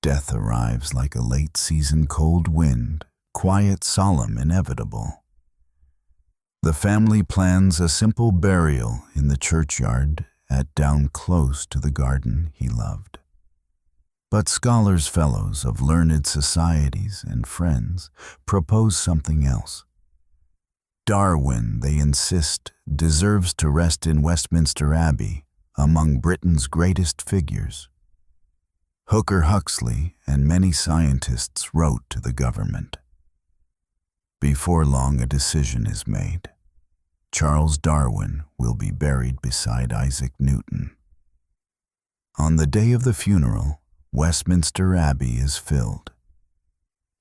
Death arrives like a late-season cold wind, quiet, solemn, inevitable. The family plans a simple burial in the churchyard down close to the garden he loved. But scholars, fellows of learned societies, and friends propose something else. Darwin, they insist, deserves to rest in Westminster Abbey among Britain's greatest figures. Hooker, Huxley, and many scientists wrote to the government. Before long, a decision is made. Charles Darwin will be buried beside Isaac Newton. On the day of the funeral, Westminster Abbey is filled.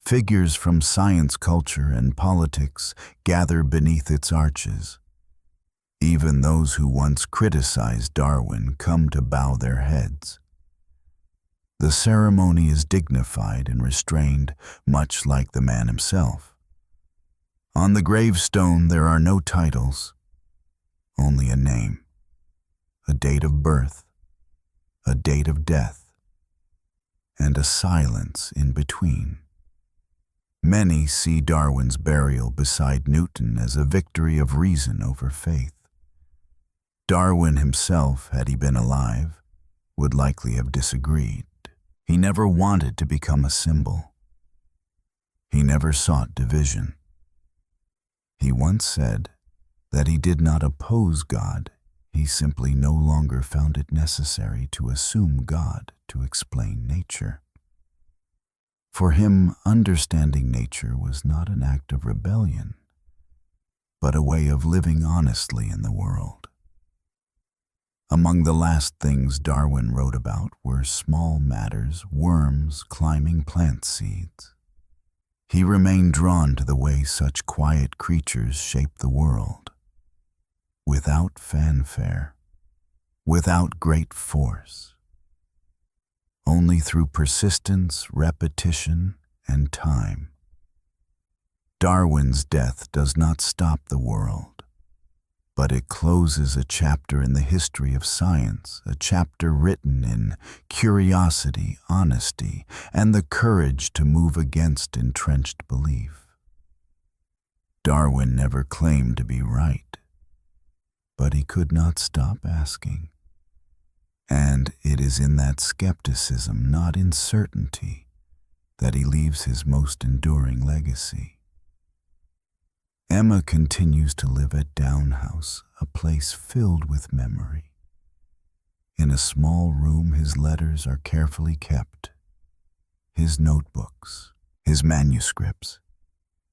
Figures from science, culture, and politics gather beneath its arches. Even those who once criticized Darwin come to bow their heads. The ceremony is dignified and restrained, much like the man himself. On the gravestone there are no titles, only a name, a date of birth, a date of death, and a silence in between. Many see Darwin's burial beside Newton as a victory of reason over faith. Darwin himself, had he been alive, would likely have disagreed. He never wanted to become a symbol. He never sought division. He once said that he did not oppose God, he simply no longer found it necessary to assume God to explain nature. For him, understanding nature was not an act of rebellion, but a way of living honestly in the world. Among the last things Darwin wrote about were small matters, worms climbing plant seeds. He remained drawn to the way such quiet creatures shape the world. Without fanfare, without great force. Only through persistence, repetition, and time. Darwin's death does not stop the world, but it closes a chapter in the history of science, a chapter written in curiosity, honesty, and the courage to move against entrenched belief. Darwin never claimed to be right. but he could not stop asking. And it is in that skepticism, not in certainty, that he leaves his most enduring legacy. Emma continues to live at Down House, a place filled with memory. In a small room, his letters are carefully kept, his notebooks, his manuscripts,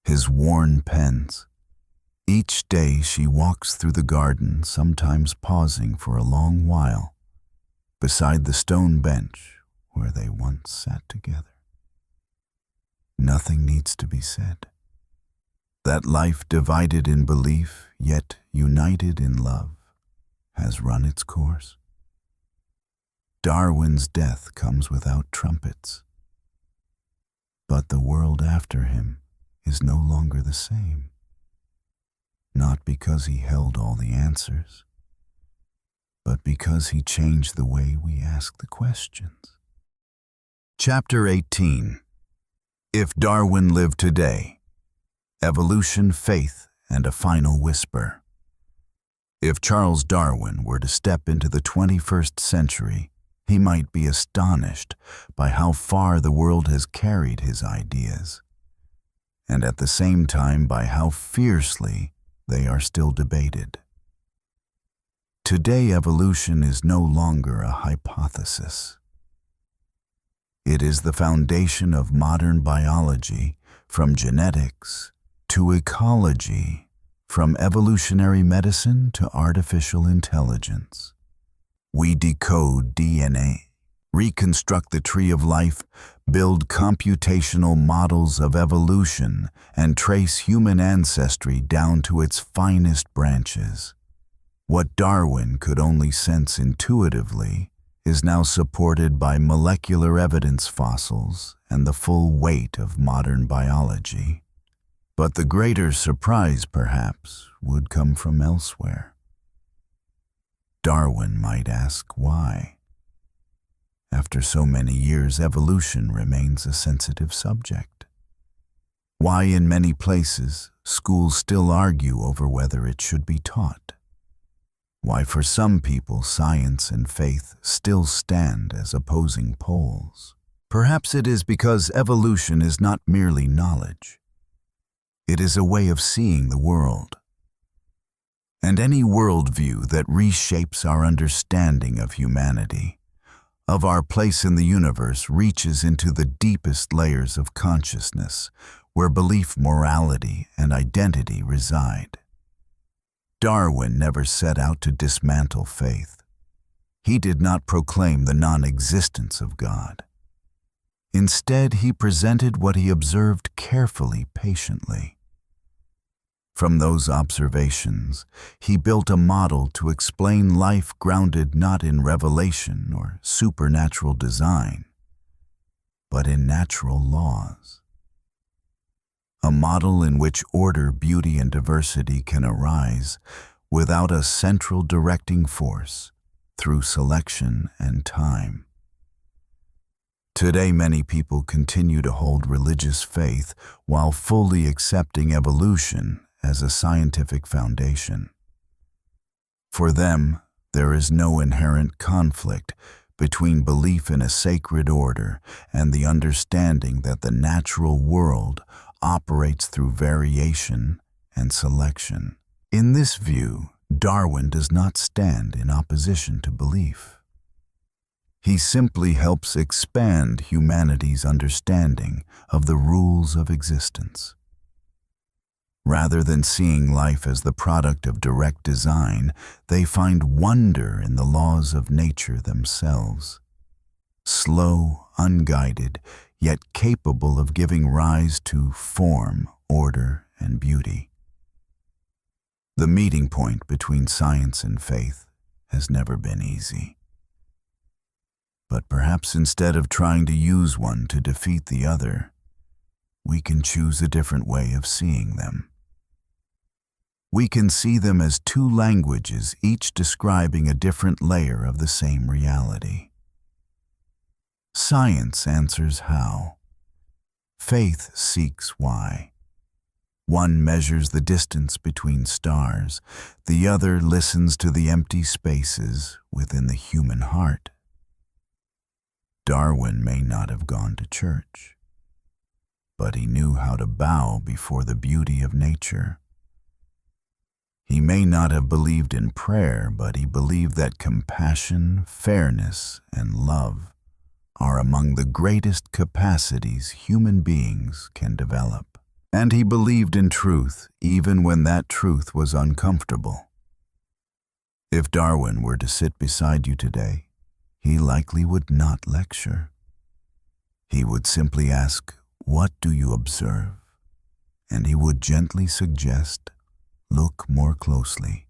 his worn pens. Each day she walks through the garden, sometimes pausing for a long while, beside the stone bench where they once sat together. Nothing needs to be said. That life divided in belief, yet united in love, has run its course. Darwin's death comes without trumpets, but the world after him is no longer the same. Not because he held all the answers, but because he changed the way we ask the questions. Chapter 18. If Darwin lived today, Evolution, Faith, and a Final Whisper. If Charles Darwin were to step into the 21st century, he might be astonished by how far the world has carried his ideas, and at the same time by how fiercely they are still debated. Today, evolution is no longer a hypothesis. It is the foundation of modern biology, from genetics to ecology, from evolutionary medicine to artificial intelligence. We decode DNA, reconstruct the tree of life, build computational models of evolution, and trace human ancestry down to its finest branches. What Darwin could only sense intuitively is now supported by molecular evidence fossils and the full weight of modern biology. But the greater surprise, perhaps, would come from elsewhere. Darwin might ask why. After so many years, evolution remains a sensitive subject. Why, in many places, schools still argue over whether it should be taught. Why, for some people, science and faith still stand as opposing poles. Perhaps it is because evolution is not merely knowledge. It is a way of seeing the world. And any worldview that reshapes our understanding of humanity, of our place in the universe, reaches into the deepest layers of consciousness, where belief, morality, and identity reside. Darwin never set out to dismantle faith. He did not proclaim the non-existence of God. Instead, he presented what he observed carefully, patiently. From those observations, he built a model to explain life grounded not in revelation or supernatural design, but in natural laws. A model in which order, beauty, and diversity can arise without a central directing force through selection and time. Today, many people continue to hold religious faith while fully accepting evolution as a scientific foundation. For them, there is no inherent conflict between belief in a sacred order and the understanding that the natural world operates through variation and selection. In this view, Darwin does not stand in opposition to belief. He simply helps expand humanity's understanding of the rules of existence. Rather than seeing life as the product of direct design, they find wonder in the laws of nature themselves. Slow, unguided, yet capable of giving rise to form, order, and beauty. The meeting point between science and faith has never been easy. But perhaps instead of trying to use one to defeat the other, we can choose a different way of seeing them. We can see them as two languages, each describing a different layer of the same reality. Science answers how. Faith seeks why. One measures the distance between stars, the other listens to the empty spaces within the human heart. Darwin may not have gone to church, but he knew how to bow before the beauty of nature. He may not have believed in prayer, but he believed that compassion, fairness, and love are among the greatest capacities human beings can develop. And he believed in truth even when that truth was uncomfortable. If Darwin were to sit beside you today, he likely would not lecture. He would simply ask, "What do you observe?" And he would gently suggest, "Look more closely."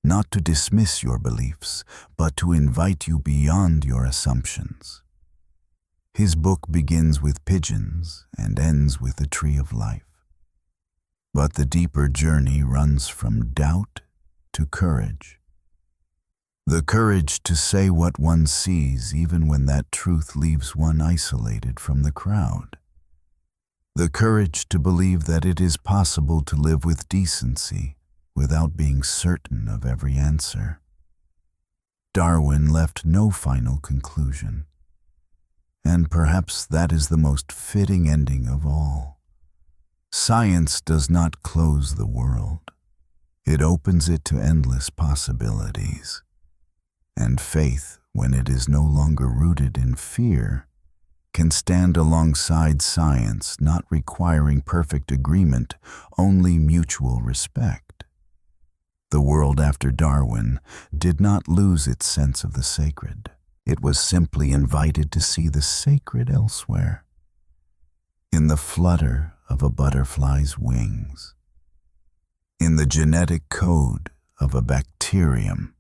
Not to dismiss your beliefs, but to invite you beyond your assumptions. His book begins with pigeons and ends with the tree of life. But the deeper journey runs from doubt to courage. The courage to say what one sees even when that truth leaves one isolated from the crowd. The courage to believe that it is possible to live with decency without being certain of every answer. Darwin left no final conclusion. And perhaps that is the most fitting ending of all. Science does not close the world. It opens it to endless possibilities. And faith, when it is no longer rooted in fear, can stand alongside science, not requiring perfect agreement, only mutual respect. The world after Darwin did not lose its sense of the sacred. It was simply invited to see the sacred elsewhere. In the flutter of a butterfly's wings, in the genetic code of a bacterium,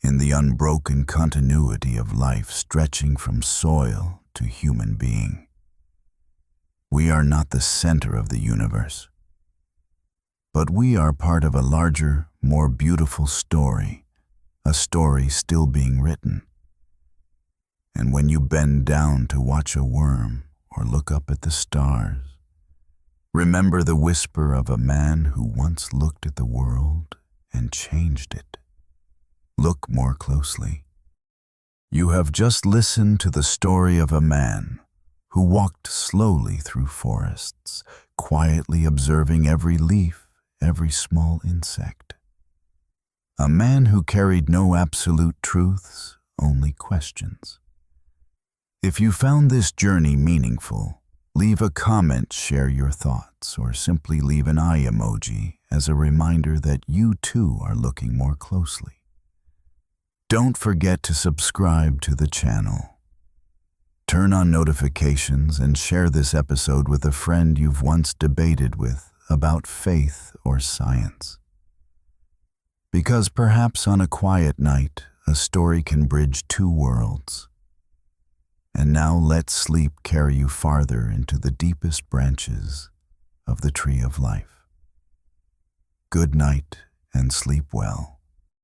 in the unbroken continuity of life stretching from soil to human being. We are not the center of the universe, but we are part of a larger, more beautiful story, a story still being written. And when you bend down to watch a worm or look up at the stars, remember the whisper of a man who once looked at the world and changed it. Look more closely. You have just listened to the story of a man who walked slowly through forests, quietly observing every leaf, every small insect. A man who carried no absolute truths, only questions. If you found this journey meaningful, leave a comment, share your thoughts, or simply leave an eye emoji as a reminder that you too are looking more closely. Don't forget to subscribe to the channel. Turn on notifications and share this episode with a friend you've once debated with about faith or science. Because perhaps on a quiet night, a story can bridge two worlds. And now let sleep carry you farther into the deepest branches of the tree of life. Good night and sleep well.